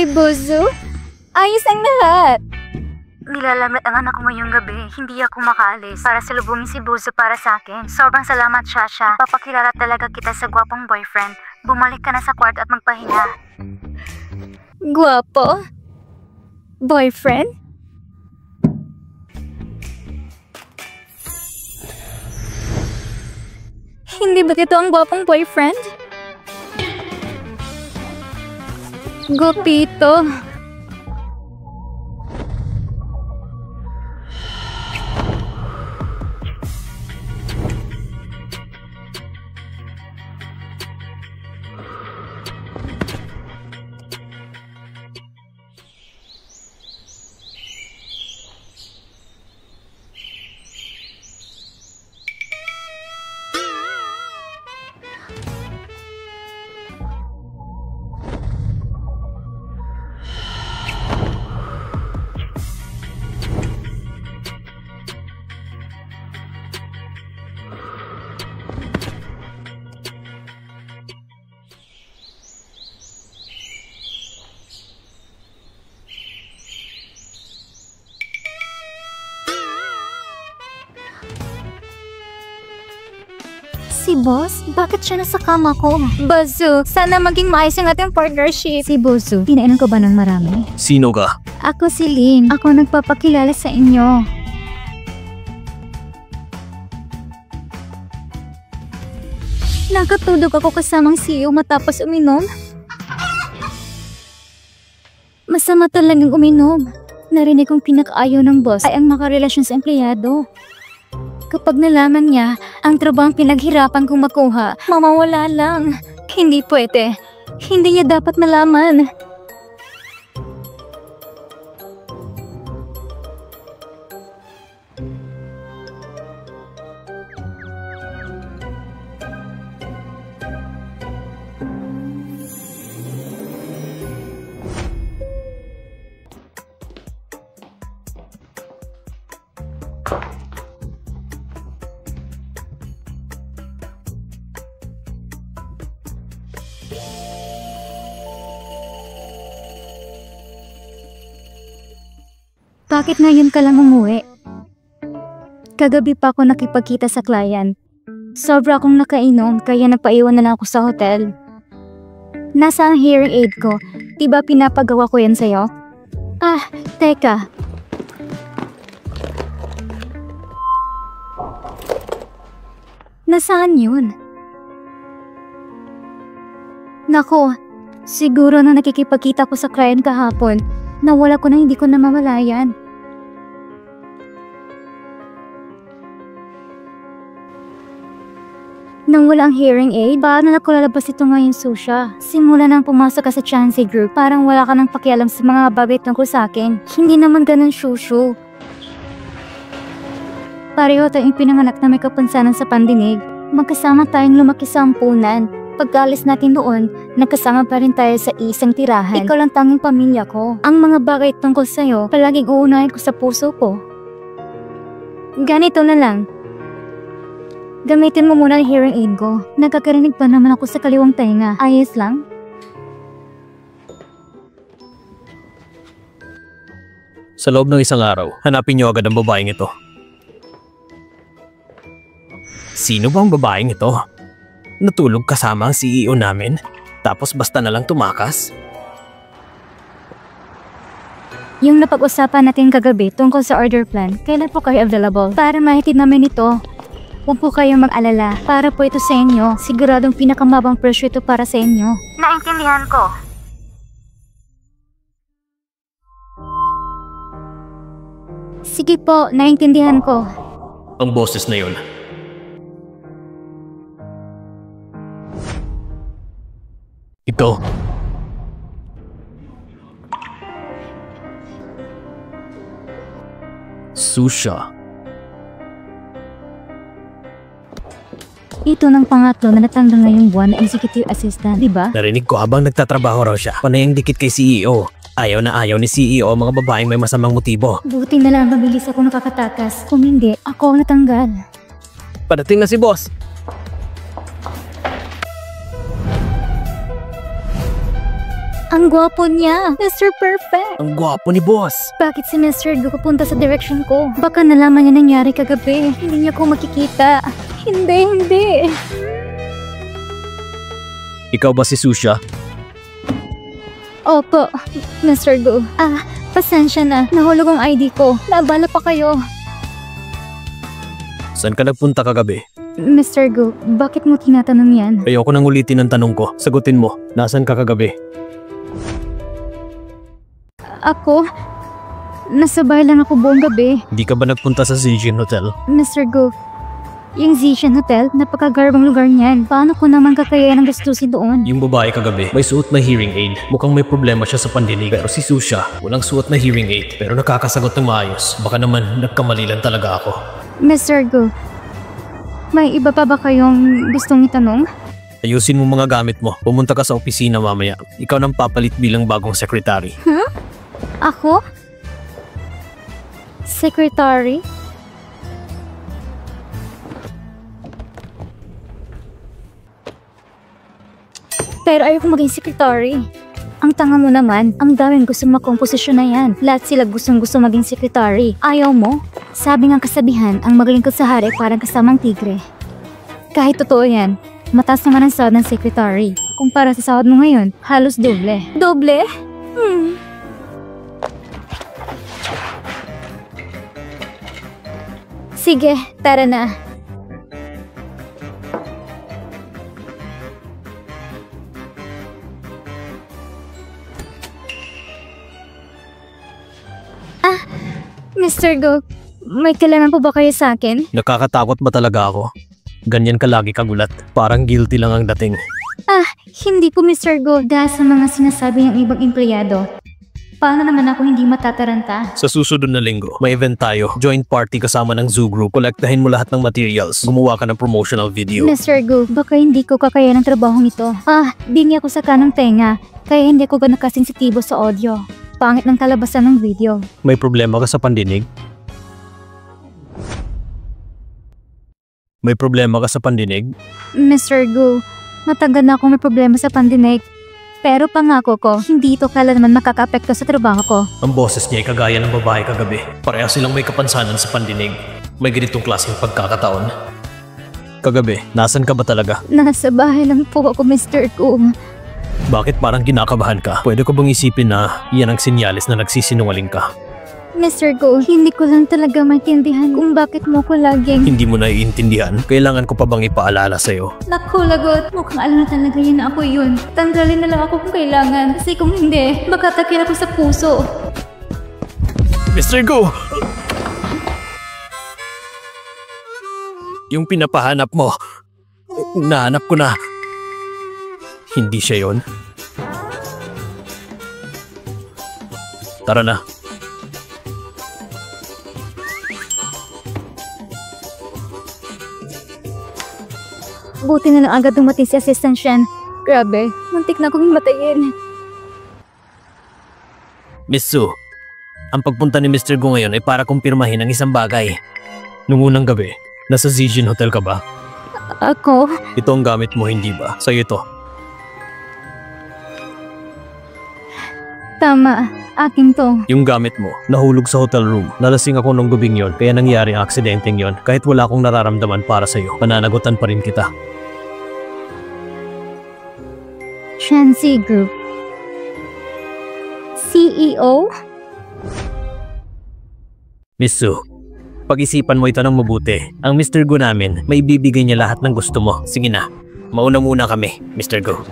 Hoy, Bozo! Ayos ang lahat! Nilalamit ang anak ko ngayong gabi. Hindi ako makaalis para salubungin si Bozo para sa akin. Sobrang salamat, Shasha. Papakilala talaga kita sa gwapong boyfriend. Bumalik ka na sa kwarto at magpahinga. Gwapo? Boyfriend? Hindi ba ito ang gwapong boyfriend? Gupito. Si Boss? Bakit siya nasa kama ko? Bozo, sana maging maayos ang ating partnership. Si Bozo, kinainan ko ba ng marami? Sino ka? Ako si Lynn. Ako nagpapakilala sa inyo. Nakatulog ako kasamang CEO matapos uminom. Masama talagang uminom. Narinig kong pinakaayaw ng boss ay ang makarelasyon sa empleyado. Kapag nalaman niya ang trabahong pinaghirapan kong makuha, mamawala lang. Hindi pwede. Hindi niya dapat malaman. Bakit ngayon ka lang umuwi? Kagabi pa ako nakipagkita sa client. Sobra akong nakainom kaya nagpaiwan na lang ako sa hotel. Nasa ang hearing aid ko? Diba pinapagawa ko yan sa'yo? Ah, teka. Nasaan yun? Nako, siguro na nakikipagkita ko sa client kahapon, nawala ko na hindi ko namamalayan. Nang walang hearing aid, paano na ko lalabas ito ngayon, Susha? Simula nang pumasok ka sa Chansey Group, parang wala ka nang pakialam sa mga bagay tungkol sa akin. Hindi naman ganun, Shushu. Pareho tayong pinanganak na may kapansanan sa pandinig. Magkasama tayong lumaki sa ampunan. Pagkaalis natin doon, nagkasama pa rin tayo sa isang tirahan. Ikaw lang tanging pamilya ko. Ang mga bagay tungkol sa'yo, palaging uunahin ko sa puso ko. Ganito na lang. Gamitin mo muna ang hearing aid ko. Nagkakarinig pa naman ako sa kaliwang tenga. Ayos lang? Sa loob ng isang araw, hanapin niyo agad ang babaeng ito. Sino bang babaeng ito? Natulog kasama ang CEO namin, tapos basta na lang tumakas? Yung napag-usapan natin kagabi tungkol sa order plan, kailan po kayo available? Para mahitid namin ito. Huwag po kayong mag-alala. Para po ito sa inyo. Siguradong pinakamabang presyo ito para sa inyo. Naintindihan ko. Sige po, naintindihan ko. Ang boses na yun. Ito. Susha. Ito ng pangatlo na natanggal ngayong buwan na executive assistant, di ba? Narinig ko habang nagtatrabaho raw siya. Panay ang dikit kay CEO. Ayaw na ayaw ni CEO ang mga babaeng may masamang motibo. Buti na lang mabilis ako nakakatakas. Kung hindi, ako ang natanggal. Padating na si boss. Ang gwapo niya. Mr. Perfect. Ang gwapo ni boss. Bakit si Mr. Gu pupunta sa direction ko? Baka nalaman niya nangyari kagabi. Hindi niya ko makikita. Hindi. Ikaw ba si Susha? Opo, Mr. Gu. Pasensya na. Nahulog ang ID ko. Naabala pa kayo. Saan ka nagpunta kagabi? Mr. Gu, bakit mo tinatanong yan? Ayoko nang ulitin ang tanong ko. Sagutin mo, nasaan ka kagabi? Ako? Nasa bahay lang ako buong gabi. Hindi ka ba nagpunta sa Zijin Hotel? Mr. Gu, yung Zishan Hotel, napakagarbang lugar niyan. Paano ko naman kakayanan ng gastusin doon? Yung babae kagabi, may suot na hearing aid. Mukhang may problema siya sa pandinig. Pero si Susha, walang suot na hearing aid. Pero nakakasagot ng maayos. Baka naman nagkamali lang talaga ako. Mr. Gu, may iba pa ba kayong gustong itanong? Ayusin mo mga gamit mo. Pumunta ka sa opisina mamaya. Ikaw nang papalit bilang bagong sekretary. Ako? Secretary? Pero ayoko maging secretary. Ang tanga mo naman, ang daming gusto makomposisyon na yan. Lahat sila gustong-gusto maging secretary. Ayaw mo? Sabi ng kasabihan, ang magaling sa hari parang kasamang tigre. Kahit totoo yan, mataas naman ang sahod ng secretary. Kumpara sa sahod mo ngayon, halos doble. Doble? Sige, tara na. Mr. Go, may kailangan po ba kayo sa akin? Nakakatakot ba talaga ako? Ganyan ka lagi kagulat. Parang guilty lang ang dating. Hindi po Mr. Go dahil sa mga sinasabi ng ibang empleyado. Paano naman ako hindi matataranta? Sa susunod na linggo, may event tayo. Joint party kasama ng Zoo Group. Kolektahin mo lahat ng materials. Gumawa ka ng promotional video. Mr. Go, baka hindi ko kakaya ng trabahong ito. Bingi ako sa kanang tenga, kaya hindi ko ganun kasensitibo sa audio. Pangit ng kalabasan ng video. May problema ka sa pandinig? May problema ka sa pandinig? Mr. Gu, matagal na akong may problema sa pandinig. Pero pangako ko, hindi ito kailanman makaka-apekto sa trabaho ko. Ang boses niya ay kagaya ng babae kagabi. Pareha silang may kapansanan sa pandinig. May ganitong klaseng pagkakataon. Kagabi, nasan ka ba talaga? Nasa bahay lang po ako, Mr. Gu. Bakit parang kinakabahan ka? Pwede ko bang isipin na yan ang sinyalis na nagsisinungaling ka? Mr. Go, hindi ko lang talaga maintindihan kung bakit mo ko laging... Hindi mo naiintindihan? Kailangan ko pa bang ipaalala sa'yo? Naku, lagot. Mukhang alam na talaga yun na ako yun. Tanggalin na lang ako kung kailangan. Kasi kung hindi, magkatakin ako sa puso. Mr. Go! Yung pinapahanap mo, nahanap ko na. Hindi siya yon. Tara na. Buti na lang agad dumating si Assistant Shen. Grabe, muntik na akong matayin. Miss Su, ang pagpunta ni Mr. Go ngayon ay para kumpirmahin ang isang bagay. Nung unang gabi, nasa Zijin Hotel ka ba? Ako? Ito ang gamit mo, hindi ba? Sa'yo ito. Tama, akin to. Yung gamit mo, nahulog sa hotel room. Nalasing ako nung gabing yon, kaya nangyari ang aksidenteng yon. Kahit wala akong nararamdaman para sa'yo, pananagutan pa rin kita. Shanxi Group CEO? Miss Su, pag-isipan mo ito ng mabuti. Ang Mr. Go namin, may bibigay niya lahat ng gusto mo. Sige na, mauna muna kami, Mr. Go.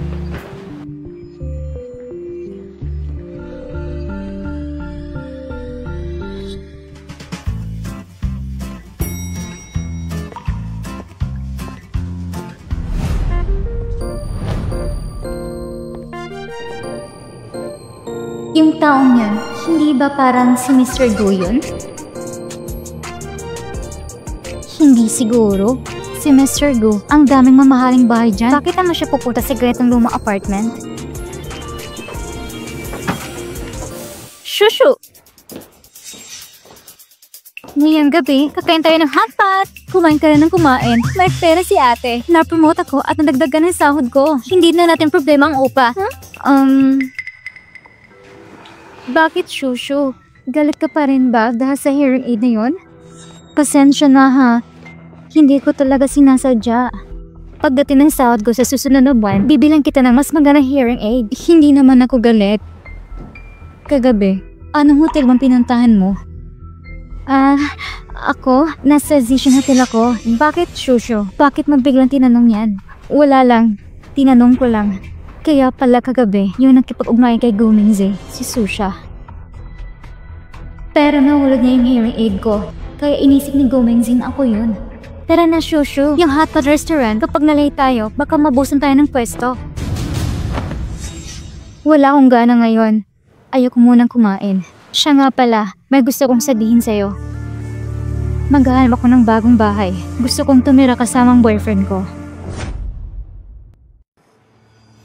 Yung taong yun, hindi ba parang si Mr. Go yun? Hindi siguro. Si Mr. Go, ang daming mamahaling bahay dyan. Bakit naman siya pupunta sa ganitong lumang apartment? Shushu! Ngayong gabi, kakain tayo ng hotpot. Kumain ka na ng kumain. May pera si ate. Na-promote ako at nadagdagan ng sahod ko. Hindi na natin problema ang upa. Bakit, Shushu? Galit ka pa rin ba dahil sa hearing aid na yon? Pasensya na ha. Hindi ko talaga sinasadya. Pagdating ng sahod ko sa susunod na buwan, bibilang kita ng mas magandang hearing aid. Hindi naman ako galit. Kagabi, anong hotel bang pinuntahan mo? Ako? Nasa Zishan Hotel ako. Bakit, Shushu? Bakit mo biglang tinanong yan? Wala lang. Tinanong ko lang. Kaya pala kagabi, yung nakipag-ugnayan kay Gomingze, si Susha. Pero nahulog niya yung hearing aid ko. Kaya inisip ni Gomingze na ako yun. Tara na, Shushu. Yung hotpot restaurant, kapag nalay tayo, baka mabusan tayo ng pwesto. Wala akong gana ngayon. Ayoko munang kumain. Siya nga pala, may gusto kong sabihin sa'yo. Maghahanap ako ng bagong bahay. Gusto kong tumira kasamang boyfriend ko.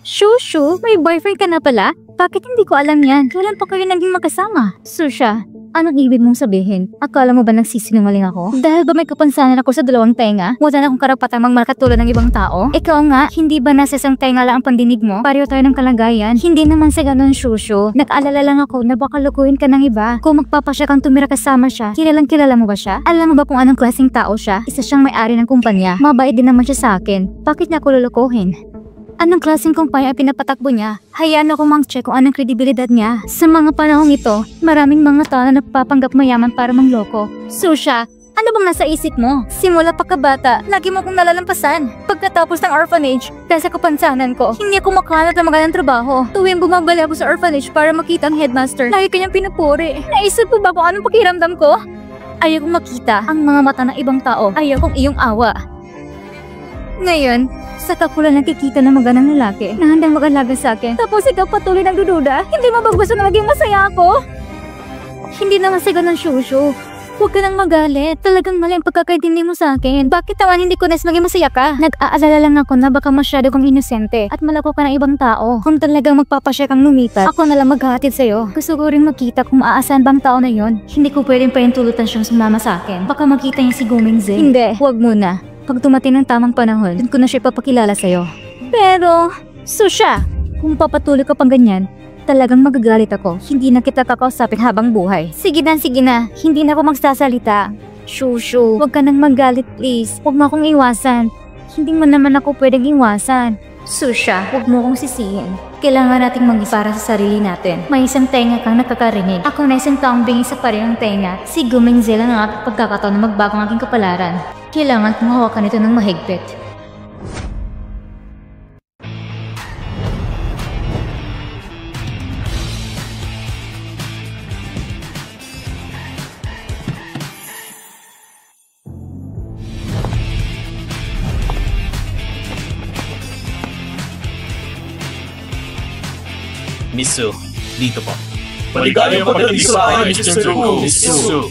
Shushu, may boyfriend ka na pala? Bakit hindi ko alam yan? Kailan pa kayo naging magkasama? Susha, anong ibig mong sabihin? Akala mo ba nagsisinungaling ako? Dahil ba may kapansanan ako sa dalawang tenga? Wala na akong karapatang magmakatulad ng ibang tao? Ikaw nga, hindi ba nasa isang tenga lang ang pandinig mo? Pareho tayo ng kalagayan. Hindi naman sa ganun, Shushu. Nag-alala lang ako na baka lukuhin ka ng iba. Kung magpapasya kang tumira kasama siya, kilalang kilala mo ba siya? Alam mo ba kung anong klaseng tao siya? Isa siyang may-ari ng kumpanya. Mabait din naman siya sa akin. Bakit niya ako lulukuhin? Anong klaseng kumpanya ang pinapatakbo niya? Hayaan ako mang-check kung anong kredibilidad niya. Sa mga panahong ito, maraming mga tao na nagpapanggap mayaman para mangloko. Susha, ano bang nasa isip mo? Simula pagkabata, lagi mo kong nalalampasan. Pagkatapos ng orphanage, dahil sa kapansanan ko, hindi ako makahanap ng magandang trabaho. Tuwing bumabali ako sa orphanage para makita ang headmaster, lagi kanyang pinupuri. Naisip mo ba kung anong pakiramdam ko? Ayaw kong makita ang mga mata ng ibang tao. Ayaw kong iyong awa. Ngayon, saka ko lang nakikita ng magandang lalaki na handang mag-alaga sa akin. Tapos ikaw patuloy nagdududa. Hindi mo ba gusto na maging masaya ako? Hindi naman sa ganun, Shushu. Huwag ka nang magalit. Talagang mali ang pagkakaintindi mo sa akin. Bakit naman hindi ko maging masaya ka? Nag-aalala lang ako na baka masyado kang inosente at malako ka ng ibang tao. Kung talagang magpapasya kang lumipat, ako na lang maghahatid sa'yo. Gusto ko rin makita kung maaasahan bang tao na yon. Hindi ko pwedeng pahintulutan siyang sumama sa akin. Baka makita niya si Gomingze. Hindi, huwag muna. Pag dumating ng tamang panahon, dun ko na siya ipapakilala sa'yo. Pero, Susha, kung papatuloy ka pang ganyan, talagang magagalit ako. Hindi na kita kakausapin habang buhay. Sige na. Hindi na ako magsasalita. Shushu, huwag ka nang magalit please. Huwag mo akong iwasan. Hindi mo naman ako pwedeng iwasan. Susha, huwag mo akong sisihin. Kailangan nating mag-isa para sa sarili natin. May isang tenga kang nakakarinig. Ako na isang taong bingi sa parehong tenga. Si Gomingze lang ang aking pagkakataon na magbago ang aking kapalaran. Kailangan kong hawakan ito ng mahigpit. Misu, dito po. Maligayang pagdating sa akin, Mr. Gu. Misu.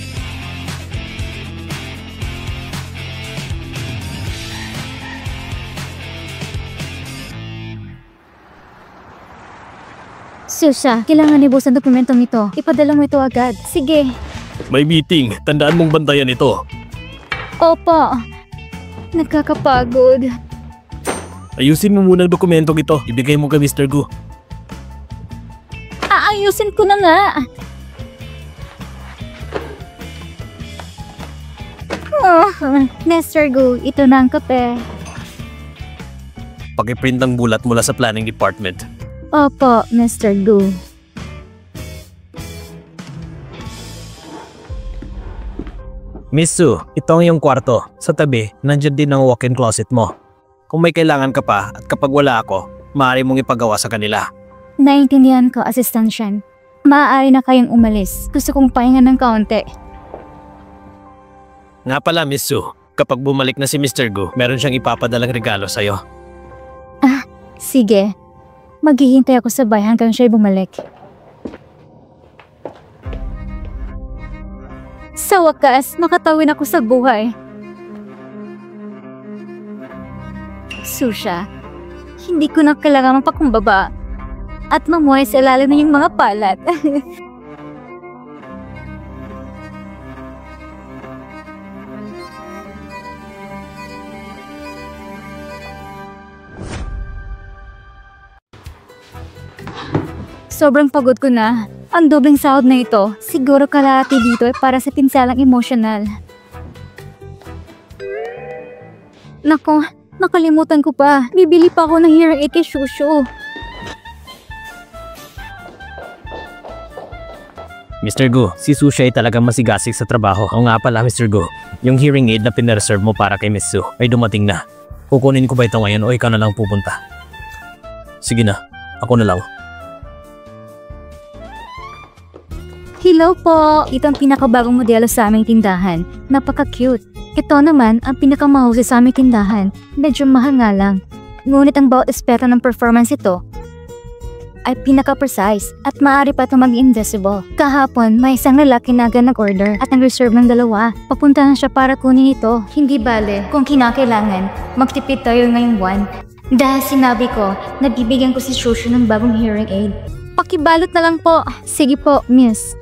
Susha, kailangan ibusan dokumentong ito. Ipadala mo ito agad. Sige. May meeting. Tandaan mong bantayan ito. Opo. Nakakapagod. Ayusin mo muna ang dokumentong ito. Ibigay mo kay Mr. Gu. Aayusin ko na nga. Mr. Gu, ito na ang kape. Pakiprint ang bulat mula sa planning department. Opo, Mr. Gu. Miss Su, ito ang iyong kwarto. Sa tabi, nandiyan din ang walk-in closet mo. Kung may kailangan ka pa at kapag wala ako, maaari mong ipagawa sa kanila. Naintindihan ko, Assistant Shen. Maaari na kayong umalis. Gusto kong pahinga ng kaunti. Nga pala, Miss Su, kapag bumalik na si Mr. Gu, meron siyang ipapadalang regalo sa'yo. Sige. Maghihintay ako sa bahay hanggang siya'y bumalik. Sa wakas, makatawin ako sa buhay. Susha, hindi ko na kailangan mapakumbaba at mamuhay sa ilalim ng iyong mga palat. Sobrang pagod ko na. Ang dobling sahod na ito, siguro kalahati dito ay para sa pinsalang emosyonal. Nako, nakalimutan ko pa. Bibili pa ako ng hearing aid kay Shushu. Mr. Gu, si Susha ay talagang masigasig sa trabaho. O nga pala, Mr. Gu, yung hearing aid na pinreserve mo para kay Miss Su ay dumating na. Kukunin ko ba ito ngayon o ikaw na lang pupunta? Sige na, ako na lang. Hello po! Ito ang pinakabagong modelo sa aming tindahan. Napaka-cute. Ito naman ang pinakamahusay sa aming tindahan. Medyo mahal nga lang. Ngunit ang bawat aspeto ng performance ito ay pinaka-precise at maaari pa ito mag-invisible. Kahapon, may isang lalaki na agad nag-order at nag-reserve ng 2. Papunta na siya para kunin ito. Hindi bale, kung kinakailangan, magtipid tayo ngayong buwan. Dahil sinabi ko, nabibigyan ko si Shushu ng bagong hearing aid. Pakibalot na lang po. Sige po, miss.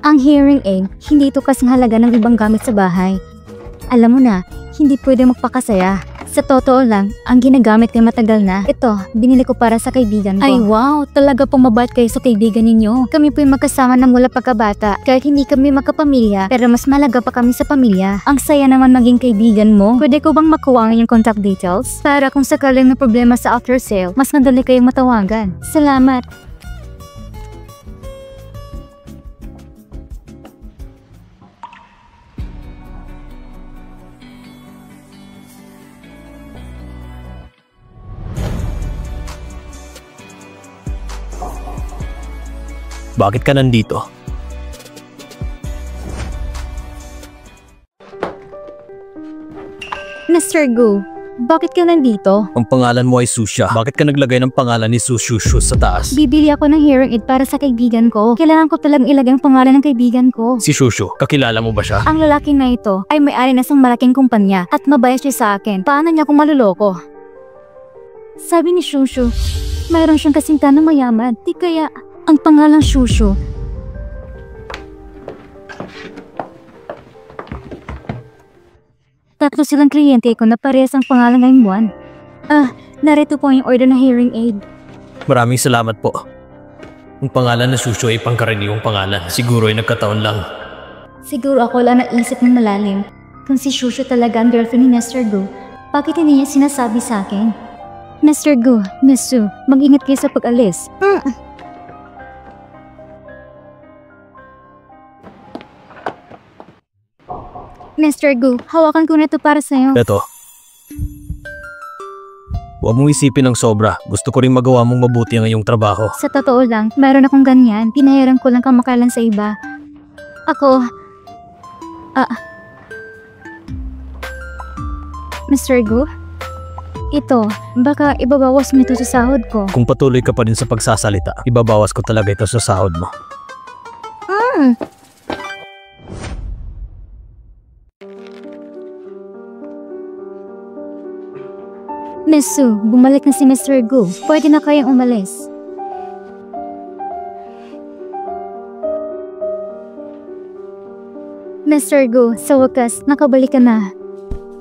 Ang hearing aid, hindi ito kasing halaga ng ibang gamit sa bahay. Alam mo na, hindi pwede magpakasaya. Sa totoo lang, ang ginagamit ko matagal na. Ito, binili ko para sa kaibigan ko. Ay wow, talaga pong mabait kayo sa kaibigan ninyo. Kami po'y magkasama na mula pagkabata. Kahit hindi kami magkapamilya, pero mas malaga pa kami sa pamilya. Ang saya naman maging kaibigan mo. Pwede ko bang makuha ang iyong contact details? Para kung sakaling may problema sa after sale, mas madali kayong matawagan. Salamat. Bakit ka nandito? Mr. Gu, bakit ka nandito? Ang pangalan mo ay Susha. Bakit ka naglagay ng pangalan ni Sushushu sa taas? Bibili ako ng hearing aid para sa kaibigan ko. Kailangan ko talagang ilagay ang pangalan ng kaibigan ko. Si Shushu, kakilala mo ba siya? Ang lalaking na ito ay may-ari na isang malaking kumpanya at mabait siya sa akin. Paano niya akong maluloko? Sabi ni Shushu, mayroon siyang kasintahan na mayaman. Di kaya ang pangalang Shushu. Tatlo silang kliyente ko na parehas ang pangalan ngayong buwan. Narito po yung order ng hearing aid. Maraming salamat po. Ang pangalan na Shushu ay pangkaraniwang pangalan. Siguro ay nagkataon lang. Siguro ako lang naisip ng malalim. Kung si Shushu talaga ang girlfriend ni Mr. Gu, bakit hindi niya sinasabi sa akin? Mr. Gu, Miss Su, mag-ingat kayo sa pag-alis. Mr. Gu, hawakan ko na ito para sa'yo. Eto. Huwag mong isipin ng sobra. Gusto ko rin magawa mong mabuti ang iyong trabaho. Sa totoo lang, mayroon akong ganyan. Pinahiram ko lang kamakalan sa iba. Ako... Mr. Gu? Ito, baka ibabawas mo ito sa sahod ko. Kung patuloy ka pa rin sa pagsasalita, ibabawas ko talaga ito sa sahod mo. Miss Su, bumalik na si Mr. Gu. Pwede na kayong umalis. Mr. Gu, sa wakas, nakabalik ka na.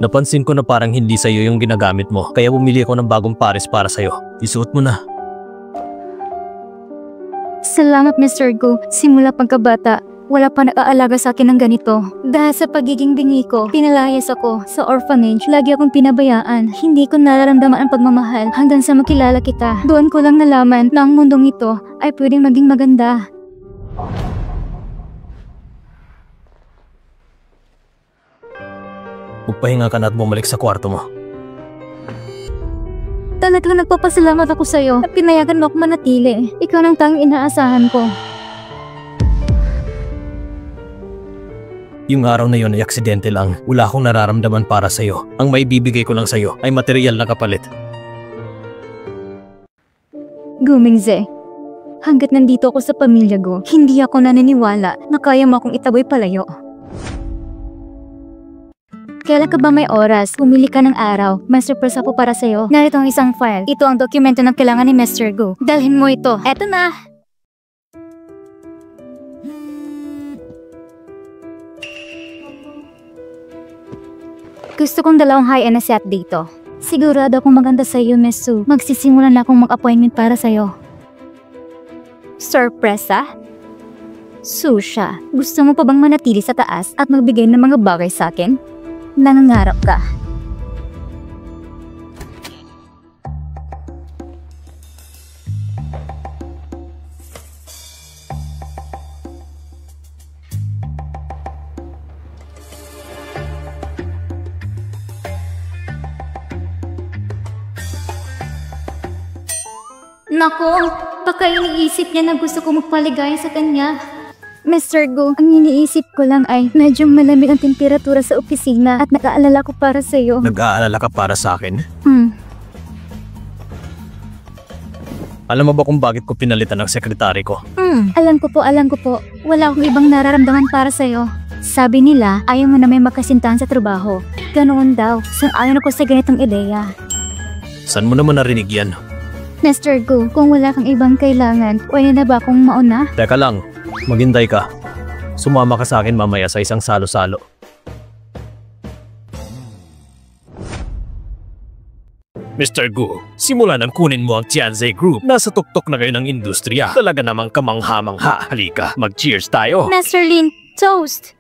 Napansin ko na parang hindi sa'yo yung ginagamit mo, kaya bumili ako ng bagong pares para sa'yo. Isuot mo na. Salamat, Mr. Gu. Simula pagkabata, wala pa nag-aalaga sa akin ng ganito. Dahil sa pagiging bingi ko, pinalayas ako sa orphanage. Lagi akong pinabayaan. Hindi ko nararamdaman ang pagmamahal hanggang sa makilala kita. Doon ko lang nalaman na ang mundong ito ay pwedeng maging maganda. Magpahinga ka na at bumalik sa kwarto mo. Talagang nagpapasalamat ako sa'yo at pinayagan mo ako manatili. Ikaw ang tanging inaasahan ko. Yung araw na yon ay aksidente lang. Wala akong nararamdaman para sa'yo. Ang maibibigay ko lang sa'yo ay material na kapalit. Gumingze, hanggat nandito ako sa pamilya ko, hindi ako naniniwala na kaya mo akong itaboy palayo. Kailan ka ba may oras? Pumili ka ng araw. May surprise ako para sa'yo. Narito ang isang file. Ito ang dokumento na kailangan ni Mr. Gu. Dalhin mo ito. Eto na! Gusto kong 2 high-end na set dito. Sigurado akong maganda sa iyo, Miss Su. Magsisimula na akong mag-appointment para sa iyo. Sorpresa? Susha, gusto mo pa bang manatili sa taas at magbigay ng mga bagay sa akin? Nangangarap ka. Nako, baka iniisip niya na gusto ko magpaligaya sa kanya. Mr. Go, ang iniisip ko lang ay medyo malamig ang temperatura sa opisina at nag-aalala ko para sa'yo. Nag-aalala ka para sa akin? Alam mo ba kung bakit ko pinalitan ng sekretary ko? Alam ko po. Wala akong ibang nararamdaman para sa'yo. Sabi nila, ayaw mo na may magkasintahan sa trabaho. Ganoon daw, sang-ayon ako sa ganitong ideya. Saan mo naman narinig yan? Mr. Go, kung wala kang ibang kailangan, pwede na ba akong mauna? Teka lang, maghintay ka. Sumama ka sa akin mamaya sa isang salo-salo. Mr. Gu, simula nang kunin mo ang Tianze Group, nasa tuktok na kayo ng industriya. Talaga namang kamangha-mangha. Halika, mag-cheers tayo. Mr. Lin, toast!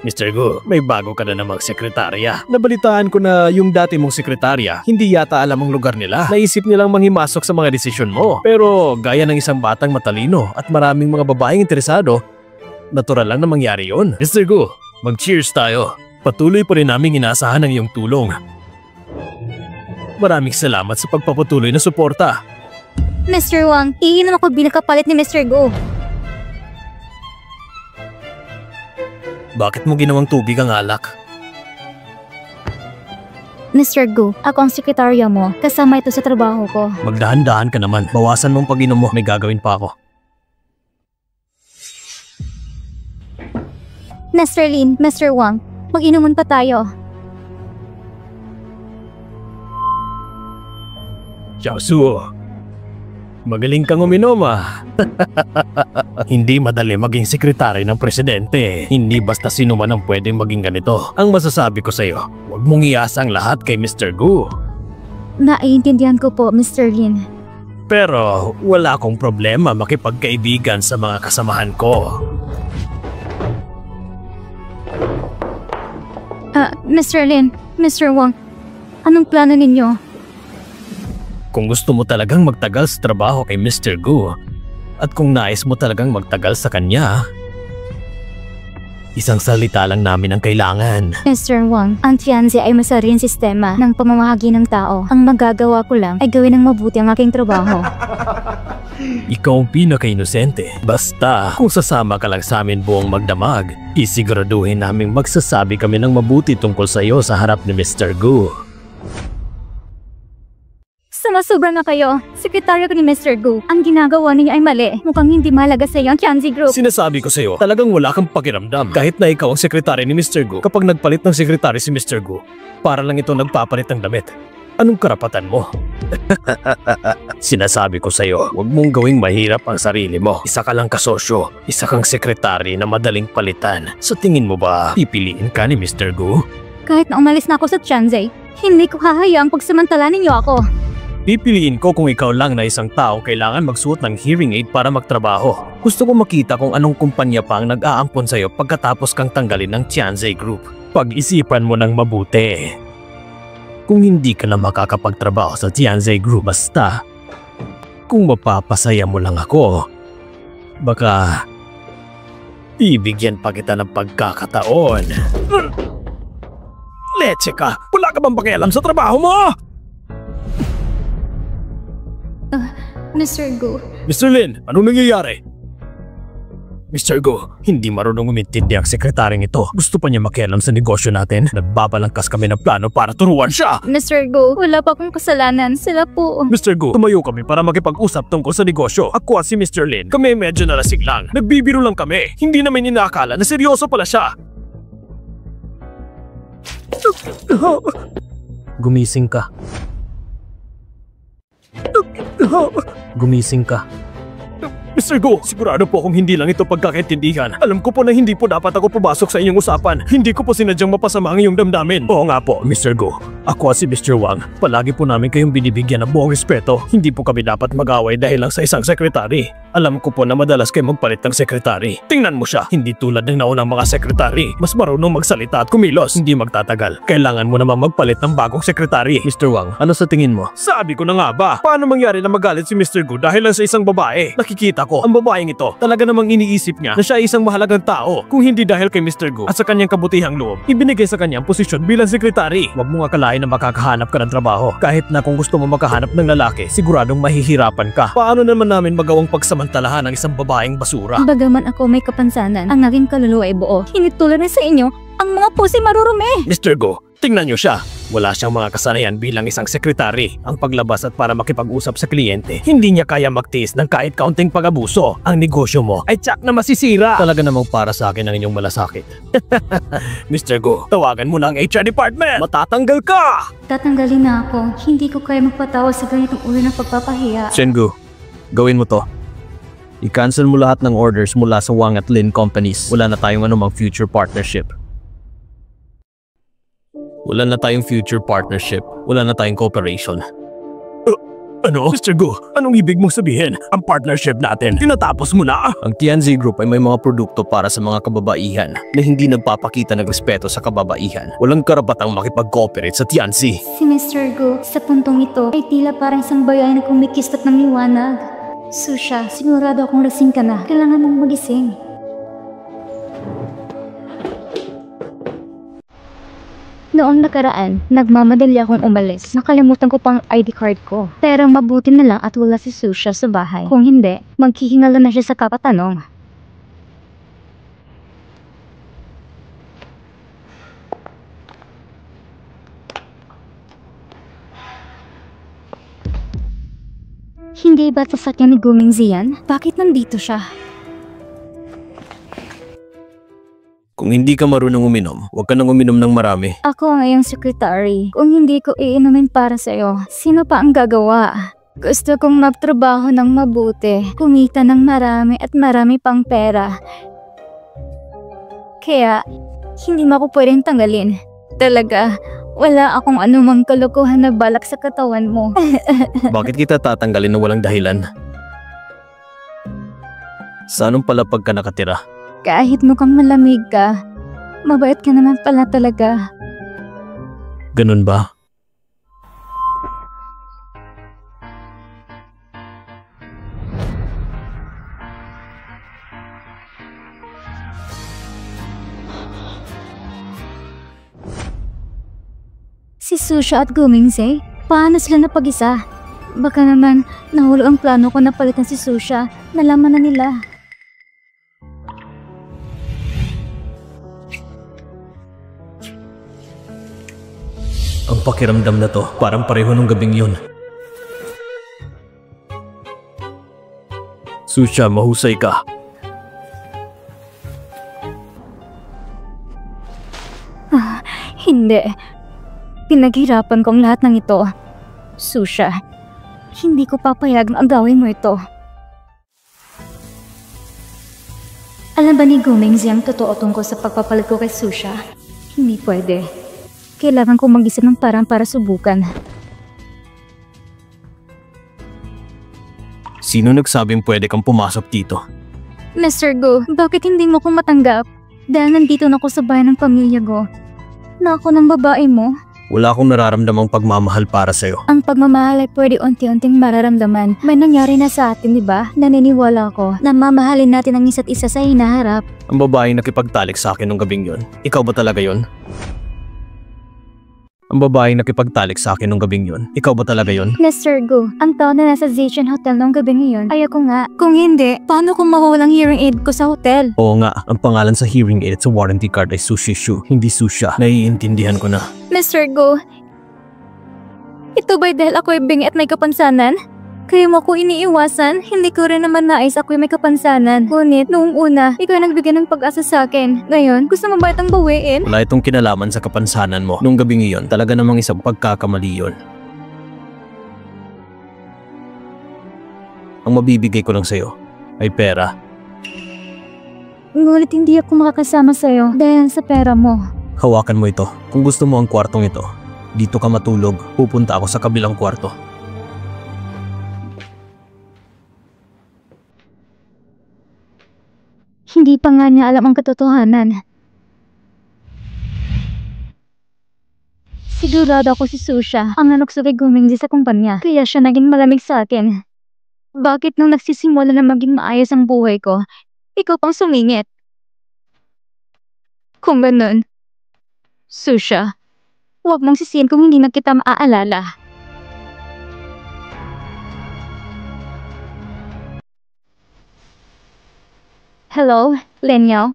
Mr. Gu, may bago ka na namang sekretarya. Nabalitaan ko na yung dati mong sekretarya, hindi yata alam ang lugar nila. Naisip nilang manghimasok sa mga desisyon mo. Pero gaya ng isang batang matalino at maraming mga babaeng interesado, natural lang na mangyari yun. Mr. Gu, mag-cheers tayo. Patuloy pa rin naming inaasahan ang iyong tulong. Maraming salamat sa pagpapatuloy na suporta. Mr. Wang, iinom ako bilang kapalit ni Mr. Go. Bakit mo ginawang tubig ang alak? Mr. Go, ako ang sekretarya mo. Kasama ito sa trabaho ko. Magdahan-dahan ka naman. Bawasan mong pag-inom mo. May gagawin pa ako. Mr. Lin, Mr. Wang, mag-inuman pa tayo. Xiaosu, magaling kang uminom ah. Hindi madali maging sekretary ng presidente. Hindi basta sino man ang pwedeng maging ganito. Ang masasabi ko sa'yo, huwag mong iasa ang lahat kay Mr. Gu. Naiintindihan ko po, Mr. Lin. Pero wala akong problema makipagkaibigan sa mga kasamahan ko. Mr. Lin, Mr. Wang, anong plano ninyo? Kung gusto mo talagang magtagal sa trabaho kay Mr. Gu, at kung nais mo talagang magtagal sa kanya, isang salita lang namin ang kailangan. Mr. Wang, ang Tianze ay masaring sistema ng pamamahagi ng tao. Ang magagawa ko lang ay gawin ng mabuti ang aking trabaho. Ikaw ang pinaka-inosente. Basta, kung sasama ka lang sa amin buong magdamag, isiguraduhin naming magsasabi kami ng mabuti tungkol sa iyo sa harap ni Mr. Gu. Sumasobra na kayo. Sekretaryo ko ni Mr. Gu. Ang ginagawa niya ay mali. Mukhang hindi mahalaga sa iyo ang Tianze Group. Sinasabi ko sa iyo, talagang wala kang pakiramdam. Kahit na ikaw ang sekretary ni Mr. Gu, kapag nagpalit ng sekretary si Mr. Gu, para lang ito nagpapalit ng damit. Anong karapatan mo? Sinasabi ko sa iyo, huwag mong gawing mahirap ang sarili mo. Isa ka lang kasosyo, isa kang sekretary na madaling palitan. Sa tingin mo ba, pipiliin ka ni Mr. Gu? Kahit na umalis na ako sa Tianze, hindi ko hahayaang pagsamantala ninyo ako. Pipiliin ko kung ikaw lang na isang taong kailangan magsuot ng hearing aid para magtrabaho. Gusto ko makita kung anong kumpanya pa ang nag-aampon sa'yo pagkatapos kang tanggalin ng Tianze Group. Pag-isipan mo ng mabuti. Kung hindi ka na makakapagtrabaho sa Tianze Group, basta kung mapapasaya mo lang ako, baka bibigyan pa kita ng pagkakataon. Leche ka! Wala ka bang pakialam sa trabaho mo? Mr. Gu. Mr. Lin, anong nangyayari? Mr. Gu, hindi marunong umintindi ang sekretaryeng ito. Gusto pa niya makialam sa negosyo natin. Nagbabalangkas kami ng plano para turuan siya. Mr. Gu, wala pa akong kasalanan. Sila po. Mr. Gu, tumayo kami para makipag-usap tungkol sa negosyo. Ako at si Mr. Lin, kami medyo nalasing lang. Nagbibiro lang kami. Hindi namin inaakala na seryoso pala siya. Gumising ka. Gumising ka. Mr. Gu, sigurado po kung hindi lang ito pagkakaintindihan. Alam ko po na hindi po dapat ako pumasok sa inyong usapan. Hindi ko po sinadyang mapasama ang iyong damdamin. Oo nga po, Mr. Gu. Ako si Mr. Wang. Palagi po namin kayong binibigyan ng buong respeto. Hindi po kami dapat mag-away dahil lang sa isang sekretary. Alam ko po na madalas kayo magpalit ng sekretary. Tingnan mo siya, hindi tulad ng naunang mga sekretary. Mas marunong magsalita at kumilos. Hindi magtatagal. Kailangan mo naman magpalit ng bagong sekretary. Mr. Wang, ano sa tingin mo? Sabi ko na nga ba? Paano mangyari na magalit si Mr. Gu dahil lang sa isang babae? Nakikita ko, ang babaeng ito, talaga namang iniisip niya na siya ay isang mahalagang tao. Kung hindi dahil kay Mr. Gu at sa kanyang kabutihang loob, ibinigay sa kanyang posisyon bilang sekretary. Huwag mo akalain na makakahanap ka ng trabaho. Kahit na kung gusto mo makahanap ng lalaki, siguradong mahihirapan ka. Paano naman namin magawang pagsamantalahan ng isang babaeng basura? Bagaman ako may kapansanan, ang aking kaluluwa ay buo. Hindi tulad na sa inyo, ang mga pusi marurumi. Mr. Go, tingnan niyo siya. Wala siyang mga kasanayan bilang isang sekretary. Ang paglabas at para makipag-usap sa kliyente, hindi niya kaya magtiis ng kahit kaunting pag-abuso. Ang negosyo mo ay tsak na masisira. Talaga namang para sa akin ang inyong malasakit. Mr. Go, tawagan mo na ang HR department. Matatanggal ka! Tatanggalin na ako. Hindi ko kaya magpatawa sa ganitong uri ng pagpapahiya. Shengu, gawin mo to. I-cancel mo lahat ng orders mula sa Wang at Lin companies. Wala na tayong anumang future partnership. Wala na tayong future partnership. Wala na tayong cooperation. Ano? Mr. Gu, anong ibig mong sabihin? Ang partnership natin, tinatapos mo na? Ang Tianzi Group ay may mga produkto para sa mga kababaihan na hindi nagpapakita ng respeto sa kababaihan. Walang karapatang makipag-cooperate sa Tianzi. Si Mr. Gu, sa puntong ito, ay tila parang isang bayan na kumikistat ng liwanag. Susha, sigurado akong lasing ka na. Kailangan mong magising. Noong nakaraan, nagmamadali akong umalis. Nakalimutan ko pang ID card ko. Pero mabuti na lang at wala si Susha sa bahay. Kung hindi, magkihingala na siya sa kapatanong. Hindi ba sasakyan ni Guming Zian? Bakit nandito siya? Kung hindi ka marunong uminom, huwag ka nang uminom ng marami. Ako ang iyong secretary. Kung hindi ko iinumin para sa'yo, sino pa ang gagawa? Gusto kong magtrabaho ng mabuti, kumita ng marami at marami pang pera. Kaya, hindi mo ako pwedeng tanggalin. Talaga, wala akong anumang kalokohan na balak sa katawan mo. Bakit kita tatanggalin na walang dahilan? Sa anong palapag ka nakatira? Kahit mukhang malamig ka, mabait ka naman pala talaga. Ganun ba? Si Susha at Gumingze, paano sila napag-isa? Baka naman nahulog ang plano ko na palitan si Susha, nalaman na nila. Ang pakiramdam na to, parang pareho nung gabing yun. Susha, mahusay ka. Hindi. Pinaghirapan ko ang lahat ng ito. Susha, hindi ko papayag na agawin mo ito. Alam ba ni Gumingze ang totoo tungkol sa pagpapalit ko kay Susha? Hindi pwede. Kailangan ko mag-isip ng parang para subukan. Sino nagsabing pwede kang pumasok dito? Mr. Gu, bakit hindi mo ko matanggap? Dahil nandito na ako sa bahay ng pamilya ko. Na ako ng babae mo. Wala akong nararamdamang pagmamahal para sa'yo. Ang pagmamahal ay pwede unti-unting mararamdaman. May nangyari na sa atin, di ba? Naniniwala ako na mamahalin natin ang isa't isa sa hinaharap. Ang babaeng nakipagtalik sa akin nung gabing yun, ikaw ba talaga yun? Ang babaeng nakipagtalik sa akin nung gabing yun, ikaw ba talaga yun? Mr. Gu, ang tao na nasa Zichen Hotel nung gabi ngayon ay ako nga. Kung hindi, paano kung mawawalang hearing aid ko sa hotel? Oo nga, ang pangalan sa hearing aid at sa warranty card ay Sushi Shu, hindi Susha. Naiintindihan ko na. Mr. Gu, ito ba'y dahil ako ay bingi at may kapansanan? Kaya mo ako iniiwasan, hindi ko rin naman nais ako'y may kapansanan. Ngunit, noong una, ikaw nagbigay ng pag-asa sa akin. Ngayon, gusto mo ba itong bawiin? Wala itong kinalaman sa kapansanan mo. Nung gabing iyon, talaga namang isang pagkakamali yun. Ang mabibigay ko lang sa'yo ay pera. Ngunit hindi ako makakasama sa'yo dahil sa pera mo. Hawakan mo ito. Kung gusto mo ang kwartong ito, Dito ka matulog. Pupunta ako sa kabilang kwarto. Hindi pa nga niya alam ang katotohanan. Sigurado ako si Susha ang nanuksugay guminggi sa kumpanya, kaya siya naging malamig sa akin. Bakit nung nagsisimula na maging maayos ang buhay ko, ikaw pang sumingit? Kung ganun, Susha, huwag mong sisihin kung hindi na kita maaalala. Hello, Lenyo?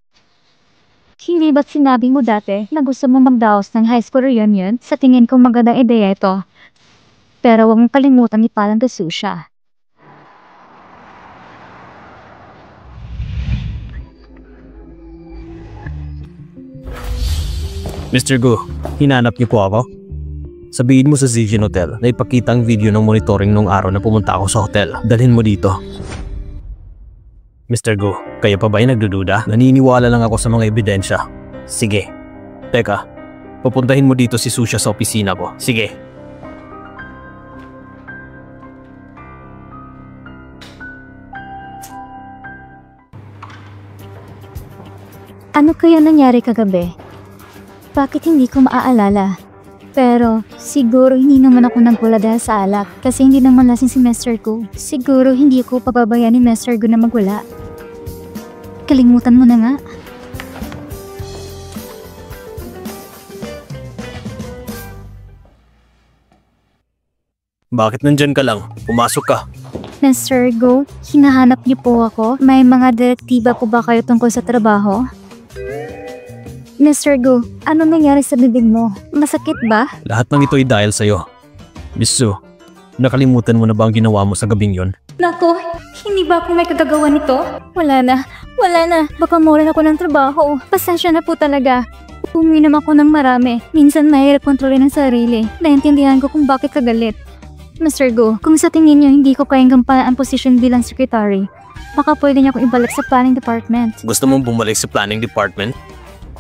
Hindi ba't sinabi mo dati na gusto mo magdaos ng high school reunion? Sa tingin ko magandang ideya ito. Pero huwag mong kalimutan ipalang kay Susha. Mr. Gu, hinanap niyo po ako? Sabihin mo sa Zijin Hotel na ipakita ang video ng monitoring nung araw na pumunta ako sa hotel. Dalhin mo dito. Mr. Gu, kayo pa ba ay nagdududa? Naniniwala lang ako sa mga ebidensya. Sige. Teka, pupuntahin mo dito si Susha sa opisina ko. Sige. Ano kaya nangyari kagabi? Bakit hindi ko maaalala? Pero siguro hindi naman ako nagwala dahil sa alak kasi hindi naman lasing si Mr. Gu. Siguro hindi ko pababayaan ni Mr. Gu na magwala. Kalimutan mo na nga. Bakit nandyan ka lang? Pumasok ka. Mr. Gu, hinahanap niyo po ako? May mga direktiba po ba kayo tungkol sa trabaho? Mr. Gu, ano nangyari sa bibig mo? Masakit ba? Lahat ng ito ay dahil sa'yo. Miss Su, nakalimutan mo na ba ang ginawa mo sa gabing yon? Nako, hindi ba ako may kagagawa nito? Wala na. Baka mawalan ako ng trabaho. Pasensya na po talaga. Uminom ako ng marami. Minsan mahirap kontrolin ang sarili. Naintindihan ko kung bakit kagalit. Mr. Gu, kung sa tingin niyo hindi ko kayang gampanan ang posisyon bilang secretary, baka pwede niyo akong ibalik sa planning department. Gusto mong bumalik sa planning department?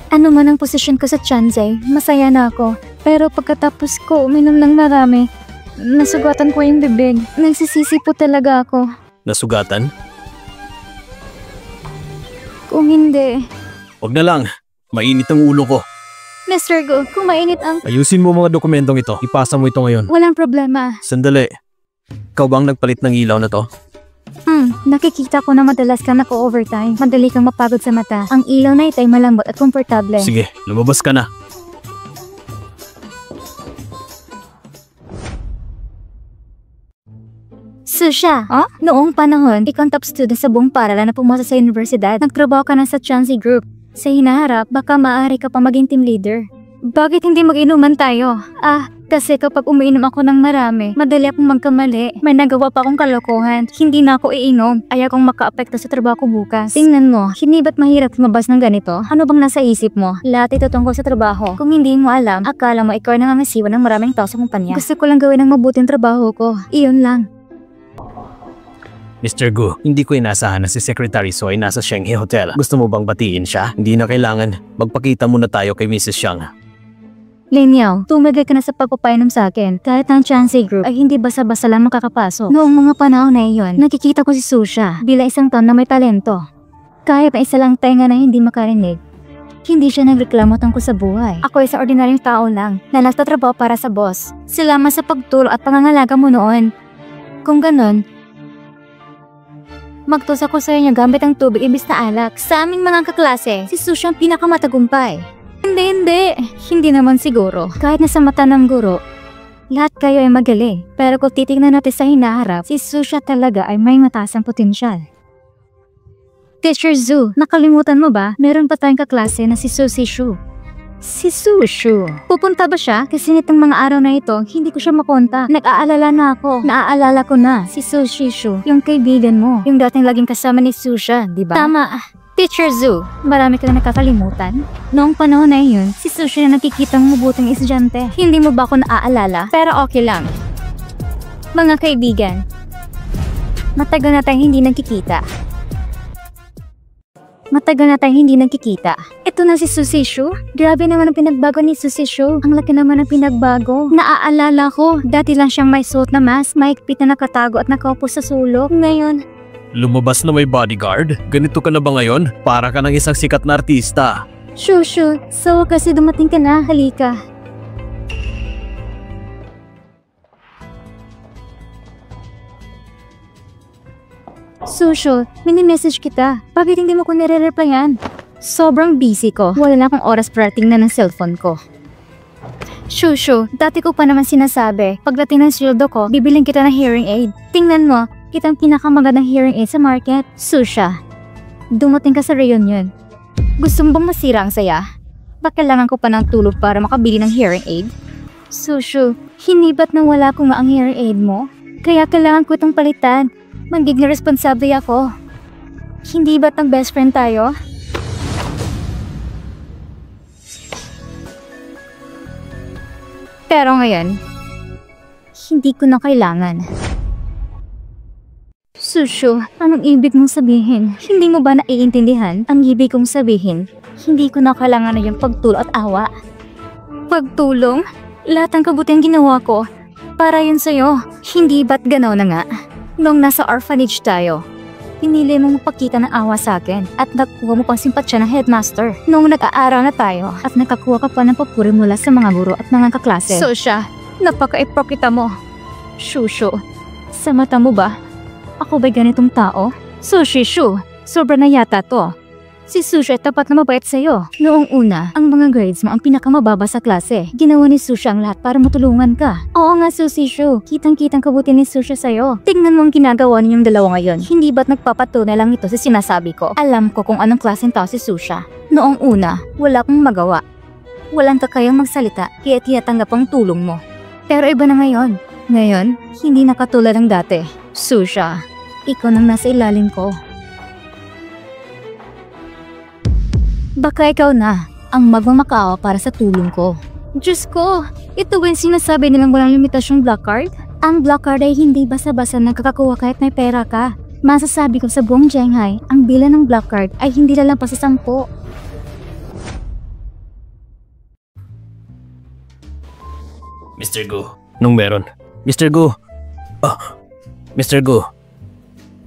Ano man ang posisyon ko sa Chansey, masaya na ako. Pero pagkatapos ko uminom ng marami, nasugatan ko yung bibig. Nagsisisi po talaga ako. Nasugatan? Kung hindi... Huwag na lang. Mainit ang ulo ko. Mr. Gu, kung mainit ang... Ayusin mo mga dokumentong ito. Ipasa mo ito ngayon. Walang problema. Sandali. Ikaw ba ang nagpalit ng ilaw na to? Nakikita ko na madalas kang nako-overtime. Madali kang mapagod sa mata. Ang ilaw na ito ay malambot at komportable. Sige, lumabas ka na. Susha, noong panahon, ikaw ang top student sa buong paaralan na pumasok sa universidad. Nagtrabaho ka na sa Chansey Group. Sa hinaharap, baka maaari ka pa maging team leader. Bakit hindi mag-inuman tayo? Kasi kapag umiinom ako ng marami, madali akong magkamali. May nagawa pa akong kalokohan. Hindi na ako iinom. Ayaw kong maka-apekto sa trabaho ko bukas. Tingnan mo, hindi ba't mahirap lumabas ng ganito? Ano bang nasa isip mo? Lahat ito tungkol sa trabaho. Kung hindi mo alam, akala mo ikaw ay nangangasiwa ng maraming tao sa kumpanya. Gusto ko lang gawin ang mabuting trabaho ko. Iyon lang. Mr. Gu, hindi ko inasahan na si Secretary So ay nasa Shanghai Hotel. Gusto mo bang batiin siya? Hindi na kailangan. Magpakita muna tayo kay Mrs. Xiang. Linyao, tumigil ka na sa pagpapainom sa akin. Kahit ang Chansey Group ay hindi basa-basa lang makakapasok. Noong mga panahon na iyon, nakikita ko si Susha bilang isang taon na may talento. Kahit na isa lang tenga na hindi makarinig, hindi siya nagreklamo tungkol sa buhay. Ako ay isang ordinaryong tao lang na nagtatrabaho para sa boss. Salamat sa pagtulong at pangangalaga mo noon. Kung ganon, magtusa ko sa inyo gamit ang tubig imbis na alak. Sa aming mga kaklase, si Susha ang pinakamatagumpay. Hindi naman siguro. Kahit nasa mata ng guro, lahat kayo ay magaling. Pero kung titignan natin sa hinaharap, si Susha talaga ay may mataas ang potensyal. Teacher Zu, nakalimutan mo ba? Meron pa tayong kaklase na si Susie Shu. Si Sushu. Pupunta ba siya? Kasi nitong mga araw na ito, hindi ko siya makontak. Nag-aalala na ako. Naaalala ko na. Si Susie Shu, yung kaibigan mo. Yung dating laging kasama ni Susha, di ba? Tama. Teacher Zu, marami kang nakakalimutan. Noong panahon na iyon, si Susha na nakikitang mabuting estudyante. Hindi mo ba ako naaalala? Pero okay lang. Mga kaibigan, matagal na tayong hindi nagkikita. Matagal na tayong hindi nagkikita. Ito na si Susishu. Grabe naman ang pinagbago ni Susishu. Ang laki naman ang pinagbago. Naaalala ko, dati lang siyang may suot na mask, maikpit na nakatago at nakaupo sa sulok. Ngayon, Lumabas na may bodyguard? Ganito ka na ba ngayon? Para ka ng isang sikat na artista. Shushu, so kasi dumating ka na, halika. Sushu, mini-message kita. Bakit hindi mo ko nire-replyan? Sobrang busy ko. Wala na akong oras para tingnan ng cellphone ko. Shushu, dati ko pa naman sinasabi, pagdating ng sweldo ko, bibiling kita ng hearing aid. Tingnan mo, kitang pinakamagandang hearing aid sa market. Susha, dumating ka sa reunion. Gusto mo bang masira ang saya? Bakit kailangan ko pa ng tulog para makabili ng hearing aid? Sushu, hindi ba't nawala ko nga ang hearing aid mo? Kaya kailangan ko itong palitan. Magiging responsable ako. Hindi ba't ang best friend tayo? Pero ngayon, hindi ko na kailangan. Sushu, anong ibig mong sabihin? Hindi mo ba naiintindihan ang ibig kong sabihin? Hindi ko na kailangan na yung pagtulong at awa. Pagtulong? Lahat ng kabutiang ginawa ko, para yun sa'yo. Hindi ba't ganaw na nga? Nung nasa orphanage tayo, pinili mong magpakita ng awa sa akin at nakuha mo pang simpatsya ng headmaster. Nung nag-aaral na tayo at nakakuha ka pa ng papuri mula sa mga guro at mga kaklase. So siya, napaka-iprokita mo. Shushu, sa mata mo ba? Ako ba'y ganitong tao? Sushishu, sobra na yata to. Si Sushu ay tapat na mabait sa'yo. Noong una, ang mga grades mo ang pinakamababa sa klase. Ginawa ni Sushu ang lahat para matulungan ka. Oo nga, Sushishu. Kitang-kitang kabuti ni Sushu sa'yo. Tingnan mo ang ginagawa ninyong dalawa ngayon. Hindi ba't nagpapatunay lang ito sa sinasabi ko? Alam ko kung anong klaseng tao si Sushu. Noong una, wala kong magawa. Walang kakayang magsalita, kaya tinatanggap ang tulong mo. Pero iba na ngayon. Ngayon, hindi na katulad ng dati. Sushu, ikaw nang nasa ilalim ko. Baka ikaw na ang magmamakaawa para sa tulong ko. Diyos ko, ito ba yung sinasabi nilang walang limitasyong black card? Ang black card ay hindi basa-basa nagkakakuha kahit may pera ka. Masasabi ko sa buong Shanghai, ang bilang ng black card ay hindi lalampas sa 10. Mr. Gu. Nung meron. Mr. Gu. Mr. Gu.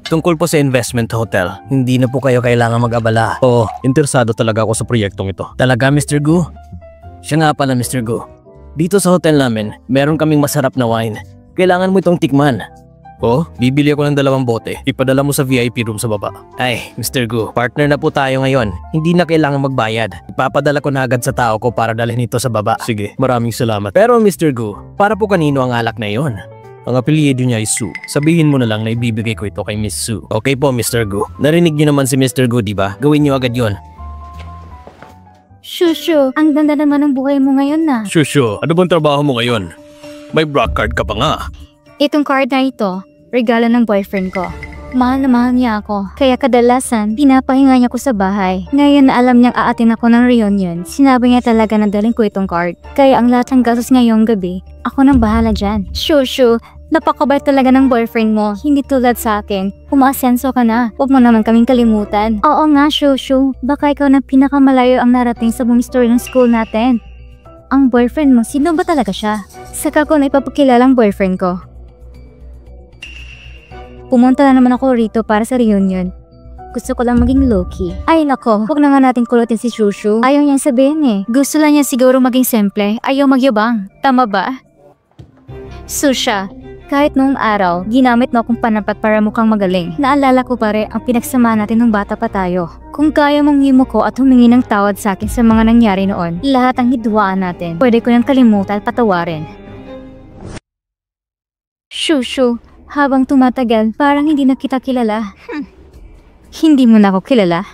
Tungkol po sa investment hotel, hindi na po kayo kailangan mag-abala. Oo, interesado talaga ako sa proyektong ito. Talaga, Mr. Gu? Siya nga pala, Mr. Gu. Dito sa hotel namin, meron kaming masarap na wine. Kailangan mo itong tikman. Oh, bibili ako ng 2 bote. Ipadala mo sa VIP room sa baba. Ay, Mr. Gu, partner na po tayo ngayon. Hindi na kailangan magbayad. Ipapadala ko na agad sa tao ko para dalhin ito sa baba. Sige, maraming salamat. Pero Mr. Gu, para po kanino ang alak na iyon? Ang apelyido niya ay Su. Sabihin mo na lang na ibibigay ko ito kay Miss Su. Okay po, Mr. Gu. Narinig niyo naman si Mr. Gu, di ba? Gawin niyo agad yon. Shushu, ang ganda naman ng buhay mo ngayon na. Shushu, ano bang trabaho mo ngayon? May black card ka pa nga. Itong card na ito, regalo ng boyfriend ko. Mahal na mahal niya ako. Kaya kadalasan, pinapahinga niya ko sa bahay. Ngayon na alam niyang aatin ako ng reunion, sinabi niya talaga na dalhin ko itong card. Kaya ang lahat ng gastos ngayong gabi, ako nang bahala dyan. Shushu, napakabait talaga ng boyfriend mo. Hindi tulad sa akin. Umaasenso ka na. Huwag mo naman kaming kalimutan. Oo nga, Shushu. Baka ikaw na pinakamalayo ang narating sa buong story ng school natin. Ang boyfriend mo, sino ba talaga siya? Saka ko na ipapakilala ang boyfriend ko. Pumunta na naman ako rito para sa reunion. Gusto ko lang maging low-key. Ay nako, huwag na nga natin kulutin si Shushu. Ayaw niyang sabihin eh. Gusto lang niya siguro maging simple. Ayaw magyabang. Tama ba? Susha, kahit noong araw, ginamit mo akong panapat para mukhang magaling. Naalala ko pare ang pinagsama natin nung bata pa tayo. Kung kaya mong himuko at humingi ng tawad sa akin sa mga nangyari noon, lahat ang hidwaan natin, pwede ko nang kalimutan at patawarin. Shushu, habang tumatagal, parang hindi na kita kilala. Hindi mo na ako kilala?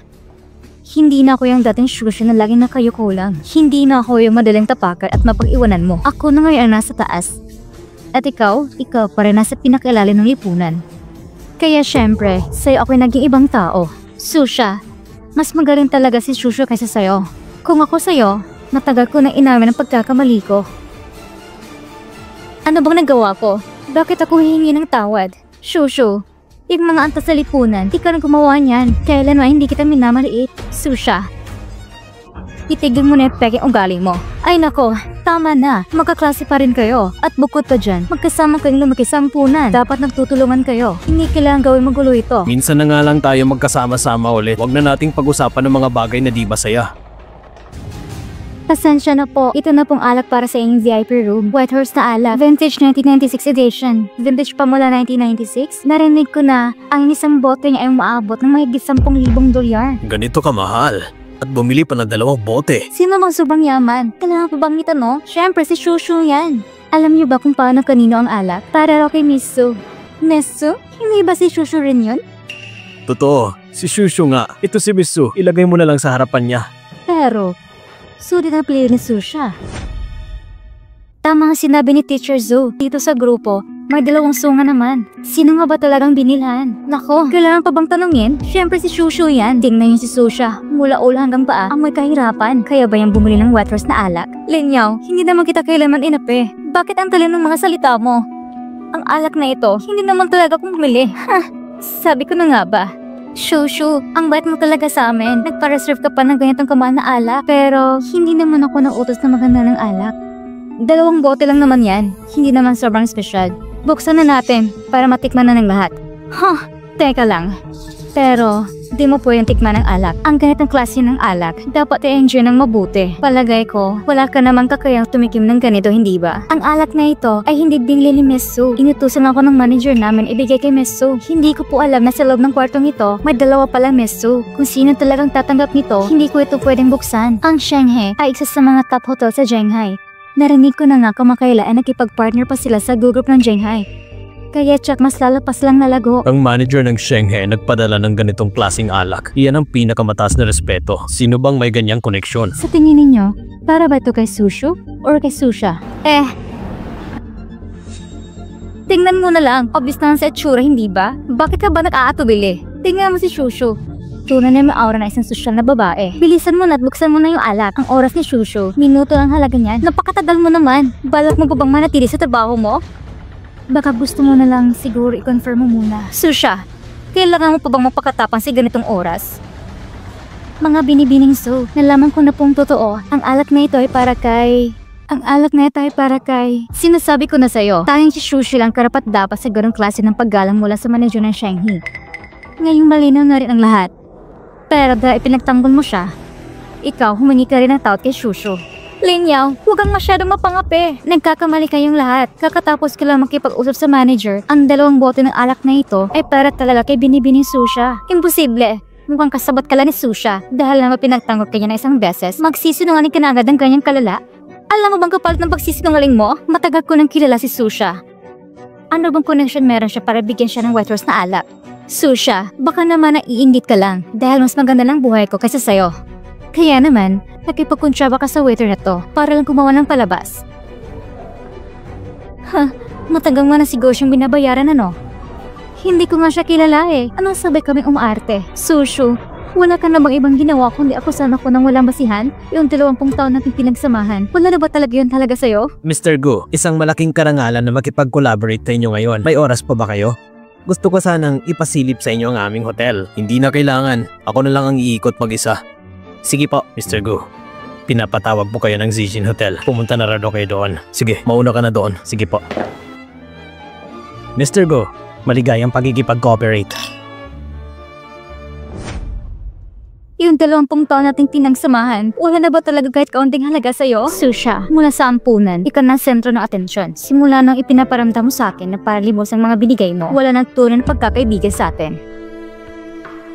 Hindi na ako yung dating Shushu na laging nakayuko lang. Hindi na ako yung madaling tapakan at mapag-iwanan mo. Ako na ngayon ang nasa taas. At ikaw pa rin nasa pinakailalim ng lipunan. Kaya syempre, sa'yo ako'y naging ibang tao. Susha, mas magaling talaga si Shushu kaysa sa'yo. Kung ako sa'yo, matagal ko na inamin ang pagkakamali ko. Ano bang nagawa ko? Bakit ako hihingi ng tawad? Shushu, Yung mga antas sa lipunan, ikaw na gumawa niyan. Kailan hindi kita minamaliit. Susha. Itigil mo na yung peking ugali mo. Ay nako, tama na. Magkaklase pa rin kayo. At bukod pa dyan, magkasama kayong lumaki sa ampunan. Dapat nagtutulungan kayo. Hindi kailangan gawin magulo ito. Minsan na nga lang tayo magkasama-sama ulit. Huwag na nating pag-usapan ng mga bagay na di masaya. Pasensya na po. Ito na pong alak para sa inyong VIP room. White Horse na alak. Vintage 1996 edition. Vintage pa mula 1996. Narinig ko na ang isang bote niya ay umaabot ng mahigit 10,000 dolyar. Ganito kamahal. At bumili pa ng 2 bote. Sino bang sobrang yaman? Kailangan pa bang itanong? Siyempre si Shushu yan. Alam niyo ba kung paano kanino ang alak? Para raw kay Misu. Misu? Hindi ba si Shushu rin yun? Totoo, si Shushu nga. Ito si Misu. Ilagay mo na lang sa harapan niya. Pero, sulit ang pili ni Susha. Tama ang sinabi ni Teacher Zo. Dito sa grupo, may 2 sunga naman. Sino nga ba talagang binilhan? Nako, kailangan pa bang tanungin? Siyempre si Shushu yan. Tingnan yun si Susha. Mula ulo hanggang paa, amoy kahirapan. Kaya ba yung bumili ng White Horse na alak? Linyaw, hindi naman kita kailanman inapi. Bakit ang talino ng mga salita mo? Ang alak na ito, hindi naman talaga kung bumili. Sabi ko na nga ba? Shushu, ang bait mo talaga sa amin. Nagpa-reserve ka pa ng ganitong kamahal na alak. Pero, hindi naman ako nautos na maganda ng alak. 2 bote lang naman yan. Hindi naman sobrang special. Buksan na natin para matikman na ng lahat. Teka lang. Pero, di mo pwedeng tikman ng alak. Ang ganitong klase ng alak, dapat i-enjoy ng mabuti. Palagay ko, wala ka namang kakayang tumikim ng ganito, hindi ba? Ang alak na ito ay hindi binili ni Miss Su. Inutusan ako ng manager namin ibigay kay Miss Su. Hindi ko po alam na sa loob ng kwartong ito, may 2 pala Miss Su. Kung sino talagang tatanggap nito, hindi ko ito pwedeng buksan. Ang Shenghe ay isa sa mga top hotel sa Shanghai. Narinig ko na nga kamakailan ay nakipag-partner pa sila sa group ng Shanghai. Kaya tsak mas lalapas lang nalago. Ang manager ng Shenghe nagpadala ng ganitong klaseng alak. Iyan ang pinakamataas na respeto. Sino bang may ganyang koneksyon? Sa tingin ninyo, para ba ito kay Sushu or kay Susha? Tingnan mo na lang. Obvious na sa itsura, hindi ba? Bakit ka ba nag-aatubili? Tingnan mo si Shushu. Tunay na may aura na isang sosyal na babae. Bilisan mo na at buksan mo na yung alak. Ang oras ni Shushu, minuto lang halaga niyan. Napakatagal mo naman. Balak mo pa bang manatili sa trabaho mo? Baka gusto mo na lang siguro i-confirm mo muna. Susha, kailangan mo pa bang mapakatapang sa ganitong oras? Mga binibining Su, nalaman ko na pong totoo. Ang alak na ito ay para kay... Sinasabi ko na sa'yo, tayong si Shushu lang karapat dapat sa ganong klase ng paggalang mula sa manager ng Shenghe. Ngayong malinaw na rin ang lahat. Pero dahil ipinagtanggol mo siya, ikaw humingi ka rin ng tawad kay Shushu. Linyaw, huwag kang masyadong mapangapi. Nagkakamali kayong lahat. Kakatapos ka lang makipag-usap sa manager, ang 2 bote ng alak na ito ay para talaga kay binibining Susha. Imposible. Mukhang kasabot ka lang ni Susha dahil naman pinagtanggol kanya na 1 beses. Magsisinungaling ka na agad ng ganyang kalala. Alam mo bang kapalit ng pagsisinungaling mo? Matagal ko nang kilala si Susha. Ano bang connection meron siya para bigyan siya ng White Horse na alak? Susha, baka naman naiinggit ka lang dahil mas maganda lang buhay ko kaysa sa'yo. Kaya naman, nakipagkontraba ka sa waiter na to para lang gumawa ng palabas. Matagal nga na si Gosh yung binabayaran ano? Hindi ko nga siya kilala eh. Anong sabay kaming umaarte? Shushu, wala ka na bang ibang ginawa kundi ako sana ko nang walang basihan? Yung 20 taon nating pinagsamahan, wala na ba talaga yun talaga sa'yo? Mr. Gu, isang malaking karangalan na makipag-collaborate sa inyo ngayon. May oras pa ba kayo? Gusto ko sanang ipasilip sa inyo ang aming hotel. Hindi na kailangan. Ako na lang ang iikot mag-isa. Sige po, Mr. Gu. Pinapatawag po kayo ng Zijin Hotel. Pumunta na rin kayo doon. Sige, mauna ka na doon. Sige po. Mr. Gu, maligayang pagkikipag-cooperate. Yung 20 taon nating pinagsamahan, wala na ba talaga kahit kaunting halaga sa'yo? Susha, mula sa ampunan, ikaw na sentro ng atensyon. Simula nang ipinaparamdam mo sa akin na para limos ang mga binigay mo, wala nang tunay na pagkakaibigan sa atin.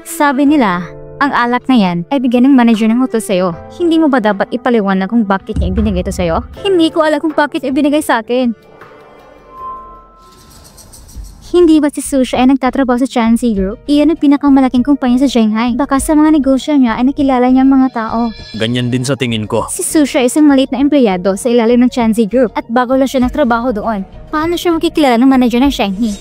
Sabi nila, ang alak na yan ay bigyan ng manager ng hotel sa'yo. Hindi mo ba dapat ipaliwanag kung bakit niya ibinigay ito sa'yo? Hindi ko alam kung bakit ibinigay sa akin. Hindi ba si Susha ay nagtatrabaho sa Chansey Group? Iyan ang pinakamalaking kumpanya sa Shanghai. Baka sa mga negosyo niya ay nakilala niya ang mga tao. Ganyan din sa tingin ko. Si Susha ay isang maliit na empleyado sa ilalim ng Chansey Group at bago lang siya nagtrabaho doon. Paano siya makikilala ng manager ng Shanghai?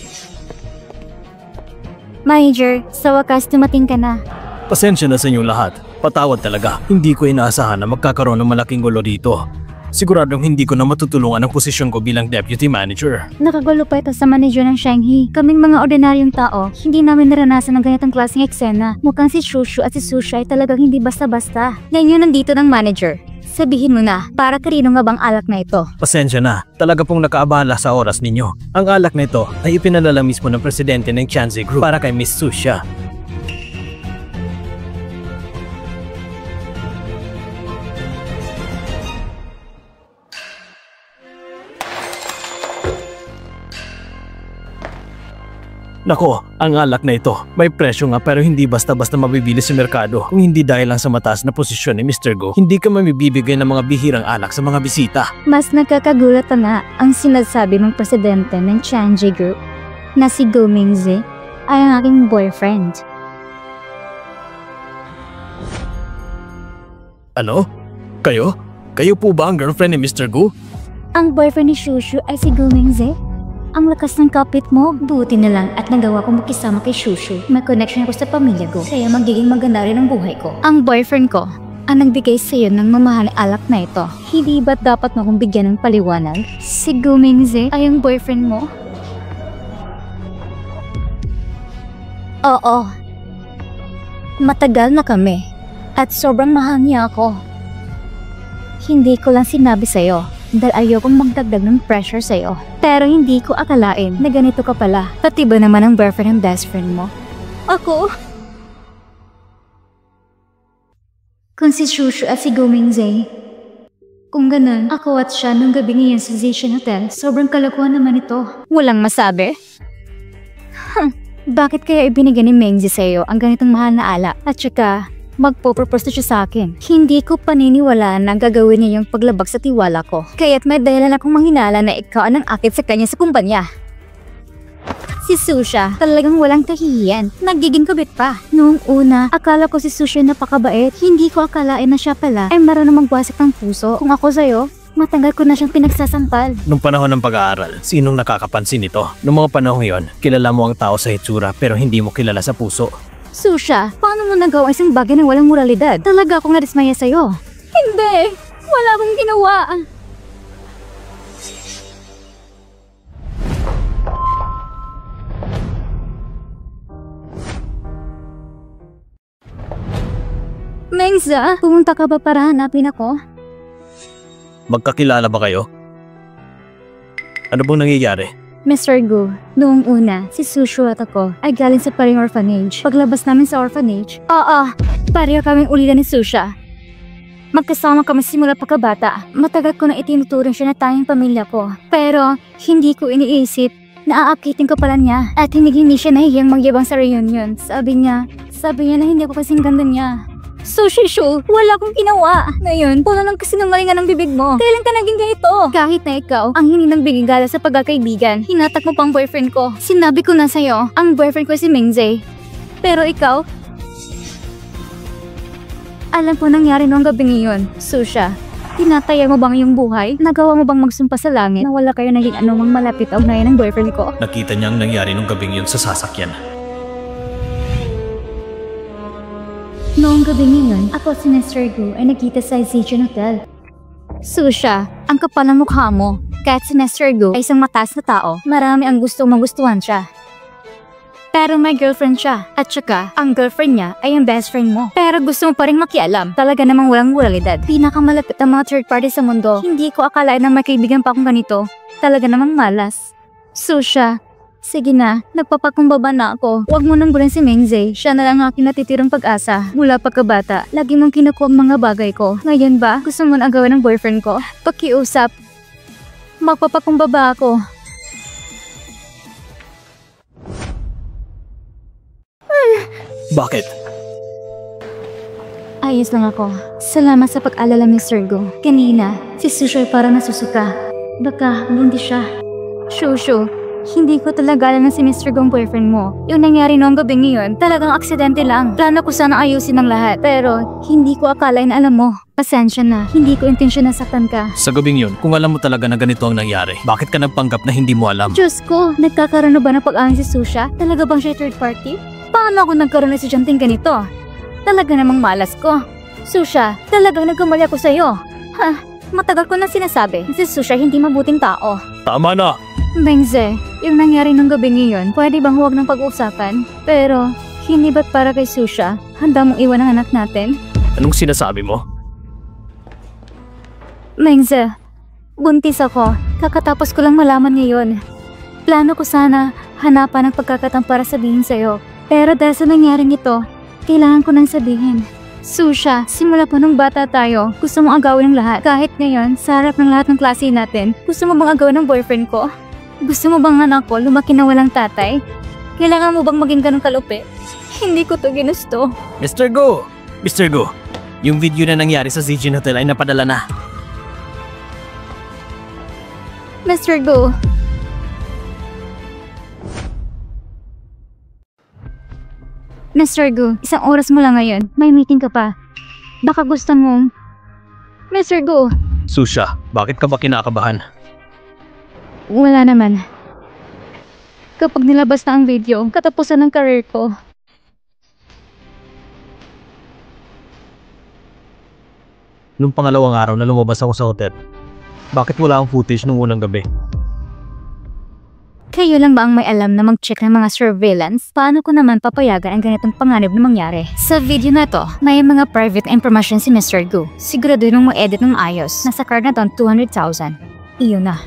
Manager, sa wakas dumating ka na. Pasensya na sa inyo lahat. Patawad talaga. Hindi ko inaasahan na magkakaroon ng malaking gulo dito. Siguradong hindi ko na matutulungan ang posisyon ko bilang deputy manager. Nakagulo pa ito sa manager ng Shanghai. Kaming mga ordinaryong tao, hindi namin naranasan ng ganitong klaseng eksena. Mukhang si Shushu at si Susha ay talagang hindi basta-basta. Ngayon nandito ng manager. Sabihin mo na, para kanino nga bang alak na ito? Pasensya na, talaga pong nakaabala sa oras ninyo. Ang alak na ito ay ipinalala mismo ng presidente ng Chanze Group para kay Miss Susha. Nako, ang alak na ito, may presyo nga pero hindi basta-basta mabibili sa merkado. Kung hindi dahil lang sa mataas na posisyon ni Mr. Go, hindi ka mamibibigay ng mga bihirang alak sa mga bisita. Mas nakakagulat pa nga ang sinasabi ng presidente ng Chanze Group na si Go Mingzi ay ang aking boyfriend. Ano? Kayo? Kayo po ba ang girlfriend ni Mr. Go? Ang boyfriend ni Shushu ay si Go Mingzi? Ang lakas ng kapit mo, buti na lang at nagawa kong makisama kay Shushu. May connection ako sa pamilya ko, kaya magiging maganda rin ang buhay ko. Ang boyfriend ko, ang nagbigay sa'yo ng mamahal alak na ito. Hindi ba't dapat mo akong bigyan ng paliwanag? Si Go Mingzi ay ang boyfriend mo? Oo. Matagal na kami. At sobrang mahal niya ako. Hindi ko lang sinabi sa'yo dahil ayokong magdagdag ng pressure sa'yo. Pero hindi ko akalain na ganito ka pala. Pati ba naman ang boyfriend ng best friend mo? Ako? Kung si Shushu at si Go Mingzi, kung ganun, ako at siya nung gabi ngayon sa Zishan Hotel, sobrang kalokohan naman ito. Walang masabi? Bakit kaya ibinigay ni Mingzi sa'yo ang ganitong mahal na alak? At saka, magpo-propose na siya sa akin. Hindi ko paniniwalaan na gagawin niya yung paglabag sa tiwala ko. Kaya't may dahilan akong manghinala na ikaw ang akit sa kanya sa kumpanya. Si Susha, talagang walang kahihiyan. Nagiging kabit pa. Noong una, akala ko si Susha napakabait. Hindi ko akalain na siya pala ay marunong magwasak ng puso. Kung ako sa'yo, matagal ko na siyang pinagsasampal. Nung panahon ng pag-aaral, sinong nakakapansin nito? Noong mga panahon yon, kilala mo ang tao sa hitsura pero hindi mo kilala sa puso. Susha, paano mo nagawa isang bagay na walang moralidad? Talaga akong nadismaya sa'yo. Hindi! Wala akong ginawa. Mengza, pumunta ka ba para hanapin ako? Magkakilala ba kayo? Ano bang nangyayari? Mr. Gu, noong una, si Sushu at ako ay galing sa paring orphanage. Paglabas namin sa orphanage, pareho kaming ulila ni Susha. Magkasama kami simula pagkabata. Matagal ko na itinuturing siya na tayong pamilya ko. Pero, hindi ko iniisip na aakitin ko pala niya. At hindi siya nahihiyang magyabang sa reunion. Sabi niya na hindi ako kasing ganda niya. So, Shishu, wala akong ginawa. Ngayon, wala lang kasinungalingan ng bibig mo. Kailan ka naging ganito? Kahit na ikaw, ang hindi nang bigigala sa pagkakaibigan, hinatak mo pang boyfriend ko. Sinabi ko na sa'yo, ang boyfriend ko si Mingzi. Pero ikaw, alam ko nangyari noong gabi ngayon, Susha. Tinataya mo bang iyong buhay? Nagawa mo bang magsumpa sa langit na wala kayo naging anumang malapit na ugnayan ng boyfriend ko? Nakita niya ang nangyari noong gabing yun sa sasakyan. Noong gabi ngayon, ako at si Mr. Gu ay nakita sa Zishan Hotel. Susha, ang kapal ng mukha mo. Kahit si Mr. Gu ay isang mataas na tao, marami ang gustong magustuhan siya. Pero may girlfriend siya. At saka, ang girlfriend niya ay ang best friend mo. Pero gusto mo pa rin makialam. Talaga namang walang moralidad. Pinakamalapit ang mga third party sa mundo. Hindi ko akalain na may kaibigan pa akong ganito. Talaga namang malas. Susha, sige na, nagpapakumbaba na ako. Huwag mo nang gulin si Mingzi. Siya na lang aking natitirang pag-asa. Mula pagkabata, lagi mong kinukuha ang mga bagay ko. Ngayon ba, gusto mo na agawin ng boyfriend ko? Pakiusap. Magpapakumbaba ako. Bakit? Ayos lang ako. Salamat sa pag-alala, Mr. Go. Kanina, si Sushu ay parang nasusuka. Baka, buntis siya. Shushu, hindi ko talaga alam na si Mr. Go ang boyfriend mo. Yung nangyari noong gabi ngayon, talagang aksidente lang. Plano ko sana ayusin ang lahat. Pero, hindi ko akala na alam mo. Pasensya na, hindi ko intensyon na saktan ka. Sa gabing yun, kung alam mo talaga na ganito ang nangyari, bakit ka nagpanggap na hindi mo alam? Diyos ko, nagkakaroon na ba ng pag-aang si Susha? Talaga bang siya third party? Paano ako nagkaroon ng estudyanteng ganito? Talaga namang malas ko. Susha, talagang nagkamali ako sa'yo. Matagal ko na sinasabi, si Susha hindi mabuting tao. Tama na! Bengze, yung nangyari nung gabi ngayon, pwede bang huwag ng pag-uusapan? Pero, hindi ba't para kay Susha, handa mong iwan ang anak natin? Anong sinasabi mo? Bengze, buntis ako. Kakatapos ko lang malaman ngayon. Plano ko sana hanapan ng pagkakataon para sabihin sa'yo. Pero dahil sa nangyaring ito, kailangan ko nang sabihin. Susha, simula pa nung bata tayo, gusto mong agawin ng lahat. Kahit ngayon, sa harap ng lahat ng klase natin, gusto mo bang agawin ng boyfriend ko? Gusto mo bang anak ko lumaki na walang tatay? Kailangan mo bang maging ganun kalupi? Hindi ko to ginusto. Mr. Go! Mr. Go, yung video na nangyari sa Zijin Hotel ay napadala na. Mr. Go. Mr. Go, isang oras mo lang ngayon. May meeting ka pa. Baka gusto mong... Mr. Go. Susha, bakit ka ba kinakabahan? Wala naman. Kapag nilabas na ang video, katapusan ng career ko. Nung pangalawang araw na lumabas ako sa hotel, bakit wala akong footage nung unang gabi? Kayo lang ba ang may alam na mag-check ng mga surveillance? Paano ko naman papayagan ang ganitong panganib na mangyari? Sa video na to, may mga private information si Mr. Gu. Sigurado nung ma-edit ng ayos. Nasa card na to 200,000. Iyon na.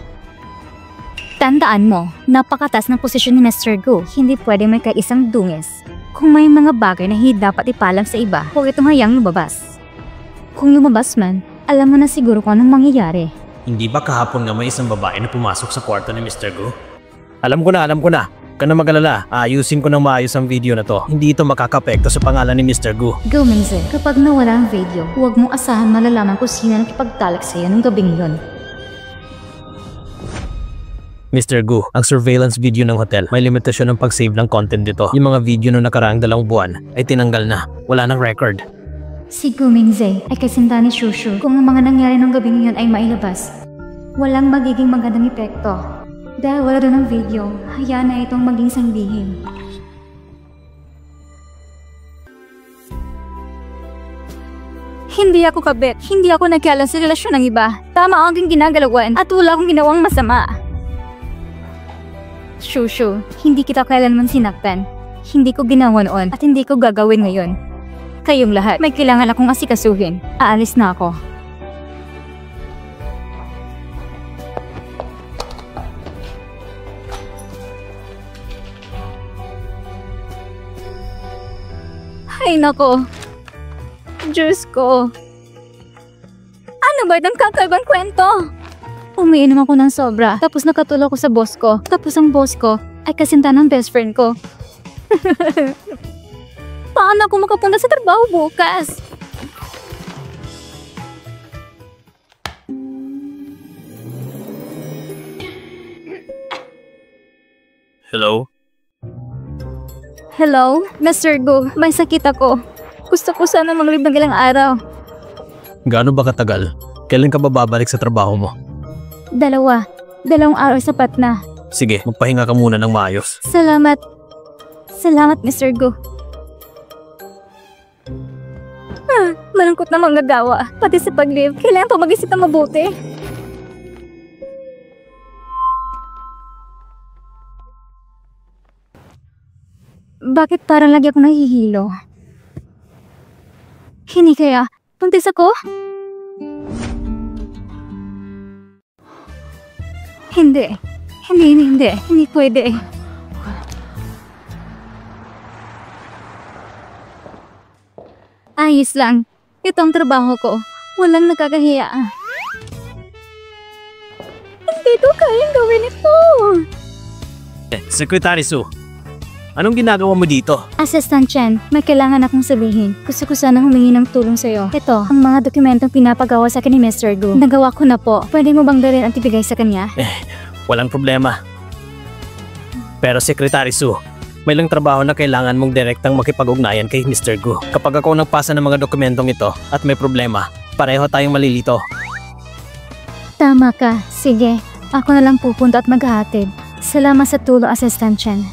Tandaan mo, napakatas ng posisyon ni Mr. Gu. Hindi pwede may kaisang dungis. Kung may mga bagay na hindi dapat ipalam sa iba, huwag itong hayang lumabas. Kung lumabas man, alam mo na siguro kung anong mangyayari. Hindi ba kahapon nga may isang babae na pumasok sa kwarto ni Mr. Go? Alam ko na. Huwag ka na mag-alala. Ayusin ko ng maayos ang video na to. Hindi ito makakapekto sa pangalan ni Mr. Gu. Go, Mingze. Kapag nawala ang video, huwag mong asahan malalaman kung sino nakipagtalik sa'yo nung gabing yun. Mr. Gu, ang surveillance video ng hotel, may limitasyon ng pag-save ng content dito. Yung mga video na nakaraang 2 buwan ay tinanggal na. Wala nang record. Si Gu Mingze ay kasinta ni Shushu. Kung ang mga nangyari nung gabing yun ay mailabas, walang magiging magandang epekto. Dahil wala doon ang video, hayaan na itong maging sanglihim. Hindi ako kabit. Hindi ako nagkialam sa relasyon ng iba. Tama ang aking ginagalawan at wala akong ginawang masama. Shushu, hindi kita kailanman sinaktan. Hindi ko ginawa noon at hindi ko gagawin ngayon. Kayong lahat, may kailangan akong asikasuhin. Aalis na ako. Ay nako. Diyos ko. Ano ba itong kakaibang kwento? Umiinom ako ng sobra, tapos nakatulog ko sa boss ko. Tapos ang boss ko ay kasinta ng best friend ko. Paano ako makapunta sa trabaho bukas? Hello? Hello, Mr. Gu. May sakit ako. Gusto ko sana mag-leave ng ilang araw. Gaano ba katagal? Kailan ka ba babalik sa trabaho mo? 2. 2 araw sapat na. Sige, magpahinga ka muna ng maayos. Salamat. Salamat, Mr. Gu. Malungkot na manggagawa. Pati sa pag-leave, kailangan pa mag-isip na mabuti. Bakit parang lagi ako nahihilo? Hindi kaya, buntis ako? Hindi. Hindi pwede. Ayos lang. Ito ang trabaho ko. Walang nakakahiya. Hindi ko kayang gawin ito. Secretary Su, anong ginagawa mo dito? Assistant Chen, may kailangan akong sabihin. Gusto ko sana humingi ng tulong sa'yo. Ito, ang mga dokumentong pinapagawa sa akin ni Mr. Gu. Nagawa ko na po. Pwede mo bang dalhin at ibigay sa kanya? Walang problema. Pero Secretary Su, may lang trabaho na kailangan mong direktang makipag-ugnayan kay Mr. Gu. Kapag ako nagpasa ng mga dokumentong ito at may problema, pareho tayong malilito. Tama ka. Sige, ako na lang pupunta at maghahatid. Salamat sa tulong, Assistant Chen.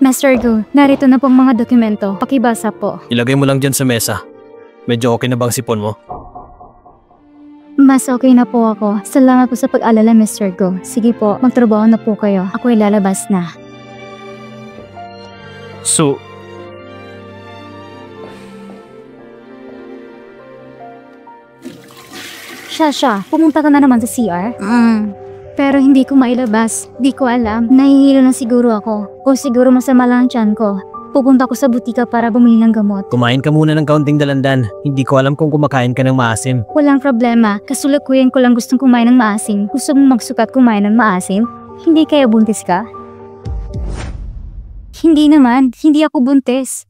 Master Gu, narito na pong mga dokumento. Pakibasa po. Ilagay mo lang dyan sa mesa. Medyo okay na bang sipon mo? Mas okay na po ako. Salamat po sa pag-alala, Mr. Gu. Sige po, magtrabaho na po kayo. Ako'y lalabas na. So, Shasha, pumunta ka na naman sa CR? Pero hindi ko mailabas. Di ko alam. Nahihilo na siguro ako. O siguro masama lang ang tiyan ko. Pupunta ko sa butika para bumili ng gamot. kumain ka muna ng kaunting dalandan. Hindi ko alam kung kumakain ka ng maasim. Walang problema. Kasulukuyan ko lang gustong kumain ng maasim. Gusto mong magsukat kumain ng maasim? Hindi kaya buntis ka? Hindi naman. Hindi ako buntis.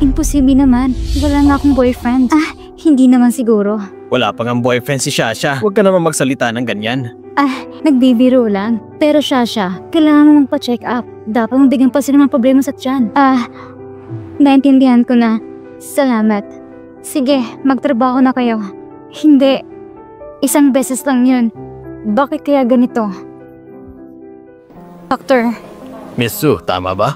Imposible naman. Wala nga akong boyfriend. Hindi naman siguro. Wala pang ang boyfriend si Shasha. Huwag ka naman magsalita ng ganyan. Nagbibiro lang. Pero Shasha, kailangan mo magpa-check up. Dapat mabigyan pa sila ng problema sa tiyan. Naintindihan ko na. Salamat. Sige, magtrabaho na kayo. Hindi. Isang beses lang yun. Bakit kaya ganito? Doctor, Miss Su, tama ba?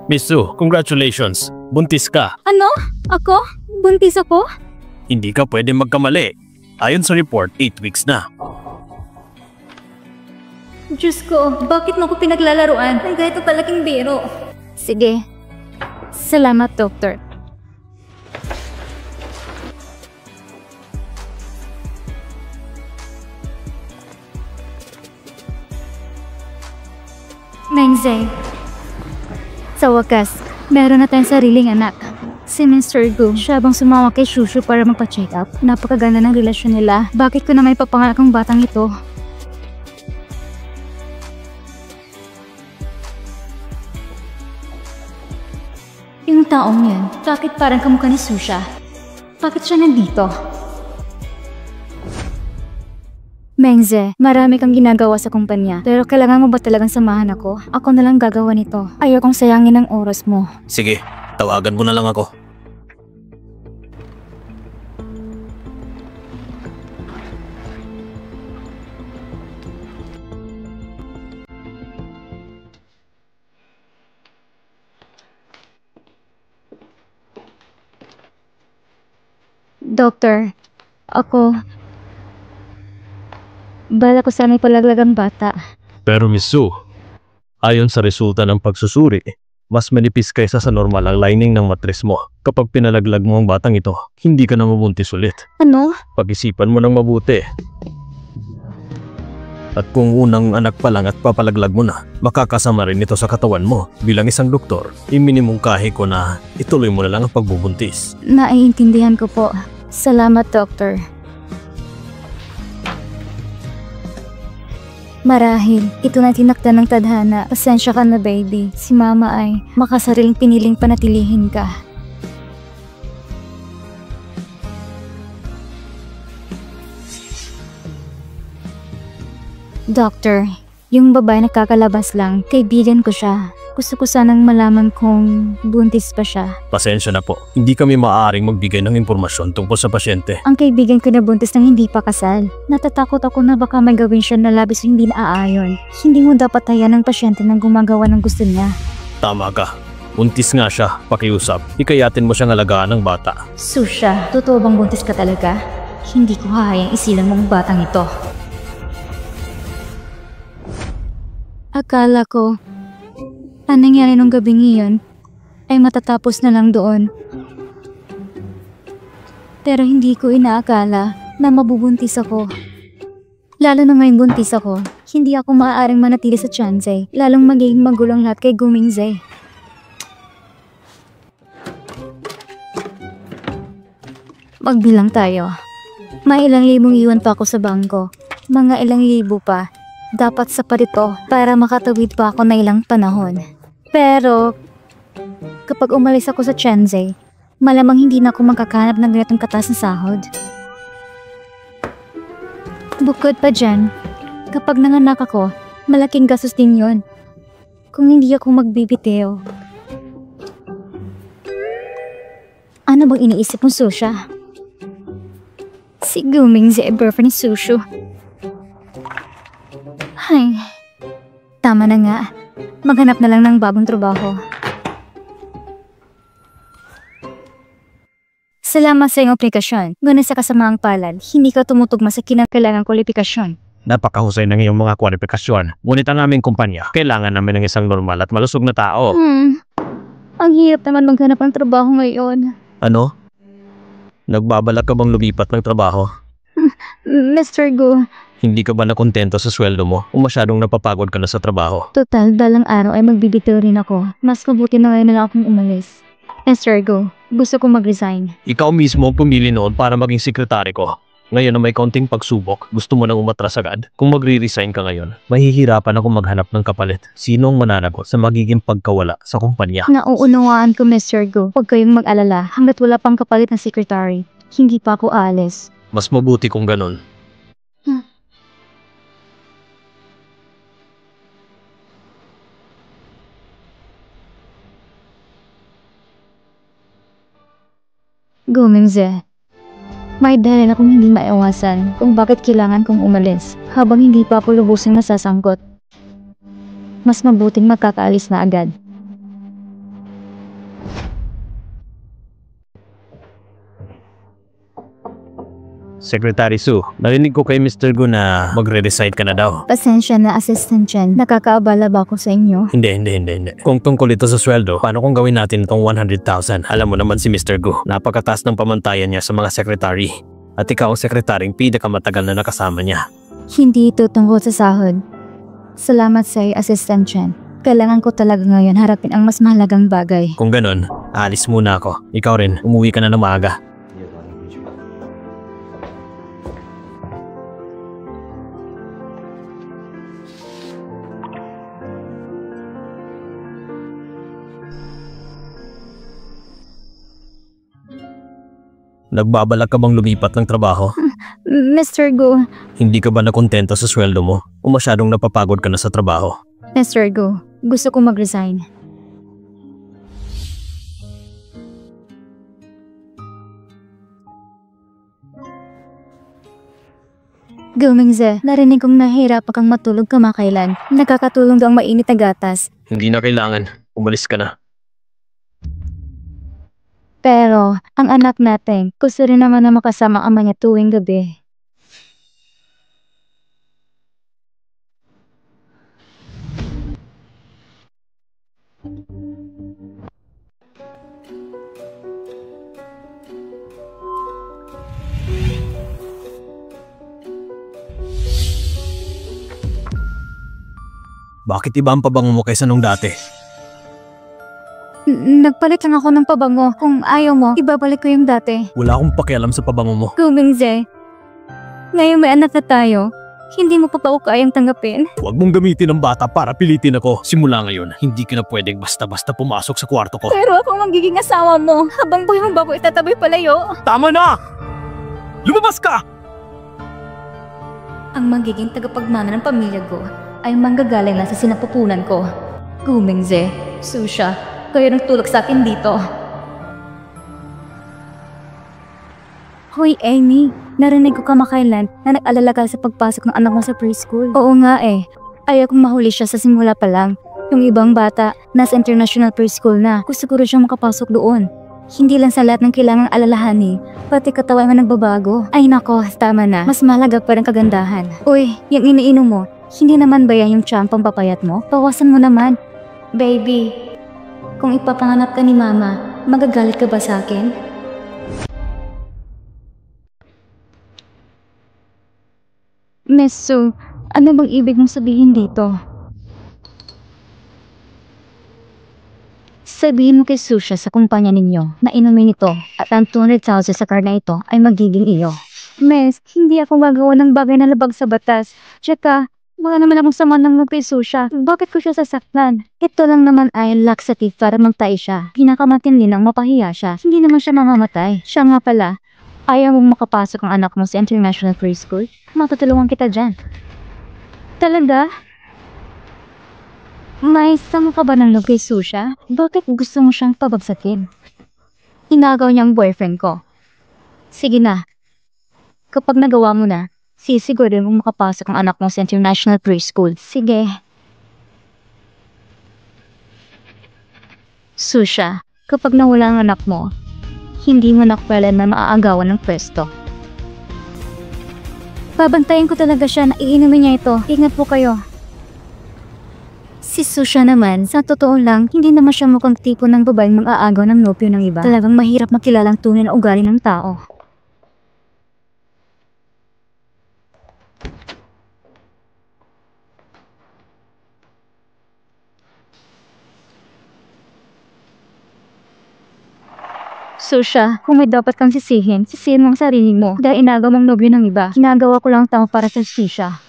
Miss Su, congratulations. Buntis ka. ano? Ako? Buntis ako? Hindi ka pwede magkamali. Ayon sa report, 8 weeks na. Diyos ko, bakit mo ko pinaglalaruan? Ay, ganito kalaking biro. Sige. Salamat, Doctor. Mengze. Sa wakas, meron na tayong sariling anak. Si Mr. Gu, siya bang sumama kay Shushu para magpa-check up? Napakaganda ng relasyon nila. Bakit ko na may papanganak ang batang ito? Yung taong yan, bakit parang kamukha ni Susha? Bakit siya nandito? Mengze, marami kang ginagawa sa kumpanya. Pero kailangan mo ba talagang samahan ako? Ako na lang gagawa nito. Ayokong sayangin ang oras mo. Sige, tawagan mo na lang ako. Doctor, ako... Bala ko sana'y palaglag ang bata. Pero Miss Su, ayon sa resulta ng pagsusuri, mas manipis kaysa sa normal ang lining ng matres mo. Kapag pinalaglag mo ang batang ito, hindi ka na mabuntis ulit. Ano? Pag-isipan mo ng mabuti. At kung unang anak pa lang at papalaglag mo na, makakasama rin ito sa katawan mo. Bilang isang doktor, iminimungkahi ko na ituloy mo na lang ang pagbubuntis. Naiintindihan ko po. Salamat, Doctor. Marahil, ito na tinakda ng tadhana. Pasensya ka na, baby. Si Mama ay makasariling piniling panatilihin ka. Doctor, yung babae na kakalabas lang, kaibigan ko siya. Gusto ko sanang malaman kung buntis pa siya. Pasensya na po. Hindi kami maaaring magbigay ng impormasyon tungkol sa pasyente. Ang kaibigan ko na buntis nang hindi pa kasal. Natatakot ako na baka may gawin siya na labis hindi naaayon. Hindi mo dapat hayaan ng pasyente nang gumagawa ng gusto niya. Tama ka. Buntis nga siya. Pakiusap. Ikayatin mo siyang alagaan ng bata. Susha, totoo bang buntis ka talaga? Hindi ko hahayang isilang mong batang ito. Akala ko, ang nangyari nung gabing iyon ay matatapos na lang doon. Pero hindi ko inaakala na mabubuntis ako. Lalo na ngayong buntis ako, hindi ako maaaring manatili sa Chansey, lalong magiging magulang lahat kay Gumingze. Magbilang tayo. May ilang libong iwan pa ako sa bangko. Mga ilang libo pa. Dapat sapat ito para makatawid pa ako na ilang panahon. Pero, kapag umalis ako sa Chansey, malamang hindi na ako magkakahanap ng ganitong kataas na sahod. Bukod pa dyan, kapag nanganak ako, malaking gastos din yun. Kung hindi ako magbibiteo. Ano bang iniisip mo, Susha? Si Guming si boyfriend ni Sushu. Ay, tama na nga. Maghanap na lang ng bagong trabaho. Salamat sa iyong aplikasyon. Ngunit sa kasamaang palad, hindi ka tumutugma sa kinakailangang kwalifikasyon. Napakahusay ng iyong mga kwalifikasyon. Ngunit ang aming kumpanya, kailangan namin ng isang normal at malusog na tao. Ang hirap naman maghanap ng trabaho ngayon. Ano? Nagbabalak ka bang lumipat ng trabaho? Mr. Go, Hindi ka ba nakontento sa sweldo mo o masyadong napapagod ka na sa trabaho? total dalang araw ay magbibitaw rin ako. Mas mabuti na ngayon na lang akong umalis. Mr. Go, gusto kong mag-resign. Ikaw mismo ang pumili noon para maging sekretary ko. Ngayon na may kaunting pagsubok, gusto mo nang umatras agad? Kung magre-resign ka ngayon, mahihirapan ako maghanap ng kapalit. Sino ang mananagot sa magiging pagkawala sa kumpanya? Nauunawaan ko, Mr. Go. Huwag kayong mag-alala hanggat wala pang kapalit na secretary. Hindi pa ako aalis. Mas mabuti kung ganun. Gumingze, may dahilan akong hindi maiwasan kung bakit kailangan kong umalis habang hindi pa ako lubusing nasasangkot. Mas mabuting magkakaalis na agad. Secretary Sue, narinig ko kay Mr. Gu na magre-resign ka na daw. Pasensya na, Assistant Chen. Nakakaabala ba ako sa inyo? Hindi. Kung tungkol ito sa sweldo, paano kung gawin natin itong 100,000? Alam mo naman si Mr. Gu, napakataas ng pamantayan niya sa mga secretary. At ikaw ang sekretaryong pinakamatagal na nakasama niya. Hindi ito tungkol sa sahod. Salamat sa iyo, Assistant Chen. Kailangan ko talaga ngayon harapin ang mas mahalagang bagay. Kung ganun, aalis muna ako. Ikaw rin, umuwi ka na ng maaga. Nagbabalak ka bang lumipat ng trabaho? Mr. Go, Hindi ka ba nakontento sa sweldo mo? O masyadong napapagod ka na sa trabaho? Mr. Go, gusto kong mag-resign. Gumingze, narinig kong nahihirapan kang matulog kamakailan. Nakakatulong daw ang mainit na gatas. Hindi na kailangan. Umalis ka na. Pero, ang anak natin, gusto rin naman na makasama ang ama niya tuwing gabi. Bakit iba ang pabango mo kaysa nung dati? Nagpalit lang ako ng pabango. Kung ayaw mo, ibabalik ko yung dati. Wala akong pakialam sa pabango mo. Gumingze, ngayon may anak na tayo. Hindi mo pa ako kayang tanggapin? Huwag mong gamitin ang bata para pilitin ako. Simula ngayon, hindi ka na pwedeng basta-basta pumasok sa kwarto ko. Pero ako ang magiging asawa mo. Habang buhay mo ba ako itataboy palayo? Tama na! Lumabas ka! Ang magiging tagapagmana ng pamilya ko ay manggagaling lang sa sinapupunan ko. Gumingze, Susha, kayo nang tulak sa akin dito. Hoy, Amy. Narinig ko kamakailan na nag-alala ka sa pagpasok ng anak mo sa preschool. Oo nga eh. Ayaw kong mahuli siya sa simula pa lang. Yung ibang bata, nasa international preschool na. Gusto ko rin siyang makapasok doon. Hindi lang sa lahat ng kailangang alalahanin, pati katawan mo nagbabago. Ay nako, tama na. Mas malaga pa rin kagandahan. Uy, yung iniinom mo, hindi naman ba yan yung tsampang papayat mo? Bawasan mo naman. Baby, kung ipapanganap ka ni Mama, magagalit ka ba sa akin? Miss Sue, ano bang ibig mong sabihin dito? Sabihin mo kay Susha sa kumpanya ninyo na inumin ito at ang 200,000 sa car na ito ay magiging iyo. Miss, hindi ako gagawa ng bagay na labag sa batas. Tsaka, wala naman akong sama ng kay Susha. Bakit ko siya sasaktan? Ito lang naman ay laxative para magtay siya. Pinakamatindi nang mapahiya siya. Hindi naman siya mamamatay. Siya nga pala. Ayaw mong makapasok ang anak mo sa international preschool? Matutulungan kita dyan. Talaga? May sama ka ba ng love kay Susha? Bakit gusto mo siyang pabagsakin? Inagaw niya ang boyfriend ko. Sige na. Kapag nagawa mo na, sisiguro mong makapasok ang anak mo sa international preschool. Sige. Susha, kapag nawala ang anak mo, hindi mo na kailan na maaagawan ng pwesto. Babantayan ko talaga siya na iinumin niya ito. Ingat po kayo. Si Susha naman, sa totoo lang, hindi naman siya mukhang tipo ng babaeng mag-aagaw ng nopyo ng iba. Talagang mahirap makilalang tunay na ugali ng tao. Susha, kung may dapat kang sisihin mo ang sarili mo dahil inagaw mong nobyo ng iba. Ginagawa ko lang tao para sa Susha.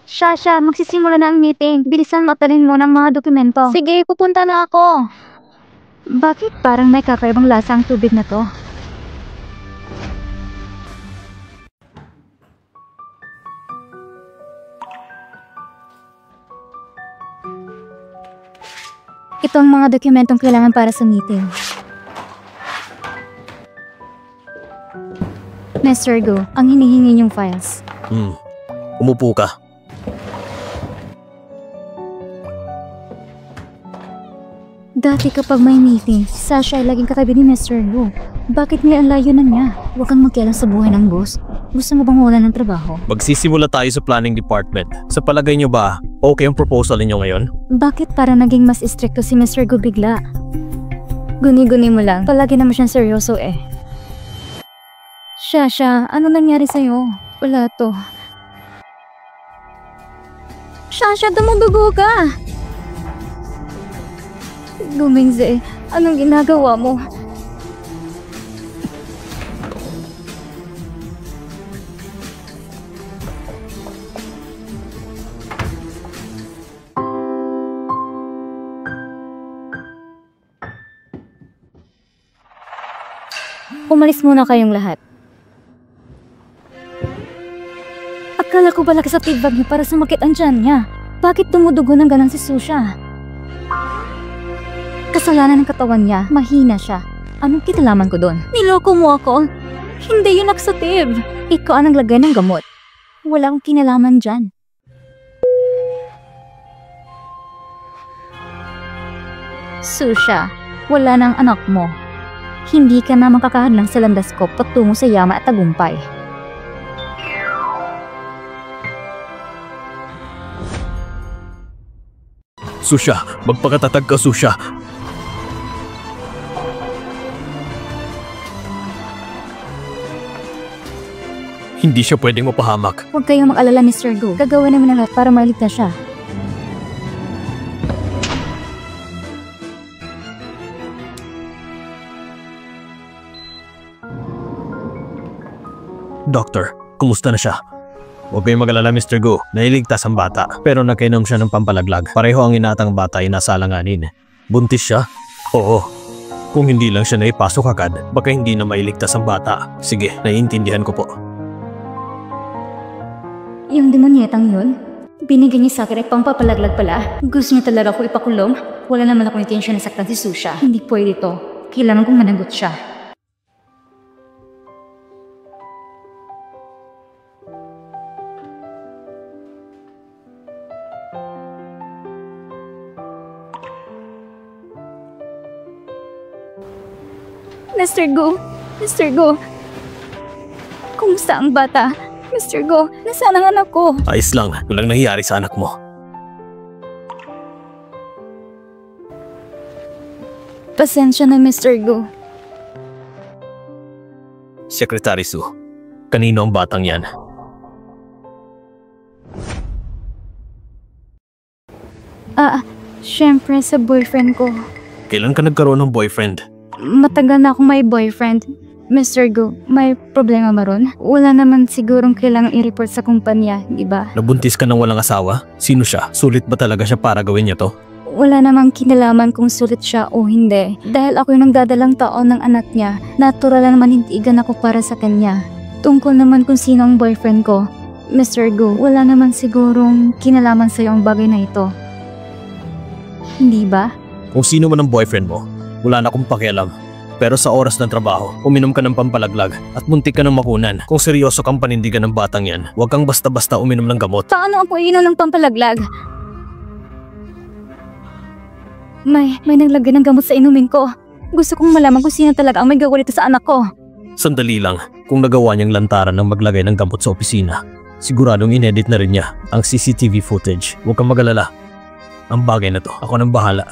Shasha, magsisimula na ang meeting. Bilisan mo, talin mo ng mga dokumento. Sige, pupunta na ako. Bakit parang may kakaibang lasa ang tubig na to? Ito ang mga dokumentong kailangan para sa meeting. Mr. Go, ang hinihingi niyong files. Umupo ka. Dati kapag may meeting, si Sasha ay laging katabi ni Mr. Go. Bakit niya ang layo na niya? Huwag kang magkialam sa buhay ng boss. Gusto mo bang wala ng trabaho? Magsisimula tayo sa planning department. Sa palagay niyo ba, okay ang proposal niyo ngayon? Bakit parang naging mas istrikto si Mr. Go bigla? Guni-guni mo lang. Palagi naman siyang seryoso eh. Sasha, ano nangyari sa'yo? Wala to. Sasha, dumudugo ka! Gumingze, anong ginagawa mo? Umalis muna kayong lahat. Akala ko balaki sa tibag niya para sumakit ang tiyan niya. Bakit dumudugo ng ganang si Susha? Kasalanan ng katawan niya, mahina siya. Anong kinalaman ko doon? Niloko mo ako? Hindi yun laxative. Ikaw ang naglagay ng gamot. Walang kinalaman dyan. Susha, wala nang anak mo. Hindi ka na makakahadlang sa landas ko patungo sa yama at tagumpay. Susha, magpakatatag ka, Susha. Hindi siya pwedeng mapahamak. Huwag kayong mag-alala, Mr. Go. Gagawin naman ang lahat para maligtas siya. Doctor, kumusta na siya? Huwag kayong mag-alala, Mr. Go. Nailigtas ang bata, pero nakainom siya ng pampalaglag. Pareho ang inatang bata ay nasa alanganin. Buntis siya? Oo. Kung hindi lang siya naipasok agad, baka hindi na mailigtas ang bata. Sige, naiintindihan ko po. Yung demonyetang yun, binigyan niya sa akin ay pampapalaglag pala. Gusto niya talaga ako ipakulong? Wala naman akong intensyon na saktan si Susha. Hindi pwede to. Kailangan kong managot siya. Mr. Go! Mr. Go! Kumusta ang bata? Mr. Go, nasaan ang anak ko? Ayos lang, walang nangyayari sa anak mo. Pasensya na, Mr. Go. Secretary Sue, kanino ang batang yan? Syempre sa boyfriend ko. Kailan ka nagkaroon ng boyfriend? Matagal na akong may boyfriend. Mr. Go, may problema ba ron? Wala naman sigurong kailangang i-report sa kumpanya, di ba? Nabuntis ka ng walang asawa? Sino siya? Sulit ba talaga siya para gawin niya to? Wala namang kinalaman kung sulit siya o hindi. Dahil ako yung nagdadalang taon ng anak niya, natural na manindigan ako para sa kanya. Tungkol naman kung sino ang boyfriend ko, Mr. Go, wala naman sigurong kinalaman sa'yo ang bagay na ito. Hindi ba? Kung sino man ang boyfriend mo, wala na akong pakialam. Pero sa oras ng trabaho, uminom ka ng pampalaglag at muntik ka ng makunan. Kung seryoso kang panindigan ng batang yan, huwag kang basta-basta uminom ng gamot. Paano ako iinom ng pampalaglag? May naglagay ng gamot sa inumin ko. Gusto kong malaman kung sino talaga ang may gawa nito sa anak ko. Sandali lang, kung nagawa niyang lantaran ng maglagay ng gamot sa opisina, siguradong inedit na rin niya ang CCTV footage. Huwag kang mag-alala. Ang bagay na to, ako nang bahala.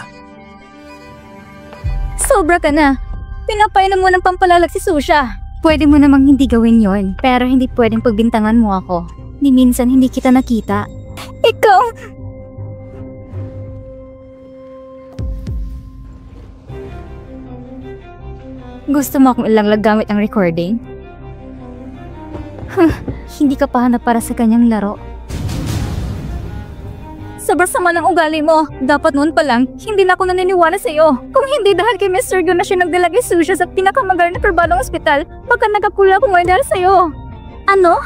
Sobra ka na. Pinapainom mo ng pampalalag si Susha. Pwede mo namang hindi gawin yon, pero hindi pwedeng pagbintangan mo ako. Ni minsan hindi kita nakita. Ikaw! Gusto mo akong ilanglag gamit ang recording? Hindi ka pa hanap para sa kanyang laro. Sobrang sama ng ugali mo. Dapat noon pa lang, hindi na ako naniniwala sa'yo. Kung hindi dahil kay Mr. Go na siya nagdala kay Susha sa pinakamagaling na pribadong ospital, baka nagkakula ko ngayon dahil sa'yo. Ano?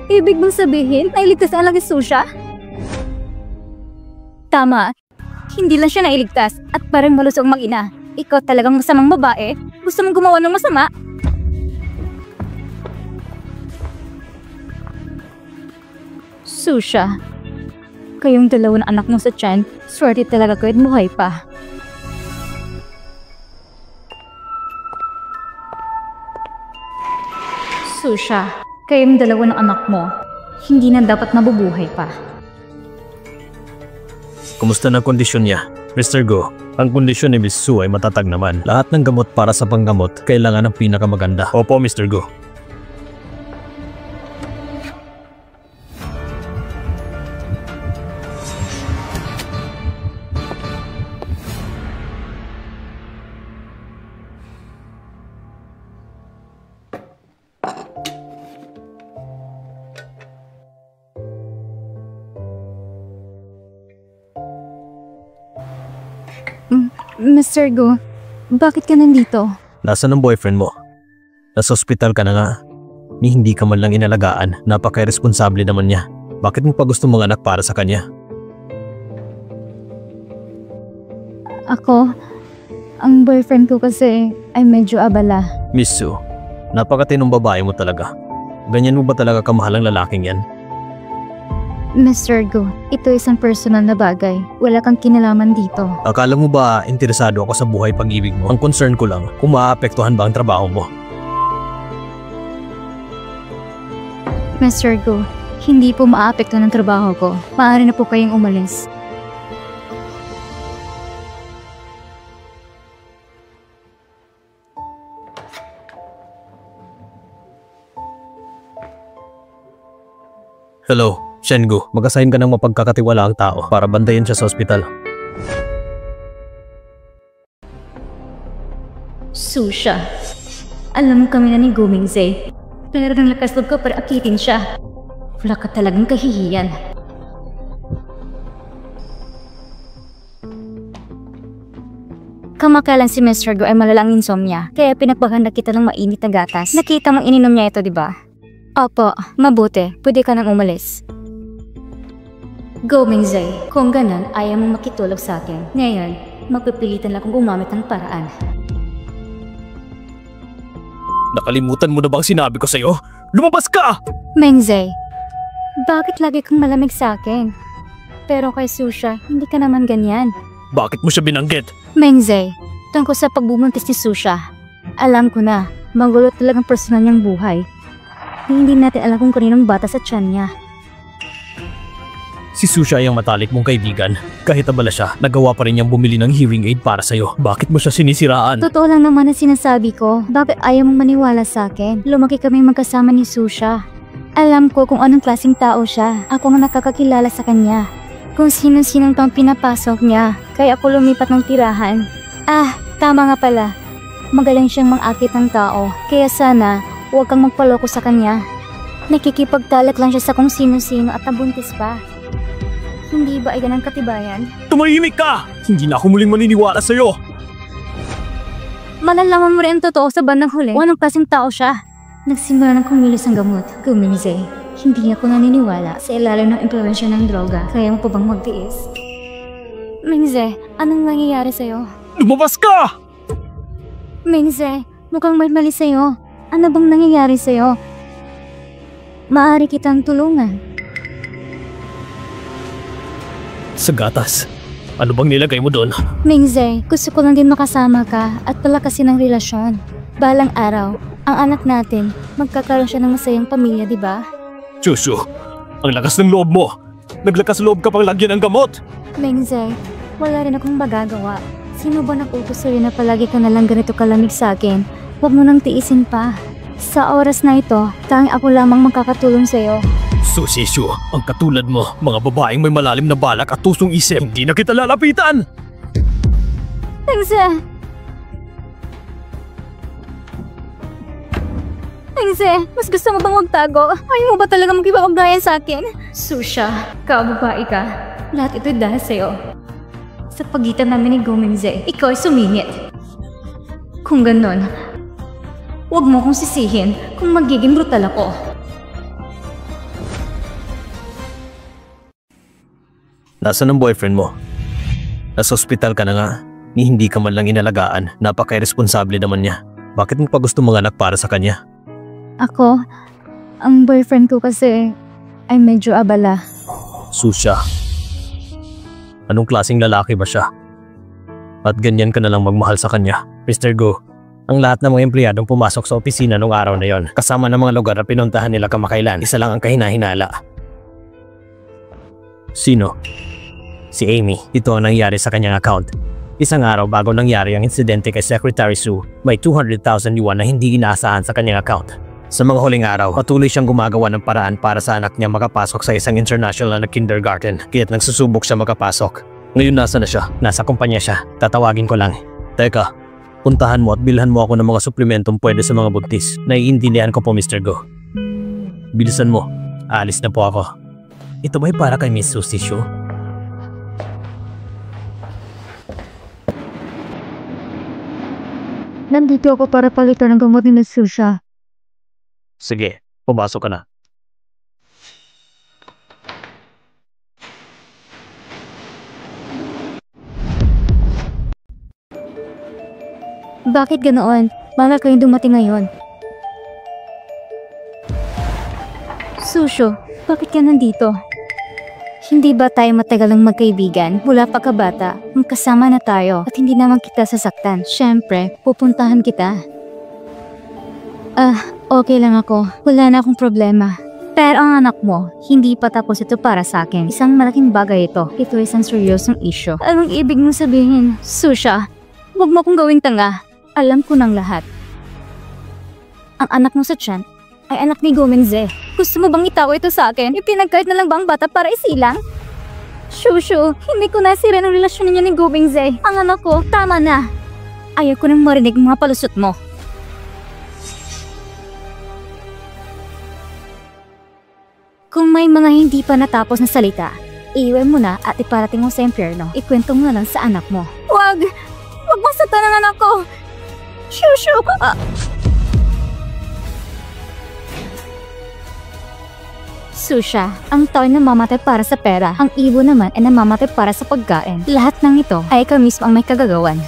Ibig mong sabihin na iligtas ang lagi Susha? Tama. Hindi lang siya nailigtas at parang malusog mag-ina. Ikaw talagang masamang babae. Gusto mong gumawa ng masama? Susha. Kayong dalawa na anak mo sa tiyan, swerte talaga kayo at buhay pa. Susha, kayong dalawa ng anak mo, hindi na dapat mabubuhay pa. Kumusta na kondisyon niya? Mr. Go, ang kondisyon ni Miss Sue ay matatag naman. Lahat ng gamot para sa panggamot, kailangan ng pinakamaganda. Opo, Mr. Go. Mr. Go, bakit ka nandito? Nasaan ang boyfriend mo? Nasa ospital ka na nga. Ni hindi ka man lang inalagaan. Napaka-irresponsable naman niya. Bakit mo pa gusto mga anak para sa kanya? Ako, ang boyfriend ko kasi ay medyo abala. Miss Sue, napakatinong babae mo talaga. Ganyan mo ba talaga kamahal ang lalaking yan? Mr. Go, ito isang personal na bagay. Wala kang kinalaman dito. Akala mo ba interesado ako sa buhay pag-ibig mo? Ang concern ko lang kung maaapektuhan ba ang trabaho mo. Mr. Go, hindi po maapekto ng trabaho ko. Maaari na po kayong umalis. Hello, Shengu. Mag-assign ka ng mapagkakatiwalaang tao para bantayan siya sa ospital. Susha, alam kami na ni Gumingze. Pero ng lakas loob ko para akitin siya. Wala ka talagang kahihiyan. Kamakalan si Mr. Go ay malalang insomnia, kaya pinagpaghanda kita ng mainit na gatas. Nakita mong ininom niya ito, di ba? Opo, mabuti. Pwede ka nang umalis. Go, Mingzai. Kung ganun, ayaw mong makitulog sa akin. Ngayon, magpipilitan lang kung gumamit ng paraan. Nakalimutan mo na bang sinabi ko sa'yo? Lumabas ka! Mingzai, bakit lagi kang malamig sa akin? Pero kay Susha, hindi ka naman ganyan. Bakit mo siya binanggit? Mingzai, tungkol sa pagbubuntis ni Susha. Alam ko na, magulo talagang personal niyang buhay. Hindi natin alam kung kaninong bata sa tiyan niya. Si Susha ay ang matalik mong kaibigan. Kahit abala siya, nagawa pa rin niyang bumili ng hearing aid para sa'yo. Bakit mo siya sinisiraan? Totoo lang naman ang sinasabi ko. Bakit ayaw mong maniwala sa akin? Lumaki kami magkasama ni Susha. Alam ko kung anong klaseng tao siya. Ako ang nakakakilala sa kanya. Kung sino-sinong pang pinapasok niya. Kaya ako lumipat ng tirahan. Ah, tama nga pala. Magaling siyang mangakit ng tao. Kaya sana, huwag kang magpaloko sa kanya. Nakikipagtalak lang siya sa kung sino-sino at nabuntis pa. Hindi ba ay ganang katibayan? Tumahimik ka! Hindi na ako muling maniniwala sa'yo! Malalaman mo rin ang totoo sa bandang huli. Anong klaseng tao siya? Nagsimula ng kumilos ang gamot. Gumingze. Hindi ako naniniwala sa ilalim ng impluwensya ng droga. Kaya mo pa bang magtiis? Mingze, anong nangyayari sa'yo? Lumabas ka! Mingze, mukhang may mali sa'yo. Ano bang nangyayari sa'yo? Maaari kitang tulungan. Sa gatas. Ano bang nilagay mo doon? Mingze, gusto ko lang din makasama ka at palakasin ng relasyon. Balang araw, ang anak natin, magkakaroon siya ng masayang pamilya, di ba? Shushu, ang lakas ng loob mo. Naglakas loob ka pang lagyan ng gamot. Mingze, wala rin akong magagawa. Sino ba nakutos sa'yo na palagi ka nalang ganito kalamig sa akin? Huwag mo nang tiisin pa. Sa oras na ito, tanging ako lamang makakatulong sa'yo. Susishu, ang katulad mo, mga babaeng may malalim na balak at tusong isip, hindi na kita lalapitan! Mingze! Mingze, mas gusto mo bang magtago? Ayaw mo ba talaga magkipag-ugnayan sa akin? Susha, kababae ka. Lahat ito'y dahil sa'yo. Sa pagitan namin ni Go Mingze, ikaw ay sumingit. Kung ganon, huwag mo kong sisihin kung magiging brutal ako. Nasaan ang boyfriend mo? Nasa ospital ka na nga, ni hindi ka man lang inalagaan, napaka-irresponsable naman niya. Bakit mo pa gusto manganak para sa kanya? Ako, ang boyfriend ko kasi ay medyo abala. Susha. Anong klaseng lalaki ba siya? At ganyan ka na lang magmahal sa kanya? Mr. Go, ang lahat ng mga empleyadong pumasok sa opisina nung araw na yon, kasama ng mga lugar na pinuntahan nila kamakailan, isa lang ang kahinahinala. Sino? Si Amy. Ito ang nangyari sa kanyang account. Isang araw bago nangyari ang insidente kay Secretary Sue, may 200,000 yuan na hindi inaasahan sa kanyang account. Sa mga huling araw, patuloy siyang gumagawa ng paraan para sa anak niya makapasok sa isang international na kindergarten, kaya't nagsusubok siya makapasok. Ngayon nasa na siya? Nasa kumpanya siya. Tatawagin ko lang. Teka, puntahan mo at bilhan mo ako ng mga suplementong pwede sa mga buntis. Naiintindihan ko po, Mr. Go. Bilisan mo. Aalis na po ako. Ito ba'y para kay Miss Susie Shu? Nandito ako para palitan ng gamot ni Miss Susha. Sige, pumasok ka na. Bakit ganoon? Bakit kayong dumating ngayon? Susho, bakit ka nandito? Hindi ba tayo matagal ng magkaibigan? Mula pagkabata, magkasama na tayo at hindi naman kita sasaktan. Siyempre, pupuntahan kita. Okay lang ako. Wala na akong problema. Pero ang anak mo, hindi pa tapos ito para sa akin. Isang malaking bagay ito. Ito ay isang seryosong issue. Anong ibig mong sabihin? Susha, huwag mo akong gawing tanga. Alam ko ng lahat. Ang anak mo sa tiyan ay anak ni Go Mingze. Gusto mo bang itago ito sa akin? Ipinagkait na lang ba ang bata para isilang? Shushu, hindi ko nasira ng relasyon ninyo ni Go Mingze. Ang anak ko, tama na. Ayaw ko nang marinig mga palusot mo. Kung may mga hindi pa natapos na salita, iiwan mo na at iparating mo sa impyerno. Ikwento mo na lang sa anak mo. Wag! Wag mo sa tanang anak ko! Shushu! Susha, ang tao ay namamatay para sa pera. Ang ibon naman ay namamatay para sa pagkain. Lahat ng ito ay ikaw mismo ang may kagagawan.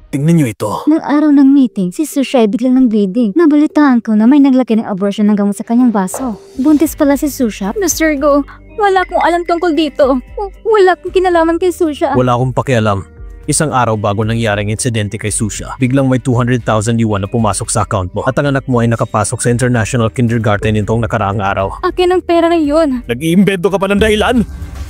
Tingnan niyo ito. Nang araw ng meeting, si Susha ay biglang ng bleeding. Nabalitaan ko na may naglagay ng abortion ng gamot sa kanyang baso. Buntis pala si Susha. Mr. Go, wala akong alam tungkol dito. Wala akong kinalaman kay Susha. Wala akong pakialam. Isang araw bago nangyaring insidente kay Susha, biglang may 200,000 yuan na pumasok sa account mo at ang anak mo ay nakapasok sa international kindergarten nitong nakaraang araw. Akin ang pera na yun. Nag-iimbento ka pa ng dahilan?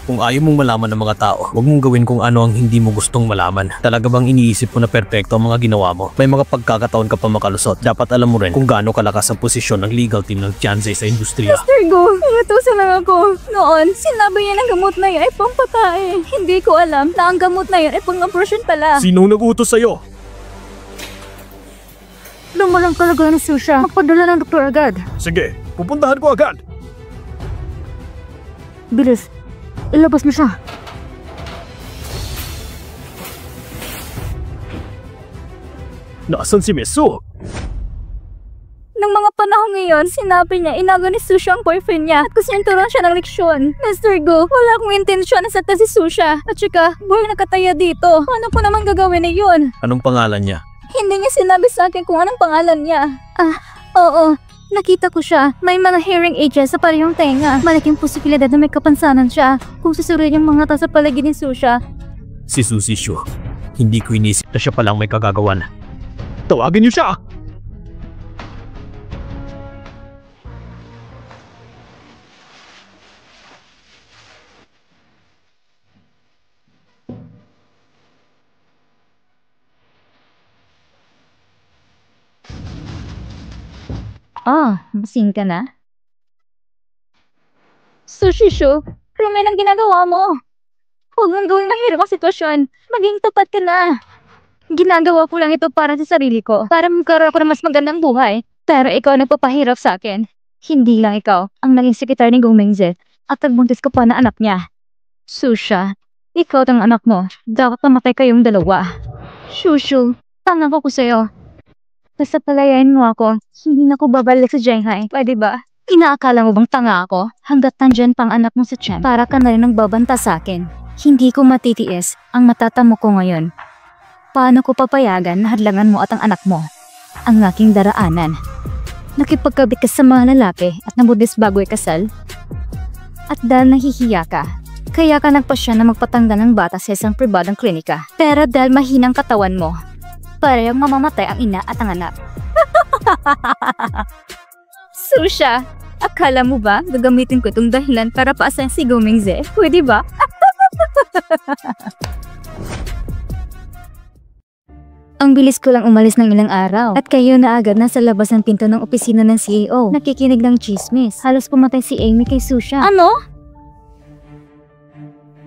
Kung ayaw mong malaman ng mga tao, huwag mong gawin kung ano ang hindi mo gustong malaman. Talaga bang iniisip mo na perpekto ang mga ginawa mo? May mga pagkakataon ka pa makalusot. Dapat alam mo rin kung gaano kalakas ang posisyon ng legal team ng Tianzai sa industriya. Mr. Go, inutusan lang ako. Noon, sinabi niya ng gamot na yun ay pampatay. Hindi ko alam na ang gamot na yun ay pang-abortion pala. Sinong nag-utos sa'yo? Lumalang talaga ni Susha. Magpadala ng doktor agad. Sige, pupuntahan ko agad. Bilis, ilabas mo siya. Nasaan si Miss Sue? Nang mga panahon ngayon, sinabi niya inago ni Susha ang boyfriend niya at gusto niyang turuan siya ng leksyon. Mr. Go, wala akong intensyon na sakta si Susha. At saka, boy nakataya dito. Paano ko naman gagawin na yun? Anong pangalan niya? Hindi niya sinabi sa akin kung anong pangalan niya. Oo. Nakita ko siya. May mga hearing aids sa parehong tenga. Malaking posibilidad na may kapansanan siya kung susurin yung mga tao sa paligid ni Susha. Si Susie Shu. Hindi ko inisip na siya palang may kagagawan. Tawagin niyo siya! Masing ka na? Sushi Shu, Rumen ang ginagawa mo. Huwag mong gawing mahirap ang sitwasyon. Maging tapat ka na. Ginagawa ko lang ito para sa sarili ko. Para magkaroon ako ng mas magandang buhay. Pero ikaw ang nagpapahirap sa akin. Hindi lang ikaw ang naging sekretary ni Gong Mingze at nagbuntis ko pa na anak niya. Susha, ikaw at ang anak mo. Dapat mamatay kayong dalawa. Shushu, tanga ko sa'yo. Basta palayain mo ako, hindi na ako babalik sa Shanghai. Pwede ba? Inaakala mo bang tanga ako? Hanggat nandyan pang anak mo sa tiyan, para ka na rin ang babanta sa akin. Hindi ko matitiis ang matatamo ko ngayon. Paano ko papayagan na hadlangan mo at ang anak mo? Ang aking daraanan. Nakipagkabit ka sa mga lalaki at nabudis bago ikasal? At dahil nahihiya ka, kaya ka nagpasya na magpatanggal ng bata sa isang pribadong klinika. Pero dahil mahinang katawan mo, parehong mamamatay ang ina at ang anak. Susha, akala mo ba gagamitin ko itong dahilan para paasahin si Gong Mingze? Pwede ba? Ang bilis ko lang umalis ng ilang araw at kayo na agad nasa labas ng pinto ng opisina ng CEO. Nakikinig ng chismis. Halos pumatay si Amy kay Susha. Ano?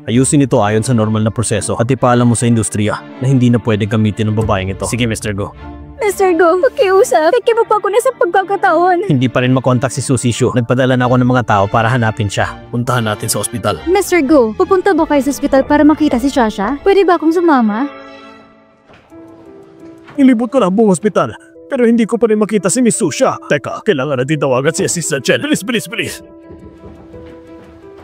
Ayusin ito ayon sa normal na proseso at ipaalam mo sa industriya na hindi na pwede gamitin ng babaeng ito. Sige, Mr. Go. Mr. Go, pakiusap. Kikipa pa ako na sa pagkakataon. Hindi pa rin makontak si Susie Shu. Nagpadala na ako ng mga tao para hanapin siya. Puntahan natin sa ospital. Mr. Go, pupunta ba kayo sa ospital para makita si Shasha? Pwede ba akong sumama? Ilibot ko na ang buong ospital. Pero hindi ko pa rin makita si Miss Susha. Teka, kailangan natin tawagan si Assistant Chen. Bilis, bilis, bilis!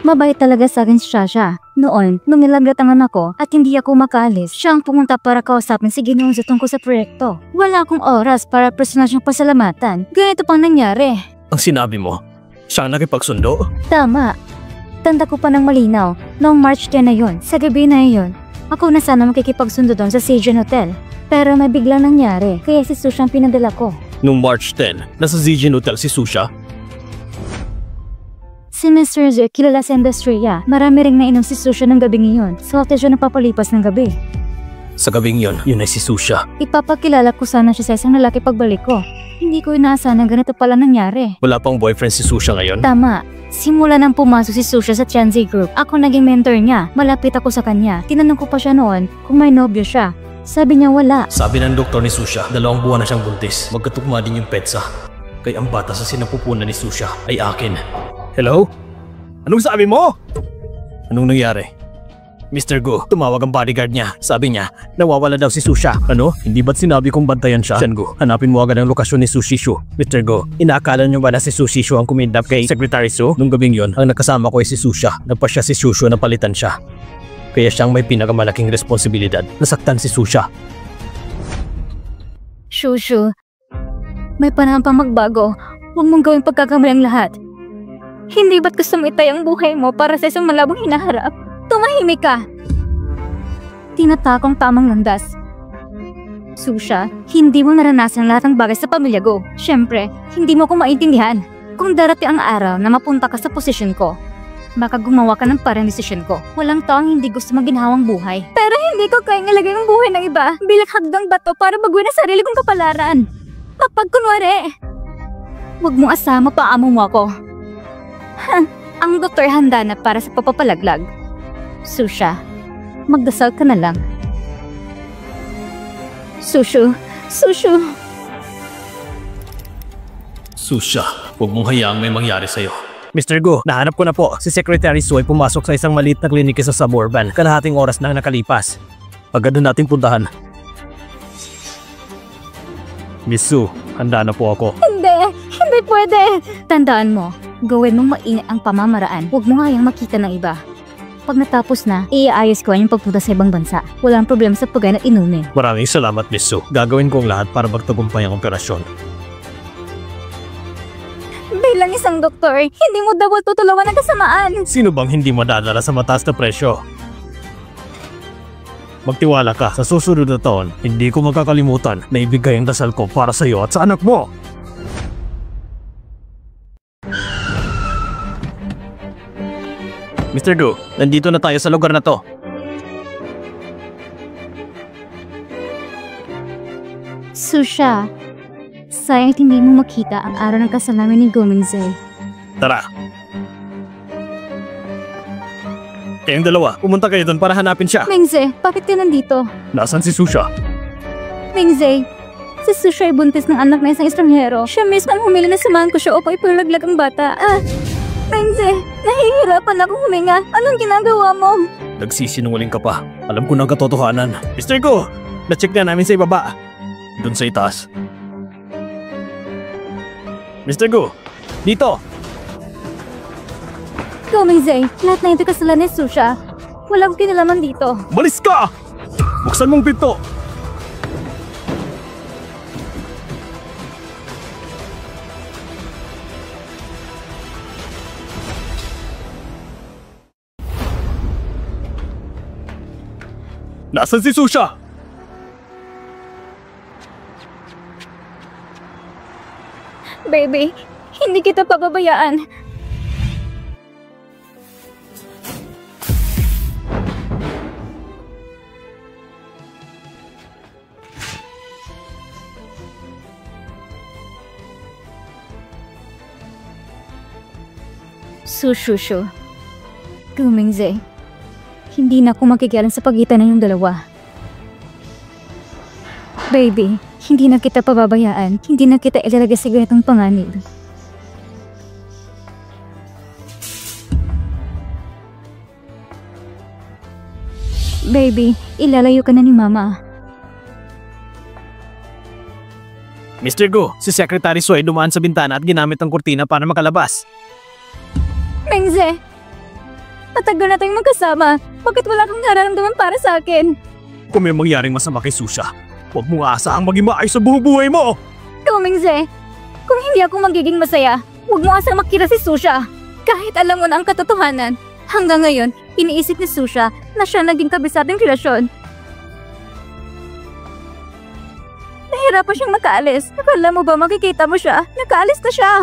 Mabait talaga sa akin si Shasha. Noon, nung nilaglatangan ako at hindi ako makaalis, siya ang pumunta para kausapin si Ginoong Zhu tungkol sa proyekto. Wala akong oras para personal siyang pasalamatan. Ganito pang nangyari. Ang sinabi mo, siya nakipagsundo? Tama. Tanda ko pa ng malinaw. Noong March 10 na yun, sa gabi na yun, ako na sana makikipagsundo doon sa Seijan Hotel. Pero may biglang nangyari, kaya si Susha ang pinadala ko. Noong March 10, nasa Zijin Hotel si Susha? Si Mr. Zhu, kilala sa industriya. Marami ring nainom si Susha ng gabing iyon. So after siya napapalipas ng gabi. Sa gabing yun ay si Susha. Ipapakilala ko sana siya sa isang lalaki pagbalik ko. Hindi ko inaasahan na ganito pala nangyari. Wala pang boyfriend si Susha ngayon? Tama. Simula nang pumasok si Susha sa Tianzi Group, ako naging mentor niya. Malapit ako sa kanya. Tinanong ko pa siya noon kung may nobyo siya. Sabi niya wala. Sabi ng doktor ni Susha, 2 buwan na siyang buntis. Magkatugma din yung petsa. Kaya ang bata sa sinapupunan ni Susha ay akin. Hello? Anong sabi mo? Anong nangyari? Mr. Go, tumawag ang bodyguard niya. Sabi niya, nawawala daw si Susha. Ano? Hindi ba't sinabi kong bantayan siya? Go, hanapin mo agad ang lokasyon ni Sushi Shu. Mr. Go, inaakala niyo ba na si Sushi Shu ang kumidnap kay Secretary Su? Nung gabing yon, ang nakasama ko ay si Susha. Nagpasya si Sushu na palitan siya. Kaya siyang may pinakamalaking responsibilidad. Nasaktan si Susha. Shushu, may panahon pang magbago. Huwag mong gawing pagkakamali ang lahat. Hindi ba't gusto mo itay ang buhay mo para sa isang malabong hinaharap? Tumahimik ka! Tinatakong tamang landas. Susha, hindi mo naranasan lahat ng bagay sa pamilya ko. Siyempre, hindi mo ko maintindihan. Kung darating ang araw na mapunta ka sa posisyon ko, baka gumawa ka ng parang desisyon ko. Walang taong hindi gusto maginhawang buhay. Pero hindi ko kayang ilagay ang buhay ng iba bilang hagdang bato para baguhin ang sarili kong kapalaran. Kapag kunwari, huwag mong asama pa amo mo ako. Ang doktor handa na para sa papapalaglag. Susha, magdasal ka na lang. Sushu. Susha, huwag mong hayaang may mangyari sa'yo. Mr. Go, nahanap ko na po. Si Secretary Su ay pumasok sa isang maliit na klinika sa suburban. Kalahating oras na nakalipas. Agad na nating puntahan. Miss Su, handa na po ako. Hindi Hindi pwede! Tandaan mo, gawin mong maingat ang pamamaraan. Huwag mo ngayang makita ng iba. Pag natapos na, iaayos ko yung pagpunta sa ibang bansa. Walang problema sa pagkain at inumin. Maraming salamat, Miss Sue. Gagawin ko ang lahat para magtagumpay ang operasyon. Bilang isang doktor, hindi mo dapat tutulungan ng kasamaan. Sino bang hindi madadala sa mataas na presyo? Magtiwala ka, sa susunod na taon, hindi ko makakalimutan na ibigay ang dasal ko para sa iyo at sa anak mo. Mr. Gu, nandito na tayo sa lugar na to. Susha, sayang hindi mo makita ang araw ng kasal namin ni Gomingze. Tara. Kayong dalawa, pumunta kayo doon para hanapin siya. Mingze, bakit ka nandito? Nasaan si Susha? Mingze, si Susha ay buntis ng anak na isang estranghero. Siya mismo ang humili na samahan ko siya upang ipalaglag ang bata. Mingze, nahihirapan akong huminga. Anong ginagawa mo? Nagsisinungaling ka pa. Alam ko na ang katotohanan. Mr. Gu, na-check na namin sa ibaba. Doon sa itaas. Mr. Gu, dito! Gomingze, lahat na ito kasalanan ni Susha. Walang kinalaman dito. Malis ka! Buksan mong pinto! Nasaan si Susha? Baby, hindi kita pababayaan. Sushushu. Gomingze. Hindi na ako makikialam sa pagitan ng dalawa. Baby, hindi na kita pababayaan. Hindi na kita ilalagay sa ganitong panganib. Baby, ilalayo ka na ni Mama. Mr. Gu, si Secretary Sui dumaan sa bintana at ginamit ang kurtina para makalabas. Mingze! Matagal na tayong magkasama. Bakit wala kang nararamdaman para sa akin? Kung may mangyaring masama kay Susha, huwag mong aasahang maging maayos sa buhay mo! Gomingze, kung hindi ako magiging masaya, huwag mo asang makita si Susha. Kahit alam mo na ang katotohanan, hanggang ngayon, iniisip ni Susha na siya naging kabisadang relasyon. Nahirapan siyang makaalis. Akala mo ba makikita mo siya? Nakaalis na siya.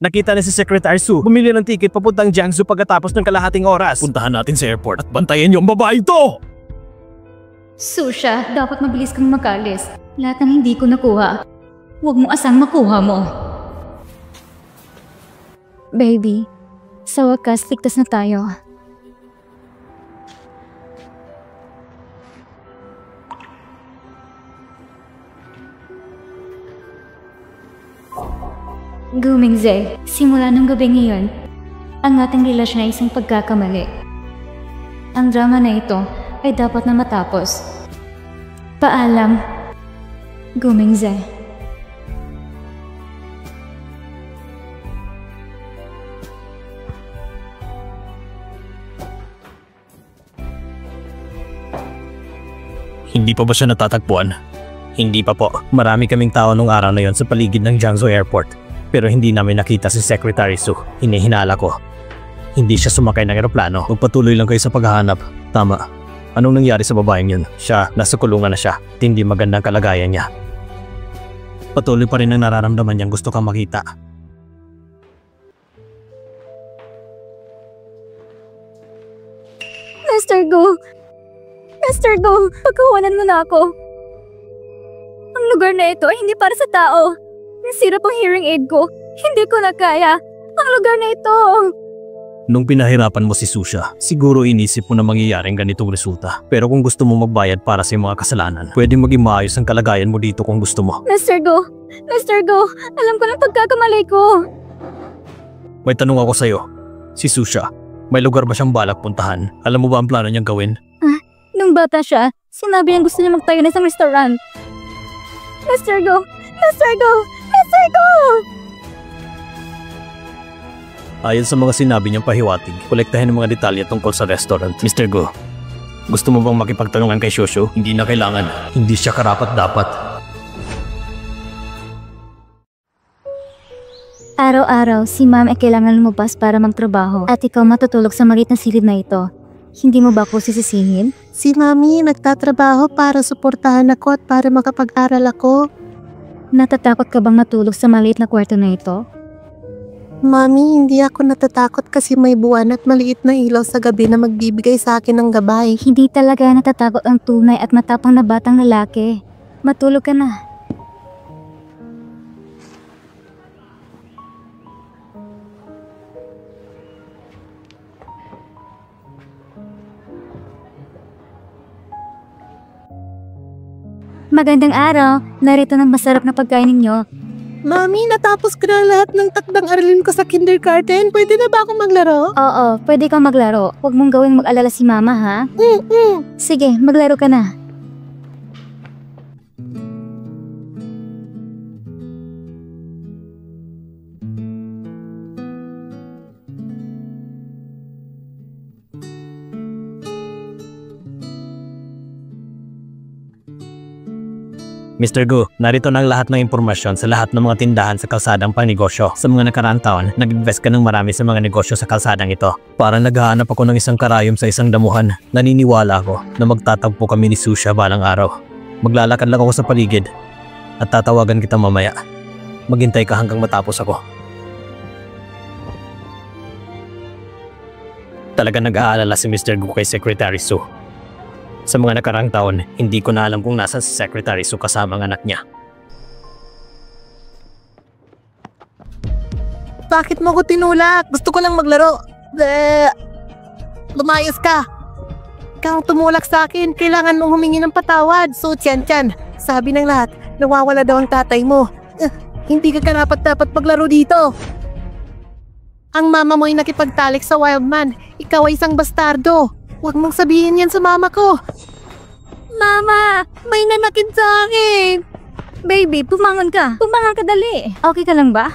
Nakita na si Secretary Su, bumili ng ticket papuntang Jiangsu pagkatapos ng kalahating oras. Puntahan natin sa airport at bantayan yung babae to! Susha, dapat mabilis kang makaalis. Lahat ng hindi ko nakuha, huwag mo asang makuha mo. Baby, sa wakas, ligtas na tayo. Gomingze, simula ng gabi ngayon, ang ating relasyon ay isang pagkakamali. Ang drama na ito ay dapat na matapos. Paalam, Gomingze. Hindi pa ba siya natatagpuan? Hindi pa po. Marami kaming tao nung araw na yon sa paligid ng Jiangsu Airport. Pero hindi namin nakita si Secretary Su. Hinihinala ko. Hindi siya sumakay ng eroplano. Magpatuloy lang kayo sa paghahanap. Tama. Anong nangyari sa babaeng yun? Siya, nasa kulungan na siya. At hindi magandang kalagayan niya. Patuloy pa rin ang nararamdaman niyang gusto kang makita. Mr. Gu! Mr. Gu, pagkawalan mo na ako. Ang lugar na ito ay hindi para sa tao. Nasira pang hearing aid ko. Hindi ko na kaya. Ang lugar na ito. Nung pinahirapan mo si Susha, siguro inisip mo na mangyayaring ganitong resulta. Pero kung gusto mo magbayad para sa mga kasalanan, pwedeng maging maayos ang kalagayan mo dito kung gusto mo. Mr. Gu! Mr. Gu! Alam ko ng pagkakamali ko. May tanong ako sa'yo. Si Susha, may lugar ba siyang balak puntahan? Alam mo ba ang plano niyang gawin? Nung bata siya, sinabi niya gusto niya magtayo ng isang restaurant. Mr. Gu! Mr. Gu! Mr. sponsor ko! Ayon sa mga sinabi niyang pahiwatig, kolektahin ang mga detalye tungkol sa restaurant. Mr. Go, gusto mo bang makipagtanungan kay Shosho? Hindi na kailangan. Hindi siya karapat-dapat. Araw-araw, si ma'am ay kailangan lumabas para magtrabaho at ikaw matutulog sa maliit na silid na ito. Hindi mo ba ako sisisihin? Si Mami nagtatrabaho para suportahan ako at para makapag-aral ako. Natatakot ka bang matulog sa maliit na kwarto na ito? Mami, hindi ako natatakot kasi may buwan at maliit na ilaw sa gabi na magbibigay sa akin ng gabay. Hindi talaga natatakot ang tunay at matapang na batang lalaki. Matulog ka na. Magandang araw. Narito ng masarap na pagkain ninyo. Mami, natapos ko na lahat ng takdang aralin ko sa kindergarten. Pwede na ba akong maglaro? Oo, pwede kang maglaro. Huwag mong gawing mag-alala si mama, ha? Sige, maglaro ka na. Mr. Gu, narito na ang lahat ng impormasyon sa lahat ng mga tindahan sa kalsadang pangnegosyo. Sa mga nakaraang taon, nag-invest ka ng marami sa mga negosyo sa kalsadang ito. Parang naghahanap ako ng isang karayom sa isang damuhan. Naniniwala ako na magtatagpo kami ni Susha balang araw. Maglalakad lang ako sa paligid at tatawagan kita mamaya. Maghintay ka hanggang matapos ako. Talaga nag-aalala si Mr. Gu kay Secretary Su. Sa mga nakaraang taon, hindi ko na alam kung nasa si Secretary Su kasama ang anak niya. Bakit mo ko tinulak? Gusto ko lang maglaro. Lumayos ka. Ikaw ang tumulak sa akin. Kailangan mong humingi ng patawad. So, tiyan. Sabi ng lahat, nawawala daw ang tatay mo. Hindi ka karapat-dapat maglaro dito. Ang mama mo ay nakipagtalik sa Wildman. Ikaw ay isang bastardo. Huwag mong sabihin yan sa mama ko. Mama! May nanakit sa akin! Baby, pumangon ka. Pumangon ka dali. Okay ka lang ba?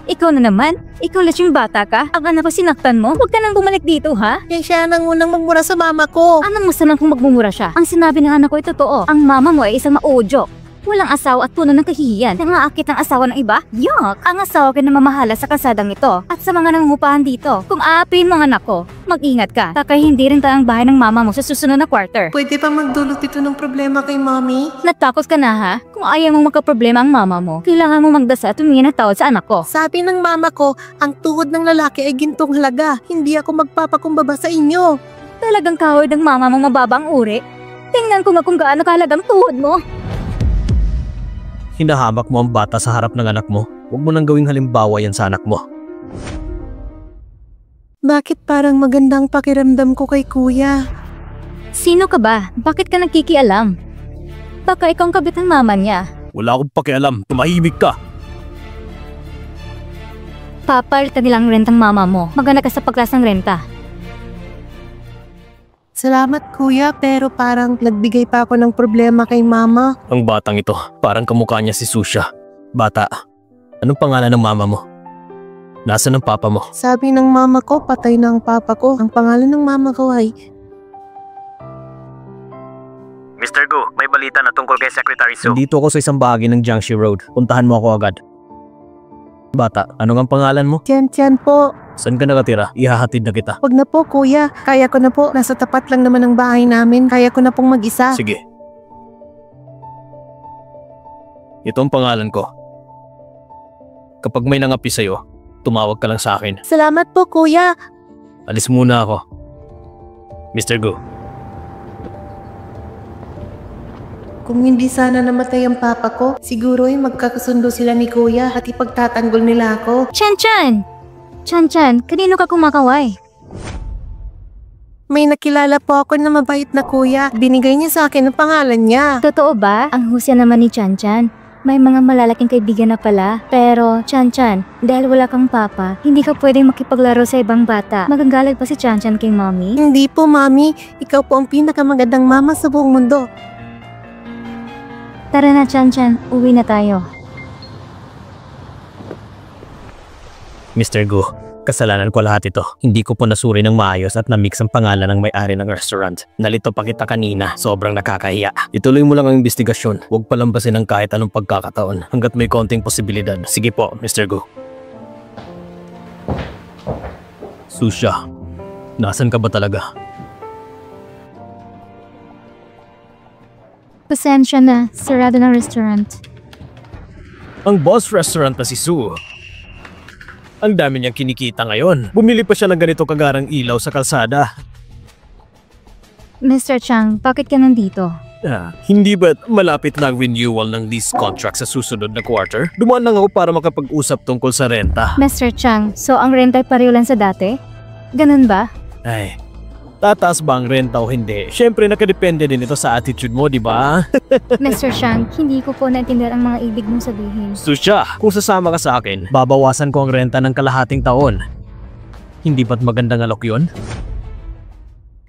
Ikaw na naman? Ikaw lang yung bata ka? Ang anak ko sinaktan mo? Huwag ka nang bumalik dito, ha? Kaya siya nang unang magmura sa mama ko. Anong masama kung magmumura siya? Ang sinabi ng anak ko ay totoo. Ang mama mo ay isang maudyok. Walang asawa at puno ng kahihiyan. Nangaakit ng asawa ng iba? Yuck! Ang asawa ko na mamahala sa kalsadang ito at sa mga nangungupahan dito. Kung aapin mga anak ko, mag-ingat ka. Takay hindi rin tayo ang bahay ng mama mo sa susunod na quarter. Pwede pa magdulot ito ng problema kay Mommy? Natakot ka na, ha? Kung ayaw mong magkaproblema ang mama mo, kailangan mo magdasal at humingi ng tawad sa anak ko. Sabi ng mama ko, ang tuhod ng lalaki ay gintong halaga. Hindi ako magpapakumbaba sa inyo. Talagang coward ng mama mo mababang uri. Tingnan ko nga kung gaano kahalagang tuhod mo. Hinahamak mo ang bata sa harap ng anak mo. Huwag mo nang gawing halimbawa yan sa anak mo. Bakit parang magandang pakiramdam ko kay kuya? Sino ka ba? Bakit ka nagkikialam? Baka ikaw ang kabit ng mama niya. Wala akong pakialam. Tumahimik ka. Papalitan nilang rentang mama mo. Maganda ka sa pagklas ng renta. Salamat kuya, pero parang nagbigay pa ako ng problema kay mama. Ang batang ito, parang kamukha niya si Susha. Bata, anong pangalan ng mama mo? Nasaan ang papa mo? Sabi ng mama ko, patay na ang papa ko. Ang pangalan ng mama ko ay... Mr. Gu, may balita na tungkol kay Secretary Su. Dito ako sa isang bahagi ng Jiangxi Road. Puntahan mo ako agad. Bata, ano ang pangalan mo? Tiyan po. Saan ka nakatira? Ihahatid na kita. Wag na po kuya, kaya ko na po. Nasa tapat lang naman ng bahay namin. Kaya ko na pong mag-isa. Sige. Ito ang pangalan ko. Kapag may nangapi sa'yo, tumawag ka lang sa akin. Salamat po kuya. Alis muna ako. Mr. Gu. Kung hindi sana namatay ang papa ko, siguro ay magkakasundo sila ni kuya at ipagtatanggol nila ako. Chan! Kanino ka kumakaway? May nakilala po ako na mabait na kuya. Binigay niya sa akin ang pangalan niya. Totoo ba? Ang husya naman ni Chan. May mga malalaking kaibigan na pala. Pero, Chan, dahil wala kang papa, hindi ka pwedeng makipaglaro sa ibang bata. Magagalit pa si Chan kay mommy? Hindi po, mami. Ikaw po ang pinakamagandang mama sa buong mundo. Tara na, Chan-chan. Uwi na tayo. Mr. Gu, kasalanan ko lahat ito. Hindi ko po nasuri ng maayos at na-mix ang pangalan ng may-ari ng restaurant. Nalito pa kita kanina. Sobrang nakakahiya. Ituloy mo lang ang investigasyon. Huwag palambasin ng kahit anong pagkakataon hanggat may konting posibilidad. Sige po, Mr. Gu. Susha, nasan ka ba talaga? Pasensya na. Sarado ng restaurant. Ang boss restaurant na si Su. Ang dami niyang kinikita ngayon. Bumili pa siya ng ganito kagarang ilaw sa kalsada. Mr. Chang, bakit ka nandito? Hindi ba't malapit na ang renewal ng lease contract sa susunod na quarter? Dumaan lang ako para makapag-usap tungkol sa renta. Mr. Chang, so ang renta ay pareho lang sa dati? Ganun ba? Ay, tataas ba ang renta o hindi? Siyempre nakadepende din ito sa attitude mo, di ba? Mr. Chang, hindi ko po naintindihan ang mga ibig mong sabihin. Susha, kung sasama ka sa akin, babawasan ko ang renta ng kalahating taon. Hindi ba't magandang alok yun?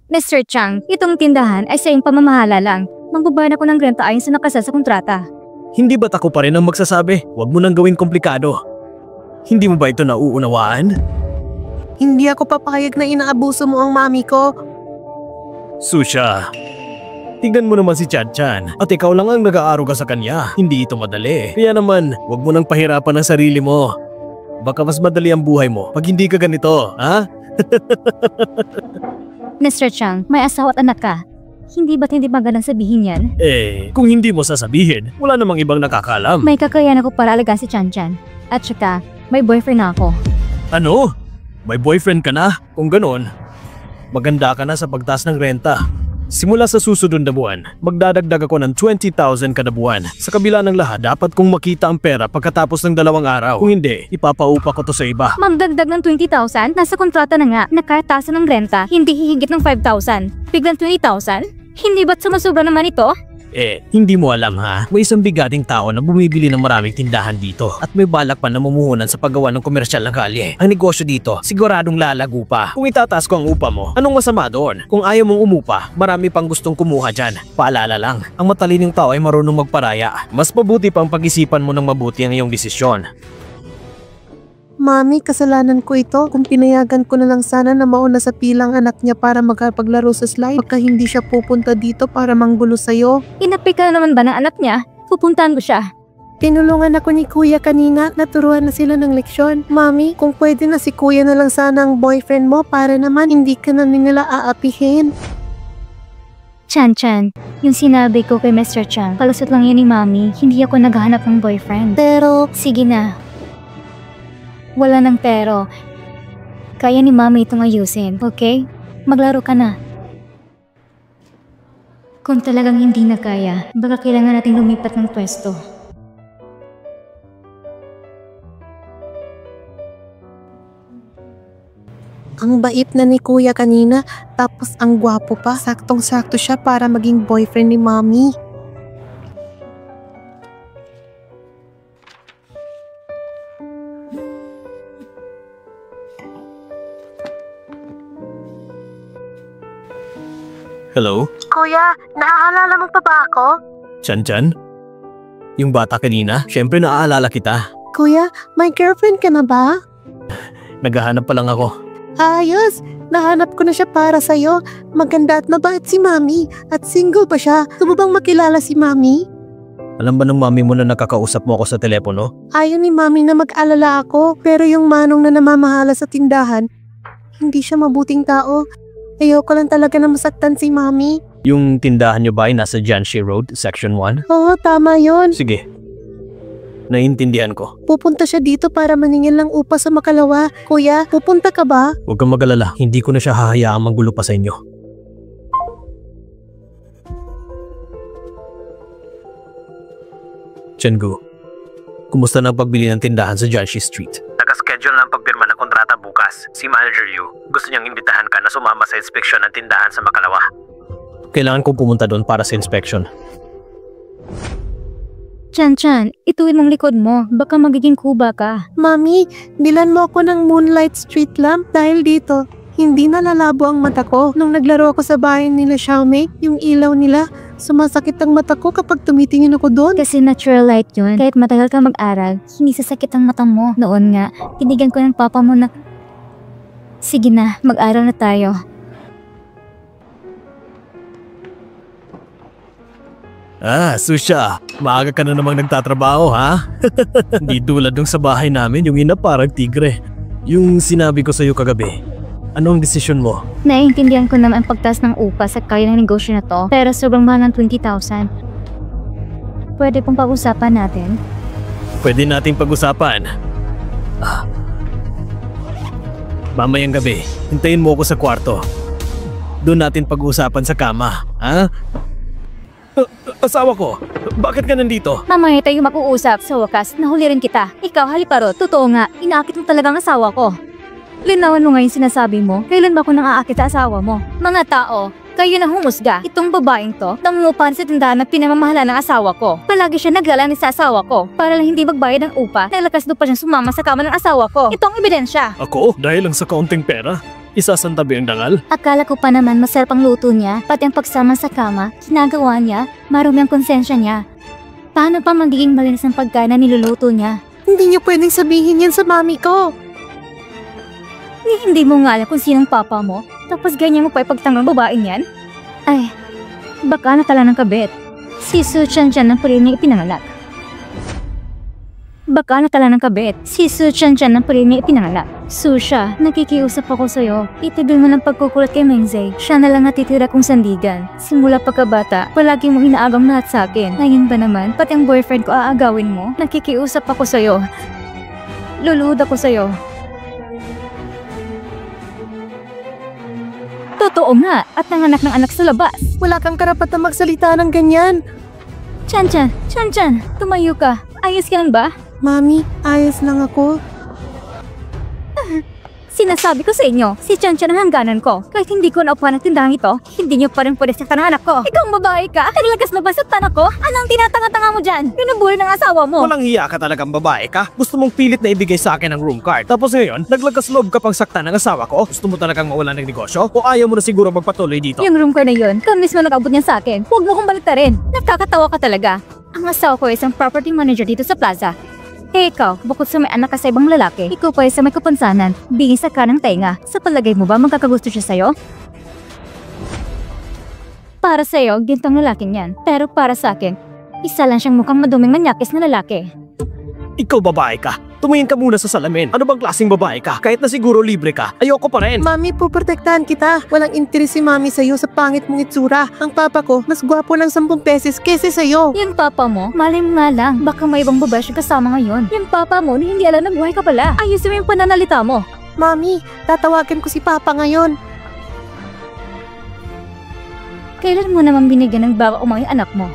Mr. Chang, itong tindahan ay sa iyong pamamahala lang. Magbabayad ako ng renta ayon sa nakasal sa kontrata. Hindi ba't ako pa rin ang magsasabi? Huwag mo nang gawin komplikado. Hindi mo ba ito nauunawaan? Hindi ako papayag na inaabuso mo ang mami ko. Susha, tignan mo naman si Chan-chan at ikaw lang ang nag-aaruga sa kanya. Hindi ito madali. Kaya naman, huwag mo nang pahirapan ang sarili mo. Baka mas madali ang buhay mo pag hindi ka ganito, ha? Mr. Chang, may asawa at anak ka. Hindi ba't hindi magandang sabihin yan? Kung hindi mo sasabihin, wala namang ibang nakakalam. May kakayahan ako para alagaan si Chan-chan. At saka, may boyfriend na ako. Ano? May boyfriend ka na? Kung ganon, maganda ka na sa pagtaas ng renta. Simula sa susunod na buwan, magdadagdag ako ng 20,000 kada buwan. Sa kabila ng lahat, dapat kong makita ang pera pagkatapos ng 2 araw. Kung hindi, ipapaupa ko to sa iba. Magdagdag ng 20,000? Nasa kontrata na nga na kahit taasan ng renta, hindi hihigit ng 5,000. Biglang 20,000? Hindi ba't sumasobra naman ito? Hindi mo alam ha? May isang bigating tao na bumibili ng maraming tindahan dito at may balak pa na mamumuhunan sa paggawa ng komersyal na kalye. Ang negosyo dito, siguradong lalago pa. Kung itataas ko ang upa mo, anong masama doon? Kung ayaw mong umupa, marami pang gustong kumuha dyan. Paalala lang, ang matalinong tao ay marunong magparaya. Mas mabuti pang pag-isipan mo ng mabuti ang iyong desisyon. Mami, kasalanan ko ito. Kung pinayagan ko na lang sana na mauna sa pilang anak niya para magkapaglaro sa slide, pagka hindi siya pupunta dito para manggulo sa'yo. Inapi ka na naman ba ng anak niya? Pupuntahan ko siya. Tinulungan ako ni Kuya kanina, naturuan na sila ng leksyon. Mami, kung pwede na si Kuya na lang sana ang boyfriend mo para naman hindi ka na nila aapihin. Chan-chan, yung sinabi ko kay Mr. Chang, palusot lang yun ni Mami. Hindi ako naghahanap ng boyfriend. Pero, sige na. Wala ng pero. Kaya ni Mami itong ayusin, okay? Maglaro ka na. Kung talagang hindi na kaya, baka kailangan nating lumipat ng pwesto. ang bait na ni Kuya kanina, tapos ang gwapo pa. Saktong-sakto siya para maging boyfriend ni Mami. Hello? Kuya, naaalala mo pa ba ako? Chan-chan? Yung bata kanina? Siyempre naaalala kita. Kuya, may girlfriend ka na ba? Naghahanap pa lang ako. Ayos! Nahanap ko na siya para sa'yo. Maganda at mabait si Mami. At single pa siya. Gusto mo bang makilala si Mami? Alam ba ng mami mo na nakakausap mo ako sa telepono? Ayaw ni Mami na mag-alala ako. Pero yung manong na namamahala sa tindahan, hindi siya mabuting tao. Ayoko lang talaga na masaktan si Mami. Yung tindahan nyo ba ay nasa Jianxi Road, Section 1? Oo, tama yon. Sige. Naiintindihan ko. Pupunta siya dito para maningil ng upa sa Makalawa. Kuya, pupunta ka ba? Huwag kang mag-alala. Hindi ko na siya hahayaang manggulo pa sa inyo. Chengu, kumusta na ang pagbili ng tindahan sa Jianxi Street? Naka-schedule na ang pagpirma ng kontrata bukas. Si Manager Yu, gusto niyang imbitahan ka na sumama sa inspeksyon ng tindahan sa Makalawa. Kailangan kong pumunta doon para sa inspection. Chan-chan, ituwid mong likod mo. Baka magiging kuba ka. Mami, bilan mo ako ng moonlight street lamp dahil dito. Hindi nalalabo ang mata ko. Nung naglaro ako sa bahay nila Xiaomei, yung ilaw nila, sumasakit ang mata ko kapag tumitingin ako doon. Kasi natural light yun. Kahit matagal ka mag-aral, hindi sasakit ang mata mo. Noon nga, tinigan ko ng papa mo na, sige na, mag-aral na tayo. Susha, maaga ka na namang nagtatrabaho, ha? Hindi tulad nung sa bahay namin, yung ina parang tigre. Yung sinabi ko sa'yo kagabi, ano ang desisyon mo? Naiintindihan ko naman ang pagtaas ng upa sa kaya ng negosyo na to, pero sobrang mahal ng 20,000. Pwede pong pag-usapan natin? Pwede nating pag-usapan. Mamayang gabi, hintayin mo ako sa kwarto. Doon natin pag-usapan sa kama, ha? Asawa ko, bakit ka nandito? Mamaya tayo mag-uusap. Sa wakas, nahuli rin kita. Ikaw, haliparot. Totoo nga, inaakit mo talagang asawa ko. Linawan mo ngayon sinasabi mo, kailan ba ako nang aakit sa asawa mo? Mga tao, kayo na humusga. Itong babaeng to, nangungupahan sa tindahan na pinamamahala ng asawa ko. Palagi siya naglalani sa asawa ko. Para lang hindi magbayad ng upa, naglakas doon pa siyang sumama sa kama ng asawa ko. Itong ebidensya. Ako? Dahil lang sa kaunting pera? Isasantabi ang dangal? Akala ko pa naman masarap ang luto niya, pati ang pagsama sa kama, ginagawa niya, marumi ang konsensya niya. Paano pa magiging malinis ang pagkain na niluluto niya? Hindi niyo pwedeng sabihin yan sa mami ko. Hindi mo nga alam kung sinong papa mo, tapos ganyan mo pa ipagtanggol babaeng yan? Ay, baka natala ng kabit. Si Su Tiantian ng puri niya ipinanganak. Baka natala ng kabit. Si Su Tiantian ng puri niya ipinanganak. Susha, nakikiusap ako sa'yo. Itigil mo ng pagkukulat kay Mengzei. Siya na lang natitira kong sandigan. Simula pagkabata, palagi mong inaagam lahat sa akin. Ngayon ba naman, pati ang boyfriend ko aagawin mo? Nakikiusap ako sa'yo. Luluhod ako sa'yo. Totoo nga, at nanganak ng anak sa labas. Wala kang karapatang magsalita ng ganyan. Tiantian, tumayo ka. Ayos ka lang ba? Mami, ayos lang ako. Sinasabi ko sa inyo, si Tiantian ang hangganan ko. Kahit hindi ko naupuan ang tindahan ito, hindi niyo pa rin pwede saktan ang anak ko. Ikaw ang babae ka? Naglagas na ba sa tanak ko? Anong tinatanga-tanga mo dyan? Pinubuli ng asawa mo. Walang hiya ka talagang babae ka? Gusto mong pilit na ibigay sa akin ang room card. Tapos ngayon, naglagas loob ka pang saktan ng asawa ko? Gusto mo talagang mawala ng negosyo? O ayaw mo na siguro magpatuloy dito? Yung room card na yun, kung mismo nag-abot niya sa akin, huwag mo kong baliktarin. Nakakatawa ka talaga. Ang asawa ko ay isang property manager dito sa plaza. Eh ikaw, bukod sa may anak ka sa ibang lalaki, ikaw pa ay sa may kapansanan, bingis sa kanang tenga. Sa palagay mo ba magkakagusto siya sa'yo? Para sa'yo, gintong lalaking yan. Pero para sa akin, isa lang siyang mukhang maduming manyakis na lalaki. Ikaw babae ka. Tumingin ka muna sa salamin. Ano bang klaseng babae ka? Kahit na siguro libre ka, ayoko pa rin. Mami, puprotektahan kita. Walang interes si mami sa'yo sa pangit mong itsura. Ang papa ko, mas gwapo ng 10 pesos kesa sa'yo. Yung papa mo, malay mo nga lang, baka may ibang babae siya kasama ngayon. Yung papa mo, hindi alam na buhay ka pala. Ayusin mo yung pananalita mo. Mami, tatawagan ko si papa ngayon. Kailan mo naman binigyan ng baka umang yung anak mo?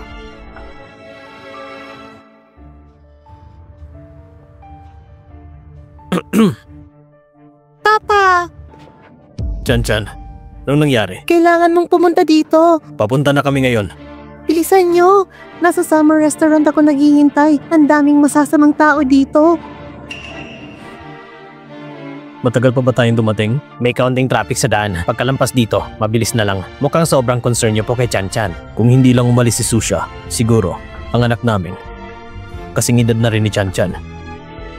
Papa! Tiantian, anong nangyari? Kailangan mong pumunta dito. Papunta na kami ngayon. Bilisan nyo. Nasa summer restaurant ako naghihintay. Ang daming masasamang tao dito. Matagal pa ba tayong dumating? May kaunting traffic sa daan. Pagkalampas dito, mabilis na lang. Mukhang sobrang concern niyo po kay Tiantian. Kung hindi lang umalis si Susha, siguro, ang anak namin. Kasing edad na rin ni Tiantian.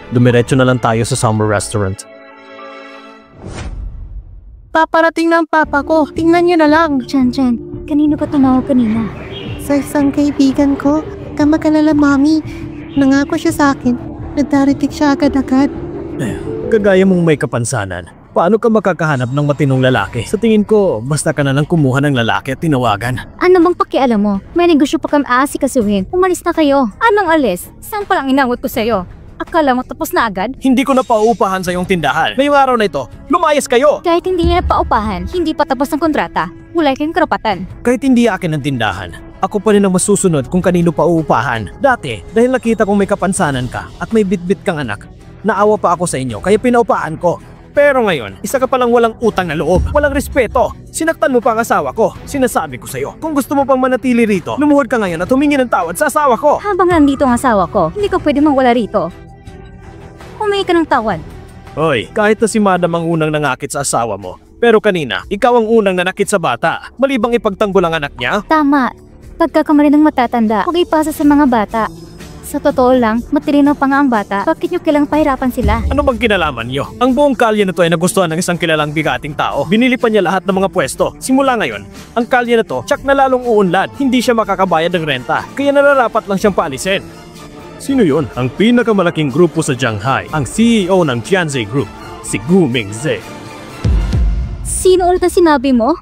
Dumiretso na lang tayo sa summer restaurant. Paparating na ang papa ko. Tingnan nyo na lang. Tiantian, kanino ka tumawag kanina? Sa isang kaibigan ko, kamakalala mami. Nangako siya sa akin. Nagdarating siya agad-agad. Kagaya mong may kapansanan. Paano ka makakahanap ng matinong lalaki? Sa tingin ko, basta ka na lang kumuha ng lalaki at tinawagan. Ano bang pakialam mo? May negosyo pa kami aasikasuhin. Umalis na kayo. Anong alis? Saan palang inawat ko sa'yo? Akala mo tapos na agad? Hindi ko na pauupahan sa iyong tindahan. Ngayong araw na ito, lumayas kayo! Kahit hindi niya paupahan, hindi pa tapos ang kontrata, wala kayong karapatan. Kahit hindi akin ang tindahan, ako pa rin ang masusunod kung kanino pauupahan. Dati, dahil nakita kong may kapansanan ka at may bitbit kang anak, naawa pa ako sa inyo kaya pinaupahan ko. Pero ngayon, isa ka palang walang utang na loob, walang respeto. Sinaktan mo pa ang asawa ko. Sinasabi ko sa'yo, kung gusto mo pang manatili rito, lumuhod ka ngayon at humingi ng tawad sa asawa ko. Habang nandito ang asawa ko, hindi ka pwede mawala rito. Humingi ka ng tawad. Hoy, kahit na si Madam ang unang nangakit sa asawa mo, Pero kanina, ikaw ang unang nanakit sa bata. Malibang ipagtanggol ang anak niya? Tama. Pagkakamali ng matatanda, huwag ipasa sa mga bata. Sa totoo lang, matirino pa nga ang bata. Bakit nyo kailang pahirapan sila? Ano bang kinalaman niyo? Ang buong kalye na to ay nagustuhan ng isang kilalang bigating tao. Binili pa niya lahat ng mga pwesto. Simula ngayon, ang kalye na to, tsak na lalong uunlad. Hindi siya makakabayad ng renta. Kaya nararapat lang siyang paalisin. Sino yun? Ang pinakamalaking grupo sa Shanghai. Ang CEO ng Tianzi Group, si Gu Mingze. Sino ulit ang sinabi mo?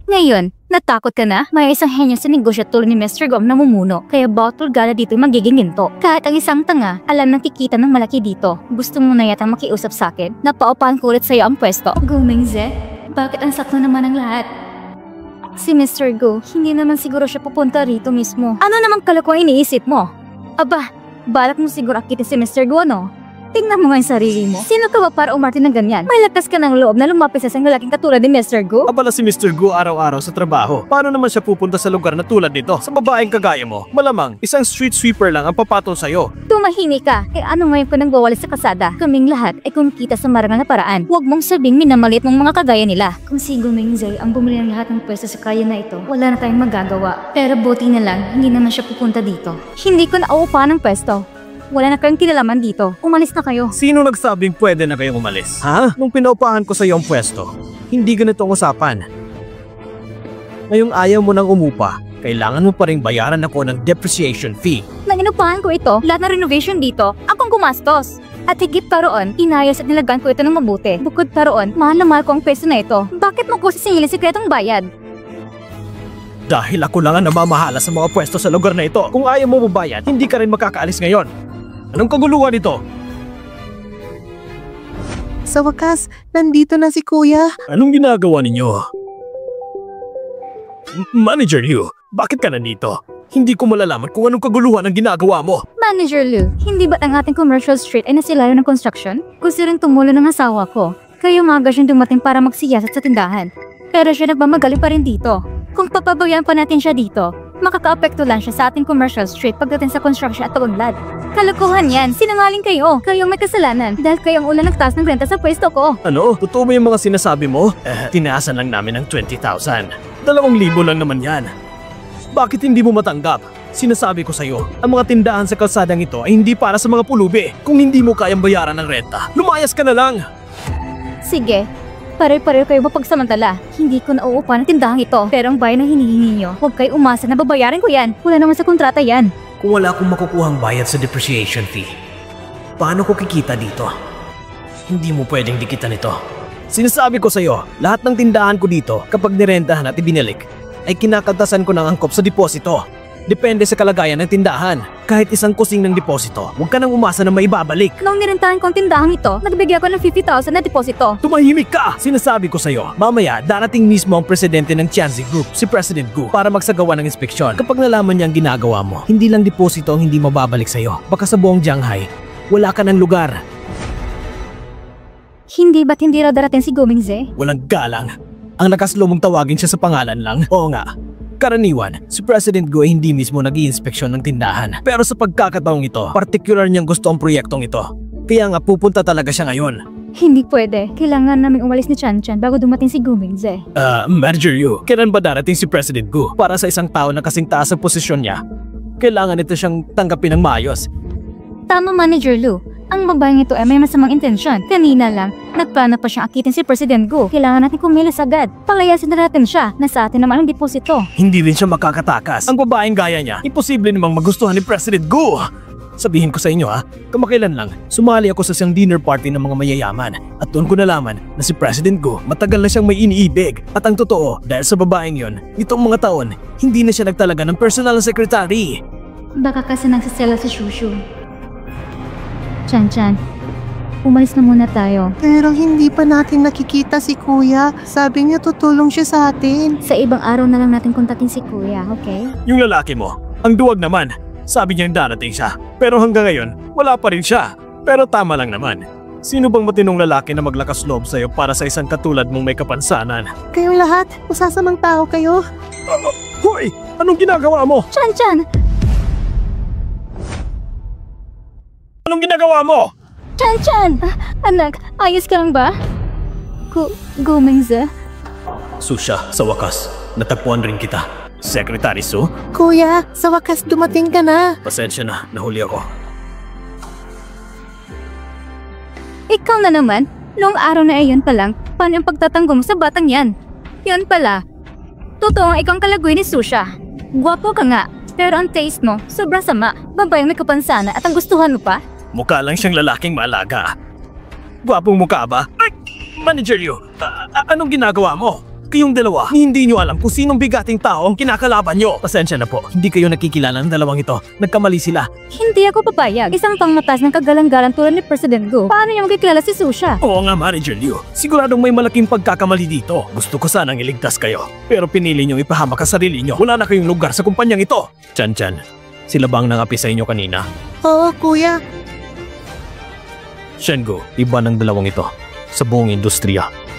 Ngayon, natakot ka na? May isang henyo sa negosyo tulad ni Mr. Gom na namumuno, kaya bottle gala dito magiging ginto. Kahit ang isang tanga, alam nang kikita ng malaki dito. Gusto mo na yatang makiusap sa akin? Napaupahan ko ulit sa'yo ang pwesto. Gumingze, bakit ang sakto naman ang lahat? Si Mr. Go, hindi naman siguro siya pupunta rito mismo. Ano namang kalokohan iniisip mo? Aba, balak mo siguro akitin si Mr. Go, no? Tingnan mo nga yung sarili mo. Sino ka ba para umarte ng ganyan? May lakas ka ng loob na lumapit sa isang lalaking katulad ni Mr. Go? Abala si Mr. Gu araw-araw sa trabaho. Paano naman siya pupunta sa lugar na tulad nito? Sa babaeng kagaya mo, malamang isang street sweeper lang ang papatol sa'yo. Tumahimik ka. Eh ano ngayon ko nang bawal sa kasada? Kaming lahat ay kumikita sa marangal na paraan. Huwag mong sabing minamalit mong mga kagaya nila. Kung si Gumingzay ang bumili ng lahat ng pwesto sa kaya na ito, wala na tayong magagawa. Pero buti na lang, hindi naman siya pupunta dito. Hindi ko nauupahan ng pwesto. Wala na kayong kinalaman dito. Umalis na kayo. Sino nagsabing pwede na kayong umalis? Ha? Nung pinaupahan ko sa iyo ang pwesto, hindi ganito ang usapan. Ngayong ayaw mo nang umupa, kailangan mo pa rin bayaran ako ng depreciation fee. Nang inupahan ko ito, lahat ng renovation dito, akong gumastos. At higit pa roon, inayos at nilagan ko ito ng mabuti. Bukod pa roon, mahal na mahal ko ang pwesto na ito. Bakit mo ko sisingilin sikretong bayad? Dahil ako lang ang namamahala sa mga pwesto sa lugar na ito. Kung ayaw mo mabayad, hindi ka rin makakaalis ngayon. Anong kaguluhan ito? Sa wakas, nandito na si Kuya. Anong ginagawa ninyo? Manager Liu, bakit ka nandito? Hindi ko malalaman kung anong kaguluhan ang ginagawa mo. Manager Lou, hindi ba't ang ating commercial street ay nasilayo ng construction? Gusto rin tumulo ng asawa ko. Kaya umaga siyang dumating para magsiyasat sa tindahan. Pero siya nagmamagali pa rin dito. Kung papabayan pa natin siya dito, makaka-apekto lang siya sa ating commercial street pagdating sa construction at pagunlad. Kalokohan yan, sinungaling kayo. Kayong may kasalanan dahil kayong ulan nagtaas ng renta sa pwesto ko. Ano? Totoo ba yung mga sinasabi mo? Tinaasan lang namin ng 20,000. 2,000 lang naman yan. Bakit hindi mo matanggap? Sinasabi ko sa'yo, ang mga tindahan sa kalsadang ito ay hindi para sa mga pulubi. Kung hindi mo kayang bayaran ng renta, lumayas ka na lang. Sige, pare-pareho kayo mapagsamantala. Hindi ko nauupa ng tindahang ito. Pero ang bayan na hinihingi nyo, huwag kayo umasa na babayaran ko yan. Wala naman sa kontrata yan. Kung wala akong makukuhang bayad sa depreciation fee, paano ko kikita dito? Hindi mo pwedeng dikitan ito. Sinasabi ko sa'yo, lahat ng tindahan ko dito, kapag nirentahan at ibinalik, ay kinakaltasan ko ng angkop sa deposito. Depende sa kalagayan ng tindahan. Kahit isang kusing ng deposito, huwag ka nang umasa na maibabalik. Nung nirentahan kong tindahang ito, nagbigay ako ng 50,000 na deposito. Tumahimik ka! Sinasabi ko sa'yo, mamaya darating mismo ang presidente ng Tianzi Group, si President Gu, para magsagawa ng inspeksyon. Kapag nalaman niya ang ginagawa mo, hindi lang deposito ang hindi mababalik sa'yo. Baka sa buong Shanghai, wala ka ng lugar. Hindi ba't hindi raw darating si Gumingze? Walang galang. Ang nakaslo mong tawagin siya sa pangalan lang. Oo nga. Karaniwan, si President Gu ay hindi mismo nag-i-inspeksyon ng tindahan. Pero sa pagkakataong ito, partikular niyang gusto ang proyektong ito. Kaya nga pupunta talaga siya ngayon. Hindi pwede. Kailangan namin umalis ni Chan-Chan bago dumating si Gumingze. Manager Yu, kailan ba darating si President Gu? Para sa isang tao na kasing taas ang posisyon niya, kailangan ito siyang tanggapin ng maayos. Tama, Manager Lu. Ang babaeng ito ay may masamang intensyon. Kanina lang, nagplano pa siyang akitin si President Gu. Kailangan natin kumilos agad. Palayasin na natin siya na sa atin naman ang deposito. Hindi rin siya makakatakas. Ang babaeng gaya niya, imposible namang magustuhan ni President Gu. Sabihin ko sa inyo kamakailan lang, sumali ako sa isang dinner party ng mga mayayaman. At doon ko nalaman na si President Gu matagal na siyang may iniibig. At ang totoo, dahil sa babaeng yon, nitong mga taon, hindi na siya nagtalaga ng personal secretary. Baka kasi nagsasela si Shushu. Chan-Chan, umalis na muna tayo. Pero hindi pa natin nakikita si Kuya. Sabi niya tutulong siya sa atin. Sa ibang araw na lang natin kontakin si Kuya, okay? Yung lalaki mo, ang duwag naman. Sabi niya darating siya. Pero hanggang ngayon, wala pa rin siya. Pero tama lang naman. Sino bang matinong lalaki na maglakas loob sa'yo para sa isang katulad mong may kapansanan? Kayong lahat, masasamang tao kayo. Hoy! Anong ginagawa mo? Chan-Chan! Anong ginagawa mo? Chan-Chan! Anak, ayos ka lang ba? Gomengza? Susha, sa wakas, natagpuan rin kita. Secretary Su, Kuya, sa wakas dumating ka na. pasensya na, nahuli ako. Ikaw na naman? Noong araw na iyon pa lang, paano yung pagtatanggol mo sa batang yan? Yun pala. Totoo ang ikaw ang kalagoy ni Susha. Gwapo ka nga, pero ang taste mo, sobrang sama. Babayang may kapansana at ang gustuhan mo pa? Mukha lang siyang lalaking malaga. Gwapong mukha ba? Ay, Manager Yu, anong ginagawa mo? Kayong dalawa, hindi nyo alam kung sinong bigating tao ang kinakalaban nyo. Pasensya na po, hindi kayo nakikilala ng dalawang ito. Nagkamali sila. Hindi ako papayag. Isang pangmatas ng kagalang-galang tulad ni President Go. Paano niya magkikilala si Susha? Oo nga, Manager Liu. Siguradong may malaking pagkakamali dito. Gusto ko sanang iligtas kayo. Pero pinili nyo ipahamak ang sarili nyo. Wala na kayong lugar sa kumpanyang ito. Chan-chan, sila bang nangapi sa inyo kanina? Oo, kuya. Shengo, iba ng dalawang ito sa buong industriya.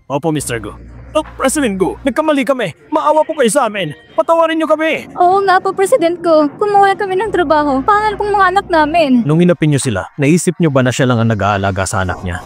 Opo, Mr. Go. Oh, President Go, nagkamali kami. Maawa po kayo sa amin. Patawarin niyo kami. Oo nga po, President Go. Kumuha kami ng trabaho. Pangal pong mga anak namin. Nung inapin niyo sila, naisip niyo ba na siya lang ang nag-aalaga sa anak niya?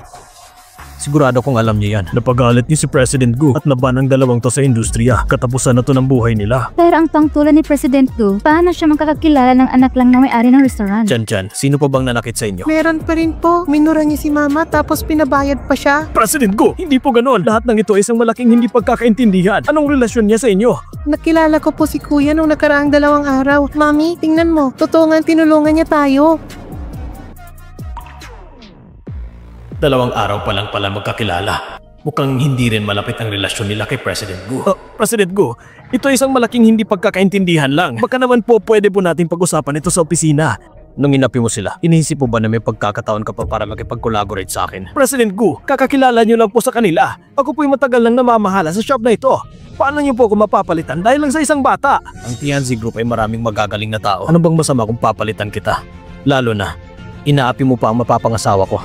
Sigurado kong alam niyo yan. Napagalit niyo si President Gu at naban ang dalawang to sa industriya. Katapusan na to ng buhay nila. Pero ang tangtulan ni President Go, paano siya makakakilala ng anak lang na may-ari ng restaurant? Chan-chan, sino pa bang nanakit sa inyo? Meron pa rin po. Minura niya si mama tapos pinabayad pa siya. President Gu, hindi po ganon. Lahat ng ito ay isang malaking hindi pagkakaintindihan. Anong relasyon niya sa inyo? Nakilala ko po si kuya nung nakaraang 2 araw. Mami, tingnan mo. Totoo nga tinulungan niya tayo. 2 araw pa lang pala magkakilala. Mukhang hindi rin malapit ang relasyon nila kay President Gu. President Gu, ito ay isang malaking hindi pagkakaintindihan lang. Baka naman po pwede po natin pag-usapan ito sa opisina. Nung inapi mo sila, iniisip mo ba na may pagkakataon ka pa para makipag-collaborate sa akin? President Gu, kakakilala niyo lang po sa kanila. Ako po'y matagal lang namamahala sa shop na ito. Paano niyo po ako mapapalitan dahil lang sa isang bata? Ang Tianzi Group ay maraming magagaling na tao. Ano bang masama kung papalitan kita? Lalo na, inaapi mo pa ang mapapangasawa ko.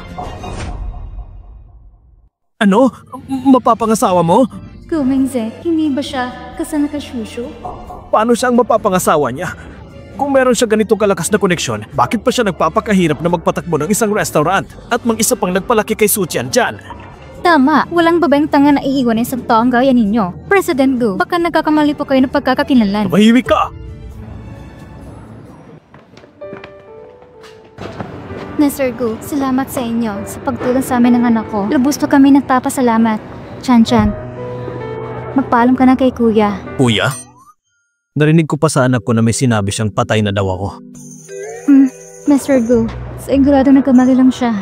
Ano? Mapapangasawa mo? Gomengze, hindi ba siya kasana kay Shushu? Paano siya ang mapapangasawa niya? Kung meron siya ganitong kalakas na koneksyon, bakit pa siya nagpapakahirap na magpatakbo ng isang restaurant at mag-isa pang nagpalaki kay Su Tiantian? Tama, walang babaeng tanga na iiwan ng isang taong gaya ninyo. President Go, baka nagkakamali po kayo ng pagkakakilanlan. Mahimik ka! Mr. Gu, salamat sa inyo sa pagtulong sa amin ng anak ko. Lubos po kami nagpapasalamat. Chan-chan, magpaalam ka na kay kuya. Kuya? Narinig ko pa sa anak ko na may sinabi siyang patay na daw ako. Mr. Gu, sigurado nagkamali lang siya.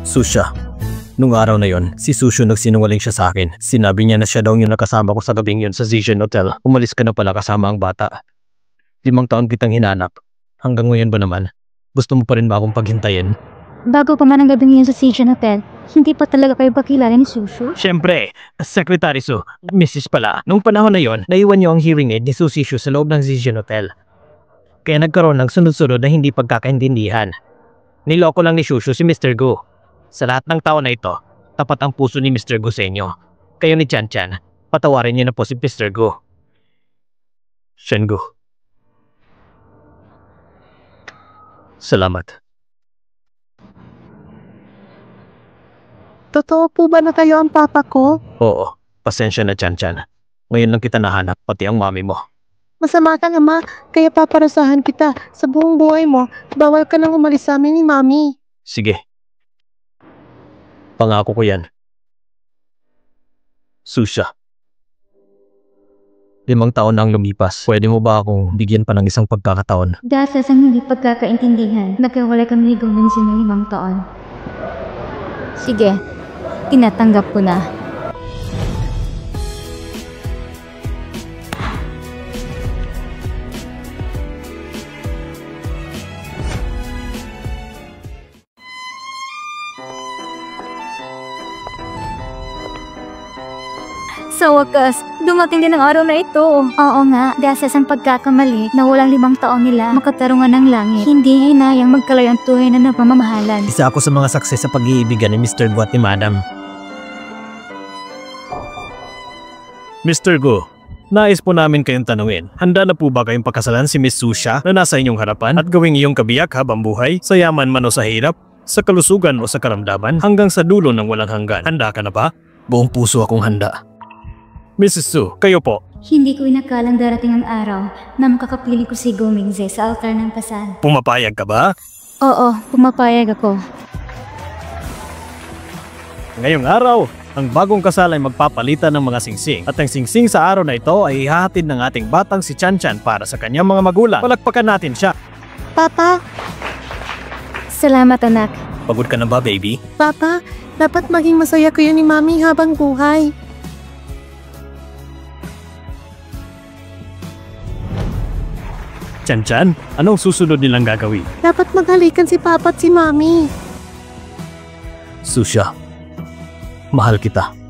Susha. Nung araw na yon, si Sushu nagsinungaling siya sa akin. Sinabi niya na siya daw yung nakasama ko sa gabing yun sa Zijian Hotel. Umalis ka na pala kasama ang bata. 5 taon kitang hinanap. Hanggang ngayon ba naman? Gusto mo pa rin ba akong paghintayin? Bago pa man ang gabi ngayon sa Zijian Hotel, hindi pa talaga kayo pakilala ni Sushu? Siyempre, Secretary Su, Mrs. pala. Nung panahon na yon, naiwan niyo ang hearing aid ni Su Sishu sa loob ng Zijian Hotel. Kaya nagkaroon ng sunod-sunod na hindi pagkakaintindihan. Niloko lang ni Shushu si Mr. Gu. Sa lahat ng taon na ito, tapat ang puso ni Mr. Gu sa inyo. Kayo ni Chan-chan, patawarin niyo na po si Mr. Gu. Shengu. Salamat. Totoo po ba na kayo ang papa ko? Oo, pasensya na Chan-chan. Ngayon lang kita nahanap, pati ang mami mo. Masama ka naman, kaya paparasahan kita. Sa buong buhay mo, bawal ka nang umalis sa amin ni mami. Sige. Pangako ko yan. Susha. 5 taon na ang lumipas. Pwede mo ba akong bigyan pa ng isang pagkakataon? Dahil sa isang hindi pagkakaintindihan, nagkawala kami ni Gomengze ng 5 taon. Sige, tinatanggap ko na. Sa wakas, dumating din ang araw na ito. Oo nga, dahil sa isang pagkakamali na walang 5 taon nila makatarungan ng langit, hindi hinayang magkalayo ang tunay na napamamahalan. Isa ako sa mga success sa pag-iibigan ni Mr. Gu at ni Madam. Mr. Gu, Nais po namin kayong tanungin, handa na po ba kayong pakasalan si Miss Susha na nasa inyong harapan at gawing iyong kabiyak habang buhay, sa yaman man o sa hirap, sa kalusugan o sa karamdaman, hanggang sa dulo ng walang hanggan? Handa ka na ba? Buong puso akong handa. Mrs. Su, kayo po. Hindi ko inakalang darating ang araw na makakapili ko si Gomingze sa altar ng kasal. Pumapayag ka ba? Oo, pumapayag ako. Ngayong araw, ang bagong kasal ay magpapalitan ng mga singsing at ang singsing sa araw na ito ay ihahatid ng ating batang si Chan Chan para sa kanyang mga magulang. Palakpakan natin siya. Papa, Salamat anak. Pagod ka na ba, baby? Papa, dapat maging masaya kayo ni Mami habang buhay. Chan Chan, anong susunod nilang gagawin? Dapat maghalikan si Papa at si Mami. Susha, mahal kita.